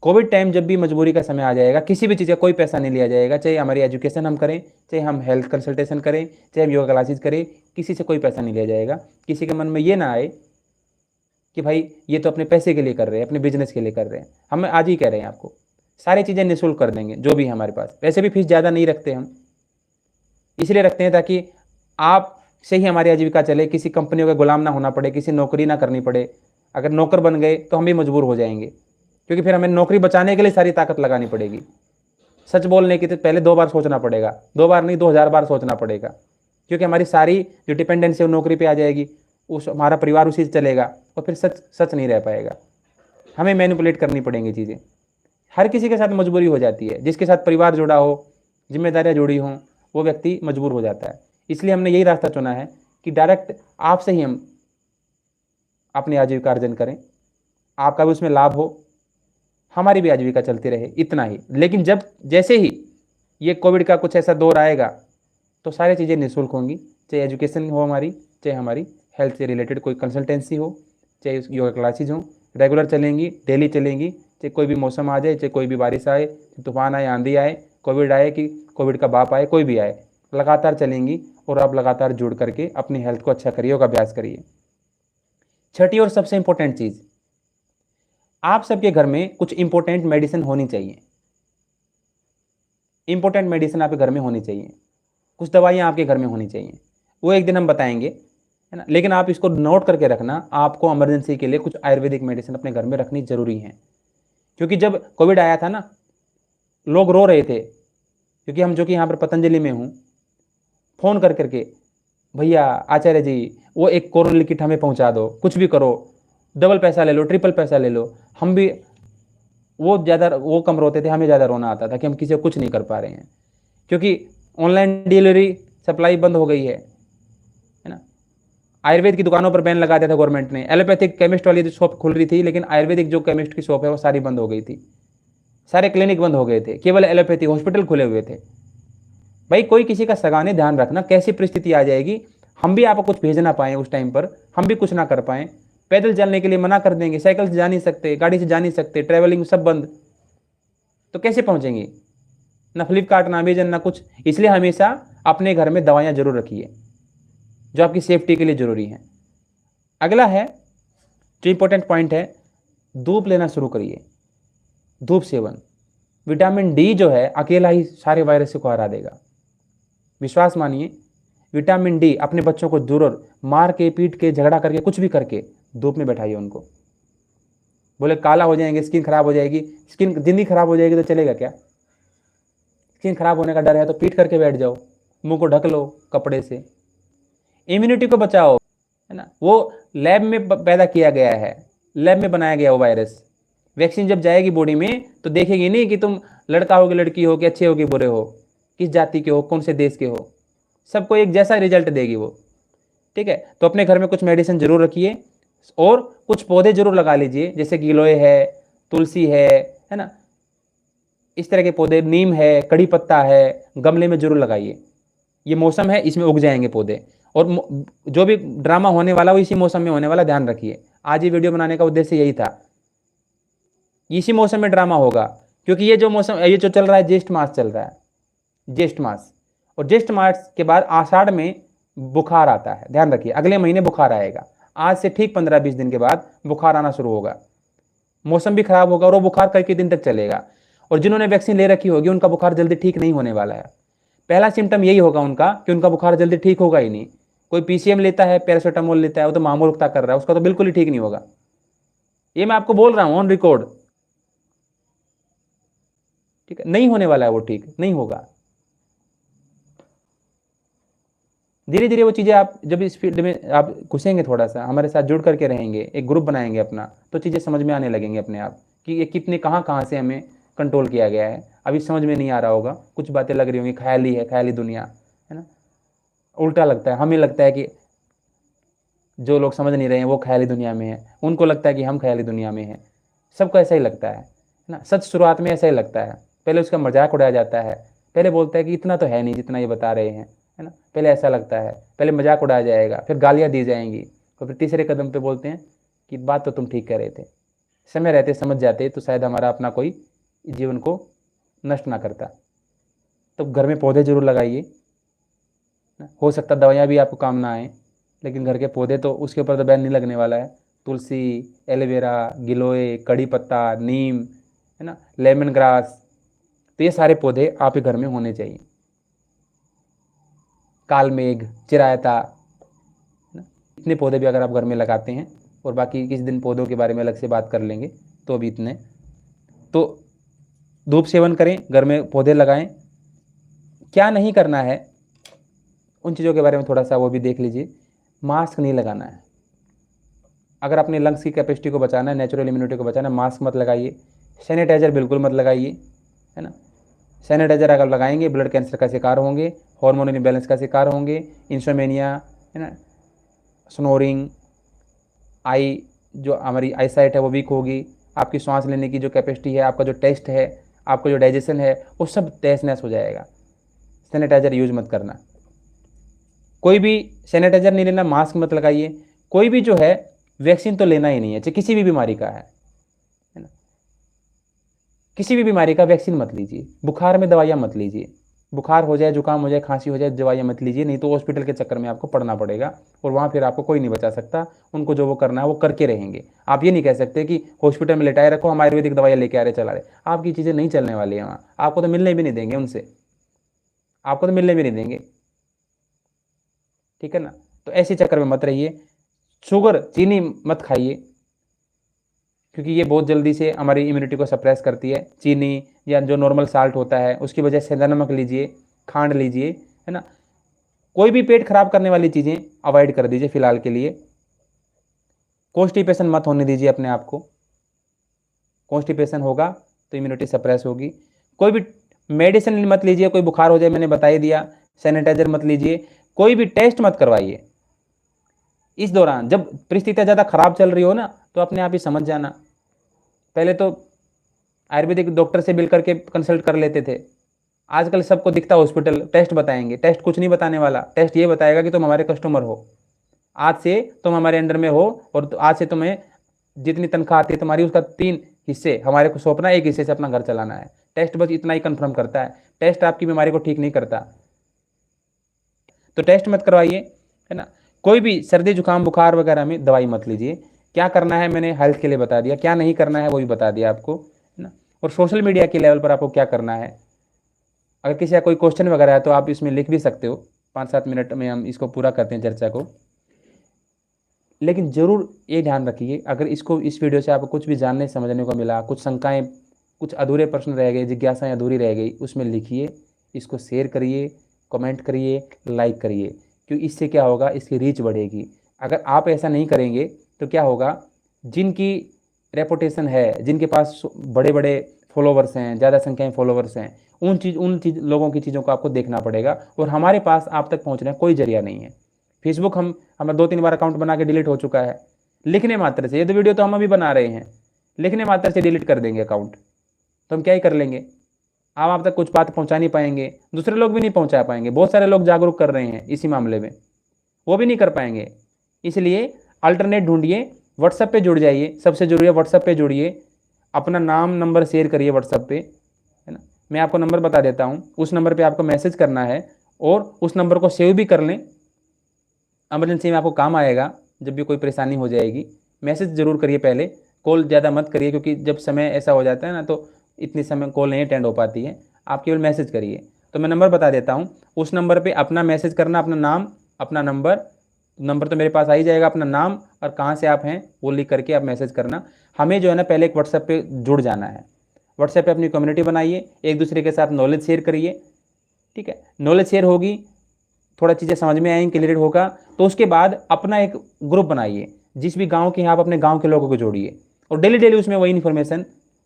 कोविड टाइम जब भी मजबूरी का समय आ जाएगा, किसी भी चीज़ का कोई पैसा नहीं लिया जाएगा, चाहे हमारी एजुकेशन हम करें, चाहे हम हेल्थ कंसल्टेशन करें, चाहे हम योगा क्लासेस करें, किसी से कोई पैसा नहीं लिया जाएगा। किसी के मन में ये ना आए कि भाई ये तो अपने पैसे के लिए कर रहे हैं, अपने बिजनेस के लिए कर रहे हैं। हम आज ही कह रहे हैं आपको, सारी चीज़ें निःशुल्क कर देंगे जो भी हमारे पास। वैसे भी फीस ज़्यादा नहीं रखते हम, इसलिए रखते हैं ताकि आप से ही हमारी आजीविका चले, किसी कंपनियों का गुलाम ना होना पड़े, किसी नौकरी ना करनी पड़े। अगर नौकर बन गए तो हम भी मजबूर हो जाएंगे, क्योंकि फिर हमें नौकरी बचाने के लिए सारी ताकत लगानी पड़ेगी। सच बोलने की तो पहले 2 बार सोचना पड़ेगा, 2 बार नहीं 2000 बार सोचना पड़ेगा, क्योंकि हमारी सारी जो डिपेंडेंसी है वो नौकरी पे आ जाएगी, उस हमारा परिवार उसी से चलेगा, और फिर सच सच नहीं रह पाएगा। हमें मैनिपुलेट करनी पड़ेंगी चीज़ें। हर किसी के साथ मजबूरी हो जाती है, जिसके साथ परिवार जुड़ा हो, जिम्मेदारियाँ जुड़ी हों, वो व्यक्ति मजबूर हो जाता है। इसलिए हमने यही रास्ता चुना है कि डायरेक्ट आपसे ही हम अपनी आजीविका अर्जन करें, आपका भी उसमें लाभ हो, हमारी भी आजीविका चलती रहे, इतना ही। लेकिन जैसे ही ये कोविड का कुछ ऐसा दौर आएगा, तो सारी चीज़ें निःशुल्क होंगी, चाहे एजुकेशन हो हमारी, चाहे हमारी हेल्थ से रिलेटेड कोई कंसल्टेंसी हो, चाहे योगा क्लासेज हो, रेगुलर चलेंगी, डेली चलेंगी, चाहे कोई भी मौसम आ जाए, चाहे कोई भी बारिश आए, तूफान आए, आंधी आए, कोविड आए कि कोविड का बाप आए, कोई भी आए, लगातार चलेंगी। और आप लगातार जुड़ करके अपनी हेल्थ को अच्छा करिए, योगा अभ्यास करिए। छठी और सबसे इंपॉर्टेंट चीज़, आप सबके घर में कुछ इंपॉर्टेंट मेडिसिन होनी चाहिए। इंपॉर्टेंट मेडिसिन आपके घर में होनी चाहिए, कुछ दवाइयाँ आपके घर में होनी चाहिए, वो एक दिन हम बताएंगे, है ना। लेकिन आप इसको नोट करके रखना, आपको इमरजेंसी के लिए कुछ आयुर्वेदिक मेडिसिन अपने घर में रखनी जरूरी है। क्योंकि जब कोविड आया था ना, लोग रो रहे थे, क्योंकि हम जो कि यहाँ पर पतंजलि में हूँ, फ़ोन कर करके, भैया आचार्य जी वो एक कोरोनिल किट हमें पहुँचा दो, कुछ भी करो, डबल पैसा ले लो, ट्रिपल पैसा ले लो। हम भी वो कम रोते थे, हमें ज़्यादा रोना आता था कि हम किसी को कुछ नहीं कर पा रहे हैं, क्योंकि ऑनलाइन डिलीवरी सप्लाई बंद हो गई है ना। आयुर्वेद की दुकानों पर बैन लगा दिया था गवर्नमेंट ने। एलोपैथिक केमिस्ट वाली शॉप खुल रही थी, लेकिन आयुर्वेदिक जो केमिस्ट की शॉप है वो सारी बंद हो गई थी, सारे क्लिनिक बंद हो गए थे, केवल एलोपैथी हॉस्पिटल खुले हुए थे। भाई कोई किसी का सगाने, ध्यान रखना कैसी परिस्थिति आ जाएगी, हम भी आपको कुछ भेज ना पाएँ उस टाइम पर, हम भी कुछ ना कर पाएँ। पैदल चलने के लिए मना कर देंगे, साइकिल से जा नहीं सकते, गाड़ी से जा नहीं सकते, ट्रैवलिंग सब बंद, तो कैसे पहुंचेंगे? ना फ्लिपकार्ट, ना अमेजन, ना कुछ। इसलिए हमेशा अपने घर में दवाइयाँ जरूर रखिए, जो आपकी सेफ्टी के लिए जरूरी हैं। अगला है जो इंपॉर्टेंट पॉइंट है, धूप लेना शुरू करिए, धूप सेवन। विटामिन डी जो है अकेला ही सारे वायरस को हरा देगा, विश्वास मानिए। विटामिन डी अपने बच्चों को जरूर मार के, पीट के, झगड़ा करके, कुछ भी करके धूप में बैठाइए उनको। बोले काला हो जाएंगे, स्किन खराब हो जाएगी, स्किन जिंदगी खराब हो जाएगी तो चलेगा क्या? स्किन खराब होने का डर है तो पीट करके बैठ जाओ, मुंह को ढक लो कपड़े से, इम्यूनिटी को बचाओ, है ना। वो लैब में पैदा किया गया है, लैब में बनाया गया वो वायरस। वैक्सीन जब जाएगी बॉडी में तो देखेगी नहीं कि तुम लड़का हो कि लड़की हो, कि अच्छे हो कि बुरे हो, किस जाति के हो, कौन से देश के हो, सबको एक जैसा रिजल्ट देगी वो। ठीक है। तो अपने घर में कुछ मेडिसिन जरूर रखिए, और कुछ पौधे जरूर लगा लीजिए, जैसे गिलोय है, तुलसी है ना, इस तरह के पौधे, नीम है, कड़ी पत्ता है, गमले में जरूर लगाइए। ये मौसम है, इसमें उग जाएंगे पौधे। और जो भी ड्रामा होने वाला वो इसी मौसम में होने वाला, ध्यान रखिए। आज ये वीडियो बनाने का उद्देश्य यही था, इसी मौसम में ड्रामा होगा, क्योंकि ये जो मौसम, ये जो चल रहा है ज्येष्ठ मास चल रहा है, ज्येष्ठ मास, और ज्येष्ठ मास के बाद आषाढ़ में बुखार आता है, ध्यान रखिए, अगले महीने बुखार आएगा। आज से ठीक 15-20 दिन के बाद बुखार आना शुरू होगा, मौसम भी खराब होगा और वो बुखार कई दिन तक चलेगा। और जिन्होंने वैक्सीन ले रखी होगी उनका बुखार जल्दी ठीक नहीं होने वाला है। पहला सिम्टम यही होगा उनका कि उनका बुखार जल्दी ठीक होगा ही नहीं। कोई पीसीएम लेता है, पैरासीटामोल लेता है, वो तो मामूलता कर रहा है, उसका तो बिल्कुल ही ठीक नहीं होगा। ये मैं आपको बोल रहा हूं ऑन रिकॉर्ड, ठीक है, नहीं होने वाला है, वो ठीक नहीं होगा। धीरे धीरे वो चीज़ें, आप जब इस फील्ड में आप घुसेंगे, थोड़ा सा हमारे साथ जुड़ करके रहेंगे, एक ग्रुप बनाएंगे अपना, तो चीज़ें समझ में आने लगेंगी अपने आप कि ये कितने कहाँ से हमें कंट्रोल किया गया है। अभी समझ में नहीं आ रहा होगा, कुछ बातें लग रही होंगी ख्याली है, ख्याली दुनिया है ना, उल्टा लगता है, हमें लगता है कि जो लोग समझ नहीं रहे हैं वो ख्याली दुनिया में है, उनको लगता है कि हम ख्याली दुनिया में हैं। सबको ऐसा ही लगता है ना, सच शुरुआत में ऐसा ही लगता है, पहले उसका मजाक उड़ाया जाता है, पहले बोलता है कि इतना तो है नहीं जितना ये बता रहे हैं, है ना, पहले ऐसा लगता है, पहले मजाक उड़ाया जाएगा, फिर गालियाँ दी जाएंगी, और फिर तीसरे कदम पे बोलते हैं कि बात तो तुम ठीक कह रहे थे। समय रहते समझ जाते तो शायद हमारा अपना कोई जीवन को नष्ट ना करता। तो घर में पौधे जरूर लगाइए, हो सकता दवाइयाँ भी आपको काम ना आए, लेकिन घर के पौधे तो उसके ऊपर तो बैन नहीं लगने वाला है। तुलसी, एलोवेरा, गिलोय, कड़ी पत्ता, नीम, है ना, लेमन ग्रास, तो ये सारे पौधे आपके घर में होने चाहिए। कालमेघ, चिरायता, इतने पौधे भी अगर आप घर में लगाते हैं, और बाकी किसी दिन पौधों के बारे में अलग से बात कर लेंगे, तो भी इतने, तो धूप सेवन करें, घर में पौधे लगाएं। क्या नहीं करना है उन चीज़ों के बारे में थोड़ा सा वो भी देख लीजिए। मास्क नहीं लगाना है, अगर अपने लंग्स की कैपेसिटी को बचाना है, नेचुरल इम्यूनिटी को बचाना है, मास्क मत लगाइए। सैनिटाइजर बिल्कुल मत लगाइए, है ना, सैनिटाइजर अगर लगाएंगे ब्लड कैंसर का शिकार होंगे, हार्मोनल इम्बैलेंस का शिकार होंगे, इंसोमेनिया, है ना, स्नोरिंग, आई, जो हमारी आई साइट है वो वीक होगी, आपकी सांस लेने की जो कैपेसिटी है, आपका जो टेस्ट है, आपका जो डाइजेशन है, वो सब तहस नहस हो जाएगा। सैनिटाइजर यूज मत करना, कोई भी सैनिटाइजर नहीं लेना, मास्क मत लगाइए। कोई भी जो है वैक्सीन तो लेना ही नहीं है, चाहे किसी भी बीमारी का है ना, किसी भी बीमारी का वैक्सीन मत लीजिए। बुखार में दवाइयाँ मत लीजिए, बुखार हो जाए, जुकाम हो जाए, खांसी हो जाए, दवाइयाँ मत लीजिए, नहीं तो हॉस्पिटल के चक्कर में आपको पड़ना पड़ेगा, और वहाँ फिर आपको कोई नहीं बचा सकता। उनको जो वो करना है वो करके रहेंगे। आप ये नहीं कह सकते कि हॉस्पिटल में लेटाए रखो, हम आयुर्वेदिक दवाइयाँ लेके आ रहे चला रहे, आपकी चीज़ें नहीं चलने वाली है वहाँ, आपको तो मिलने भी नहीं देंगे उनसे, आपको तो मिलने भी नहीं देंगे, ठीक है ना। तो ऐसे चक्कर में मत रहिए। शुगर, चीनी मत खाइए, क्योंकि ये बहुत जल्दी से हमारी इम्यूनिटी को सप्रेस करती है। चीनी या जो नॉर्मल साल्ट होता है उसकी वजह से नमक लीजिए, खांड लीजिए, है ना, कोई भी पेट खराब करने वाली चीज़ें अवॉइड कर दीजिए फिलहाल के लिए। कॉन्स्टिपेशन मत होने दीजिए अपने आप को, कॉन्स्टिपेशन होगा तो इम्यूनिटी सप्रेस होगी। कोई भी मेडिसिन मत लीजिए, कोई बुखार हो जाए, मैंने बता ही दिया। सैनिटाइजर मत लीजिए, कोई भी टेस्ट मत करवाइए इस दौरान। जब परिस्थितियाँ ज़्यादा खराब चल रही हो ना, तो अपने आप ही समझ जाना। पहले तो आयुर्वेदिक डॉक्टर से मिल करके कंसल्ट कर लेते थे, आजकल सबको दिखता हॉस्पिटल, टेस्ट बताएंगे। टेस्ट कुछ नहीं बताने वाला, टेस्ट ये बताएगा कि तुम हमारे कस्टमर हो, आज से तुम हमारे अंडर में हो, और आज से तुम्हें जितनी तनख्वाह आती है तुम्हारी, उसका 3 हिस्से हमारे को सौंपना, 1 हिस्से से अपना घर चलाना है। टेस्ट बस इतना ही कंफर्म करता है, टेस्ट आपकी बीमारी को ठीक नहीं करता, तो टेस्ट मत करवाइए, है ना। कोई भी सर्दी जुकाम बुखार वगैरह में दवाई मत लीजिए। क्या करना है मैंने हेल्थ के लिए बता दिया, क्या नहीं करना है वो भी बता दिया आपको, है ना। और सोशल मीडिया के लेवल पर आपको क्या करना है, अगर किसी का कोई क्वेश्चन वगैरह है तो आप इसमें लिख भी सकते हो, 5-7 मिनट में हम इसको पूरा करते हैं चर्चा को। लेकिन ज़रूर ये ध्यान रखिए, अगर इस वीडियो से आपको कुछ भी जानने समझने को मिला, कुछ शंकाएँ, कुछ अधूरे प्रश्न रह गए, जिज्ञासाएँ अधूरी रह गई, उसमें लिखिए, इसको शेयर करिए, कमेंट करिए, लाइक करिए, क्योंकि इससे क्या होगा, इसकी रीच बढ़ेगी। अगर आप ऐसा नहीं करेंगे तो क्या होगा, जिनकी रेपुटेशन है, जिनके पास बड़े बड़े फॉलोवर्स हैं, ज़्यादा संख्या में फॉलोवर्स हैं, उन लोगों की चीज़ों को आपको देखना पड़ेगा, और हमारे पास आप तक पहुँचने का कोई जरिया नहीं है। फेसबुक हमारा 2-3 बार अकाउंट बना के डिलीट हो चुका है, लिखने मात्र से। ये तो वीडियो तो हम अभी बना रहे हैं, लिखने मात्र से डिलीट कर देंगे अकाउंट, तो हम क्या ही कर लेंगे। आप तक कुछ बात पहुंचा नहीं पाएंगे, दूसरे लोग भी नहीं पहुंचा पाएंगे। बहुत सारे लोग जागरूक कर रहे हैं इसी मामले में, वो भी नहीं कर पाएंगे। इसलिए अल्टरनेट ढूंढिए, व्हाट्सएप पे जुड़ जाइए, सबसे जरूरी है व्हाट्सएप पे जुड़िए, अपना नाम नंबर शेयर करिए व्हाट्सएप पे, है ना। मैं आपको नंबर बता देता हूँ, उस नंबर पे आपको मैसेज करना है और उस नंबर को सेव भी कर लें, इमरजेंसी में आपको काम आएगा, जब भी कोई परेशानी हो जाएगी। मैसेज जरूर करिए पहले, कॉल ज़्यादा मत करिए, क्योंकि जब समय ऐसा हो जाता है ना तो इतनी समय कॉल नहीं अटेंड हो पाती है, आप केवल मैसेज करिए। तो मैं नंबर बता देता हूँ, उस नंबर पे अपना मैसेज करना, अपना नाम, अपना नंबर, नंबर तो मेरे पास आ ही जाएगा, अपना नाम और कहाँ से आप हैं वो लिख करके आप मैसेज करना। हमें जो है ना पहले एक व्हाट्सएप पे जुड़ जाना है, व्हाट्सएप पे अपनी कम्युनिटी बनाइए, एक दूसरे के साथ नॉलेज शेयर करिए, ठीक है। नॉलेज शेयर होगी, थोड़ा चीज़ें समझ में आएंगी, क्लियर होगा, तो उसके बाद अपना एक ग्रुप बनाइए, जिस भी गांव के हैं आप अपने गांव के लोगों को जोड़िए, और डेली डेली उसमें वही इन्फॉर्मेशन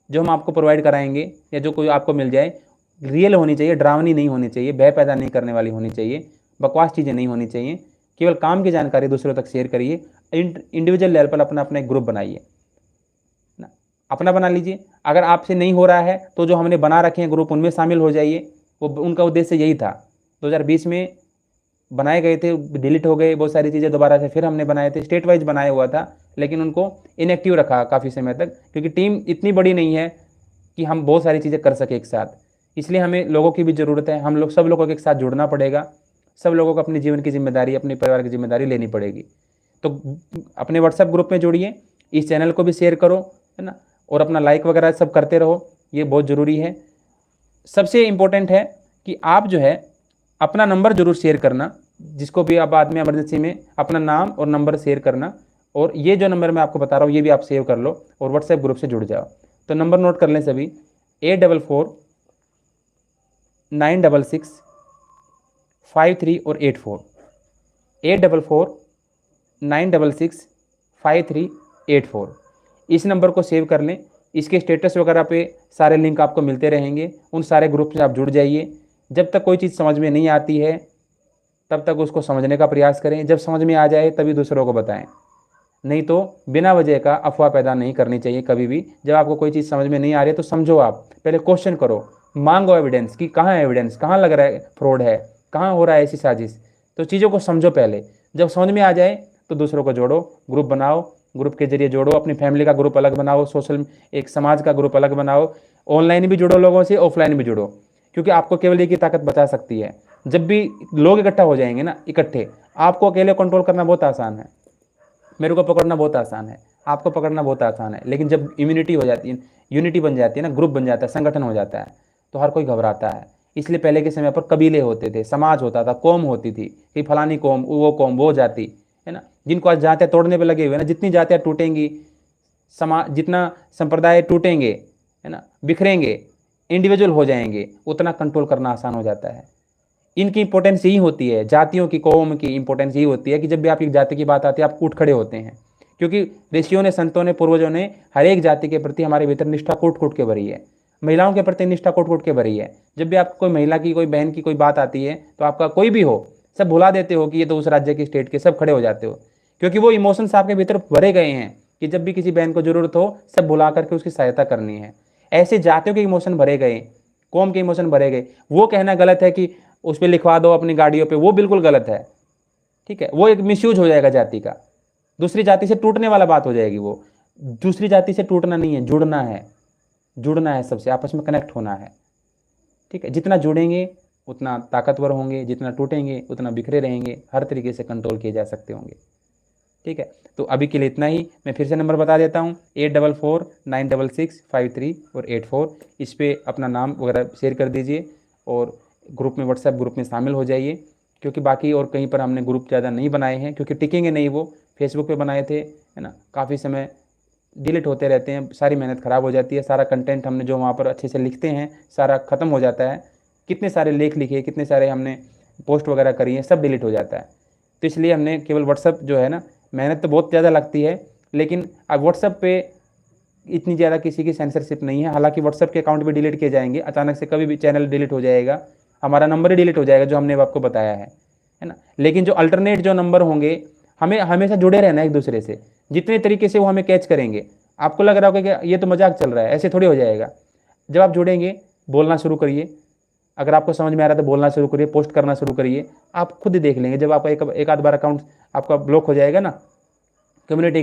जो हम आपको प्रोवाइड कराएंगे या जो कोई आपको मिल जाए, रियल होनी चाहिए, ड्रावनी नहीं होनी चाहिए, भय पैदा नहीं करने वाली होनी चाहिए, बकवास चीज़ें नहीं होनी चाहिए, केवल काम की जानकारी दूसरों तक शेयर करिए। इंडिविजुअल लेवल पर अपना अपना एक ग्रुप बनाइए ना, अपना बना लीजिए। अगर आपसे नहीं हो रहा है तो जो हमने बना रखे हैं ग्रुप उनमें शामिल हो जाइए, वो उनका उद्देश्य यही था। 2020 में बनाए गए थे, डिलीट हो गए, बहुत सारी चीज़ें दोबारा से फिर हमने बनाए थे, स्टेट वाइज बनाया हुआ था, लेकिन उनको इनएक्टिव रखा काफ़ी समय तक, क्योंकि टीम इतनी बड़ी नहीं है कि हम बहुत सारी चीज़ें कर सके एक साथ। इसलिए हमें लोगों की भी ज़रूरत है, हम लोग सब लोगों के एक साथ जुड़ना पड़ेगा, सब लोगों को अपने जीवन की जिम्मेदारी, अपने परिवार की जिम्मेदारी लेनी पड़ेगी। तो अपने व्हाट्सएप ग्रुप में जुड़िए, इस चैनल को भी शेयर करो, है ना, और अपना लाइक वगैरह सब करते रहो, ये बहुत ज़रूरी है। सबसे इम्पोर्टेंट है कि आप जो है अपना नंबर जरूर शेयर करना, जिसको भी आप बाद में इमरजेंसी में अपना नाम और नंबर शेयर करना, और ये जो नंबर मैं आपको बता रहा हूँ ये भी आप सेव कर लो और व्हाट्सएप ग्रुप से जुड़ जाओ। तो नंबर नोट कर लें सभी, 844-966-53 और 84, 844-966-5384, इस नंबर को सेव कर लें। इसके स्टेटस वगैरह पे सारे लिंक आपको मिलते रहेंगे, उन सारे ग्रुप से आप जुड़ जाइए। जब तक कोई चीज़ समझ में नहीं आती है तब तक उसको समझने का प्रयास करें, जब समझ में आ जाए तभी दूसरों को बताएं, नहीं तो बिना वजह का अफवाह पैदा नहीं करनी चाहिए कभी भी। जब आपको कोई चीज़ समझ में नहीं आ रही है तो समझो, आप पहले क्वेश्चन करो, मांगो एविडेंस कि कहाँ है एविडेंस, कहाँ लग रहा है फ्रॉड है, कहाँ हो रहा है ऐसी साजिश। तो चीज़ों को समझो पहले, जब समझ में आ जाए तो दूसरों को जोड़ो, ग्रुप बनाओ, ग्रुप के जरिए जोड़ो, अपनी फैमिली का ग्रुप अलग बनाओ, सोशल एक समाज का ग्रुप अलग बनाओ, ऑनलाइन भी जुड़ो लोगों से, ऑफलाइन भी जुड़ो, क्योंकि आपको केवल एक ही ताकत बचा सकती है। जब भी लोग इकट्ठा हो जाएंगे ना, इकट्ठे, आपको अकेले कंट्रोल करना बहुत आसान है, मेरे को पकड़ना बहुत आसान है, आपको पकड़ना बहुत आसान है, लेकिन जब इम्यूनिटी हो जाती है, यूनिटी बन जाती है ना, ग्रुप बन जाता है, संगठन हो जाता है, तो हर कोई घबराता है। इसलिए पहले के समय पर कबीले होते थे, समाज होता था, कौम होती थी कि फलानी कौम वो जाति, है ना, जिनको आज जातियाँ तोड़ने पर लगे हुए ना, जितनी जातियाँ टूटेंगी, समाज जितना संप्रदाय टूटेंगे, है ना, बिखरेंगे, इंडिविजुअल हो जाएंगे, उतना कंट्रोल करना आसान हो जाता है। इनकी इंपॉर्टेंस यही होती है, जातियों की, कौम की इंपॉर्टेंस यही होती है कि जब भी आपकी जाति की बात आती है आप उठ खड़े होते हैं, क्योंकि ऋषियों ने, संतों ने, पूर्वजों ने हर एक जाति के प्रति हमारे भीतर निष्ठा कूट कूट के भरी है, महिलाओं के प्रति निष्ठा कूट कूट के भरी है। जब भी आपको कोई महिला की, कोई बहन की कोई बात आती है तो आपका कोई भी हो, सब भुला देते हो कि ये तो उस राज्य की, स्टेट के, सब खड़े हो जाते हो, क्योंकि वो इमोशंस आपके भीतर भरे गए हैं कि जब भी किसी बहन को जरूरत हो सब भुला करके उसकी सहायता करनी है। ऐसे जातियों के इमोशन भरे गए, कौम के इमोशन भरे गए। वो कहना गलत है कि उस पर लिखवा दो अपनी गाड़ियों पे, वो बिल्कुल गलत है, ठीक है, वो एक मिसयूज हो जाएगा जाति का, दूसरी जाति से टूटने वाला बात हो जाएगी वो। दूसरी जाति से टूटना नहीं है, जुड़ना है, जुड़ना है, सबसे आपस में कनेक्ट होना है, ठीक है। जितना जुड़ेंगे उतना ताकतवर होंगे, जितना टूटेंगे उतना बिखरे रहेंगे, हर तरीके से कंट्रोल किए जा सकते होंगे, ठीक है। तो अभी के लिए इतना ही। मैं फिर से नंबर बता देता हूँ, 844-966-53 और 84, इस पर अपना नाम वगैरह शेयर कर दीजिए और ग्रुप में, व्हाट्सएप ग्रुप में शामिल हो जाइए, क्योंकि बाकी और कहीं पर हमने ग्रुप ज़्यादा नहीं बनाए हैं, क्योंकि टिकेंगे नहीं वो। फेसबुक पे बनाए थे, है ना, काफ़ी समय डिलीट होते रहते हैं, सारी मेहनत ख़राब हो जाती है, सारा कंटेंट हमने जो वहाँ पर अच्छे से लिखते हैं सारा ख़त्म हो जाता है, कितने सारे लेख लिखे, कितने सारे हमने पोस्ट वगैरह करी है, सब डिलीट हो जाता है। तो इसलिए हमने केवल व्हाट्सएप जो है ना, मेहनत तो बहुत ज़्यादा लगती है, लेकिन अब व्हाट्सएप पे इतनी ज़्यादा किसी की सेंसरशिप नहीं है। हालांकि व्हाट्सएप के अकाउंट भी डिलीट किए जाएंगे, अचानक से कभी भी चैनल डिलीट हो जाएगा, हमारा नंबर ही डिलीट हो जाएगा जो हमने आपको बताया है ना। लेकिन जो अल्टरनेट जो नंबर होंगे, हमें हमेशा जुड़े रहना एक दूसरे से, जितने तरीके से वो हमें कैच करेंगे। आपको लग रहा होगा कि ये तो मजाक चल रहा है, ऐसे थोड़ी हो जाएगा। जब आप जुड़ेंगे, बोलना शुरू करिए, अगर आपको समझ में आ रहा है तो बोलना शुरू करिए, पोस्ट करना शुरू करिए, आप खुद ही देख लेंगे। जब आपका एक आध बार अकाउंट आपका ब्लॉक हो जाएगा ना, कम्युनिटी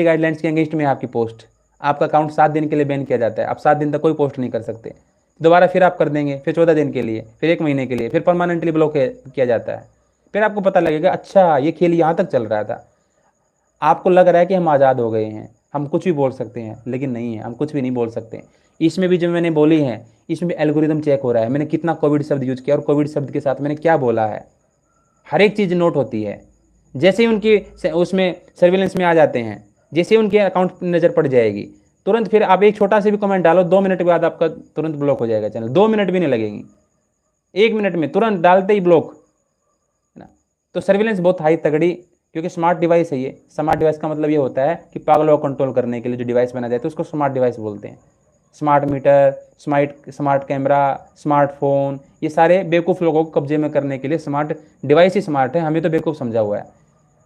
गाइडलाइंस के अगेंस्ट में आपकी पोस्ट, आपका अकाउंट 7 दिन के लिए बैन किया जाता है। आप 7 दिन तक कोई पोस्ट नहीं कर सकते। दोबारा फिर आप कर देंगे, फिर 14 दिन के लिए, फिर 1 महीने के लिए, फिर परमानेंटली ब्लॉक किया जाता है। फिर आपको पता लगेगा अच्छा ये खेल यहाँ तक चल रहा था। आपको लग रहा है कि हम आज़ाद हो गए हैं, हम कुछ भी बोल सकते हैं, लेकिन नहीं है, हम कुछ भी नहीं बोल सकते। इसमें भी जो मैंने बोली है, इसमें भी एल्गोरिदम चेक हो रहा है, मैंने कितना कोविड शब्द यूज किया और कोविड शब्द के साथ मैंने क्या बोला है, हर एक चीज़ नोट होती है। जैसे ही उनकी उसमें सर्विलेंस में आ जाते हैं, जैसे ही उनके अकाउंट पर नज़र पड़ जाएगी, तुरंत फिर आप एक छोटा सा भी कमेंट डालो, 2 मिनट के बाद आपका तुरंत ब्लॉक हो जाएगा चैनल। 2 मिनट भी नहीं लगेंगी, 1 मिनट में तुरंत डालते ही ब्लॉक, है ना। तो सर्विलेंस बहुत हाई तगड़ी, क्योंकि स्मार्ट डिवाइस है ये। स्मार्ट डिवाइस का मतलब ये होता है कि पागलों को कंट्रोल करने के लिए जो डिवाइस बनाया जाता है उसको स्मार्ट डिवाइस बोलते हैं। Smart meter, smart camera, smartphone, ये सारे बेवकूफ़ लोगों को कब्जे में करने के लिए स्मार्ट डिवाइस ही स्मार्ट है, हमें तो बेवकूफ़ समझा हुआ है।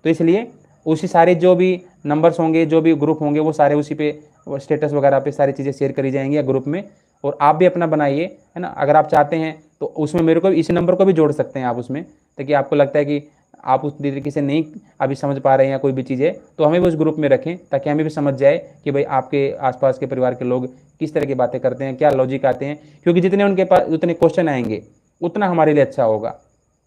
तो इसलिए उसी सारे जो भी नंबर्स होंगे, जो भी ग्रुप होंगे, वो सारे उसी पे स्टेटस वगैरह पे सारी चीज़ें शेयर करी जाएंगी या ग्रुप में। और आप भी अपना बनाइए, है ना। अगर आप चाहते हैं तो उसमें मेरे को इसी नंबर को भी जोड़ सकते हैं आप उसमें, ताकि आपको लगता है कि आप उस तरीके से नहीं अभी समझ पा रहे हैं या कोई भी चीज़ है, तो हमें भी उस ग्रुप में रखें, ताकि हमें भी समझ जाए कि भाई आपके आसपास के परिवार के लोग किस तरह की बातें करते हैं, क्या लॉजिक आते हैं। क्योंकि जितने उनके पास उतने क्वेश्चन आएंगे, उतना हमारे लिए अच्छा होगा,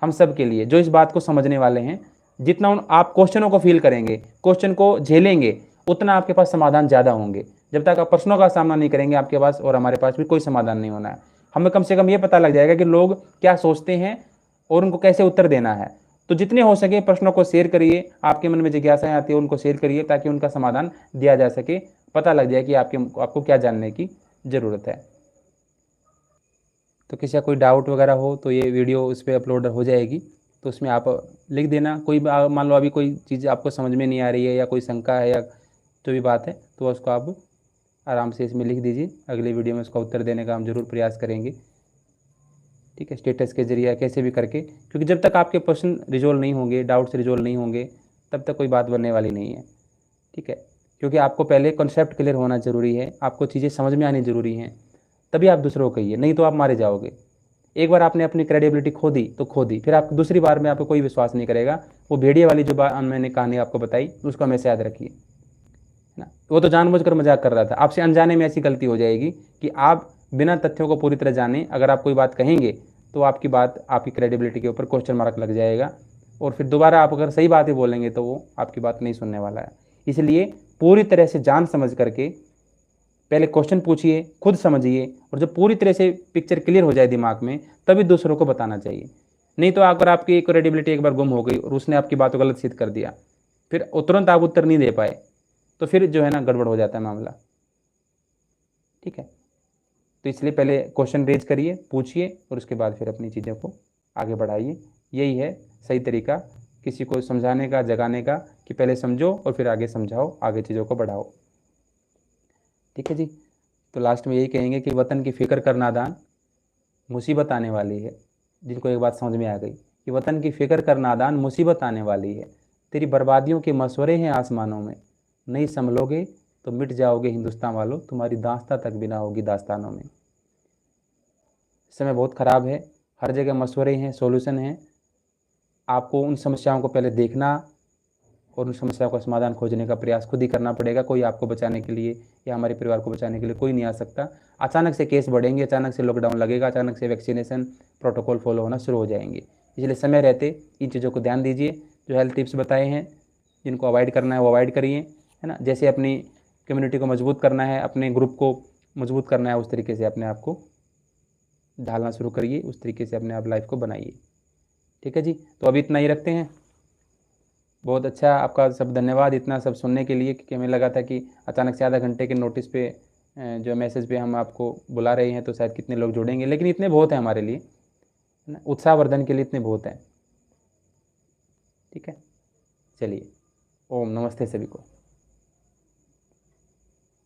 हम सब के लिए जो इस बात को समझने वाले हैं। जितना आप क्वेश्चनों को फील करेंगे, क्वेश्चन को झेलेंगे, उतना आपके पास समाधान ज़्यादा होंगे। जब तक आप प्रश्नों का सामना नहीं करेंगे, आपके पास और हमारे पास भी कोई समाधान नहीं होना है। हमें कम से कम ये पता लग जाएगा कि लोग क्या सोचते हैं और उनको कैसे उत्तर देना है। तो जितने हो सके प्रश्नों को शेयर करिए, आपके मन में जिज्ञासाएं आती है उनको शेयर करिए, ताकि उनका समाधान दिया जा सके, पता लग जाए कि आपको क्या जानने की ज़रूरत है। तो किसी का कोई डाउट वगैरह हो तो ये वीडियो उस पर अपलोड हो जाएगी, तो उसमें आप लिख देना। कोई मान लो अभी कोई चीज़ आपको समझ में नहीं आ रही है या कोई शंका है या जो भी बात है, तो उसको आप आराम से इसमें लिख दीजिए। अगले वीडियो में उसका उत्तर देने का हम ज़रूर प्रयास करेंगे, ठीक है, स्टेटस के जरिए कैसे भी करके। क्योंकि जब तक आपके प्रश्न रिजोल्व नहीं होंगे, डाउट्स रिजोल्व नहीं होंगे, तब तक कोई बात बनने वाली नहीं है, ठीक है। क्योंकि आपको पहले कॉन्सेप्ट क्लियर होना ज़रूरी है, आपको चीज़ें समझ में आनी ज़रूरी हैं, तभी आप दूसरों को कहिए, नहीं तो आप मारे जाओगे। एक बार आपने अपनी क्रेडिबिलिटी खो दी तो खो दी, फिर आप दूसरी बार में आपको कोई विश्वास नहीं करेगा। वो भेड़िए वाली जो बात मैंने कहानी आपको बताई, उसको हमेशा याद रखिए, है ना। वो तो जानबूझकर मजाक कर रहा था, आपसे अनजाने में ऐसी गलती हो जाएगी कि आप बिना तथ्यों को पूरी तरह जाने अगर आप कोई बात कहेंगे, तो आपकी बात, आपकी क्रेडिबिलिटी के ऊपर क्वेश्चन मार्क लग जाएगा, और फिर दोबारा आप अगर सही बात ही बोलेंगे तो वो आपकी बात नहीं सुनने वाला है। इसलिए पूरी तरह से जान समझ करके पहले क्वेश्चन पूछिए, खुद समझिए, और जब पूरी तरह से पिक्चर क्लियर हो जाए दिमाग में, तभी दूसरों को बताना चाहिए। नहीं तो अगर आपकी क्रेडिबिलिटी एक बार गुम हो गई और उसने आपकी बात को गलत सिद्ध कर दिया, फिर तुरंत आप उत्तर नहीं दे पाए, तो फिर जो है ना गड़बड़ हो जाता है मामला, ठीक है। तो इसलिए पहले क्वेश्चन रेज करिए, पूछिए, और उसके बाद फिर अपनी चीज़ों को आगे बढ़ाइए। यही है सही तरीका किसी को समझाने का, जगाने का, कि पहले समझो और फिर आगे समझाओ, आगे चीज़ों को बढ़ाओ, ठीक है जी। तो लास्ट में यही कहेंगे कि वतन की फ़िक्र कर नादान, मुसीबत आने वाली है। जिनको एक बात समझ में आ गई कि वतन की फ़िक्र कर नादान, मुसीबत आने वाली है, तेरी बर्बादियों के मशवरे हैं आसमानों में, नहीं संभलोगे तो मिट जाओगे हिंदुस्तान वालों, तुम्हारी दास्तां तक भी ना होगी दास्तानों में। समय बहुत ख़राब है, हर जगह मशवरे हैं, सॉल्यूशन हैं। आपको उन समस्याओं को पहले देखना और उन समस्याओं का समाधान खोजने का प्रयास खुद ही करना पड़ेगा। कोई आपको बचाने के लिए या हमारे परिवार को बचाने के लिए कोई नहीं आ सकता। अचानक से केस बढ़ेंगे, अचानक से लॉकडाउन लगेगा, अचानक से वैक्सीनेशन प्रोटोकॉल फॉलो होना शुरू हो जाएंगे। इसलिए समय रहते इन चीज़ों को ध्यान दीजिए। जो हेल्थ टिप्स बताए हैं, जिनको अवॉइड करना है वो अवॉइड करिए, है ना। जैसे अपनी कम्युनिटी को मजबूत करना है, अपने ग्रुप को मजबूत करना है, उस तरीके से अपने आप को ढालना शुरू करिए, उस तरीके से अपने आप लाइफ को बनाइए, ठीक है जी। तो अभी इतना ही रखते हैं। बहुत अच्छा, आपका सब धन्यवाद इतना सब सुनने के लिए, क्योंकि हमें लगा था कि अचानक से आधा घंटे के नोटिस पे जो मैसेज पे हम आपको बुला रहे हैं तो शायद कितने लोग जुड़ेंगे, लेकिन इतने बहुत हैं हमारे लिए, है ना, उत्साहवर्धन के लिए इतने बहुत हैं, ठीक है। चलिए, ओम नमस्ते सभी को।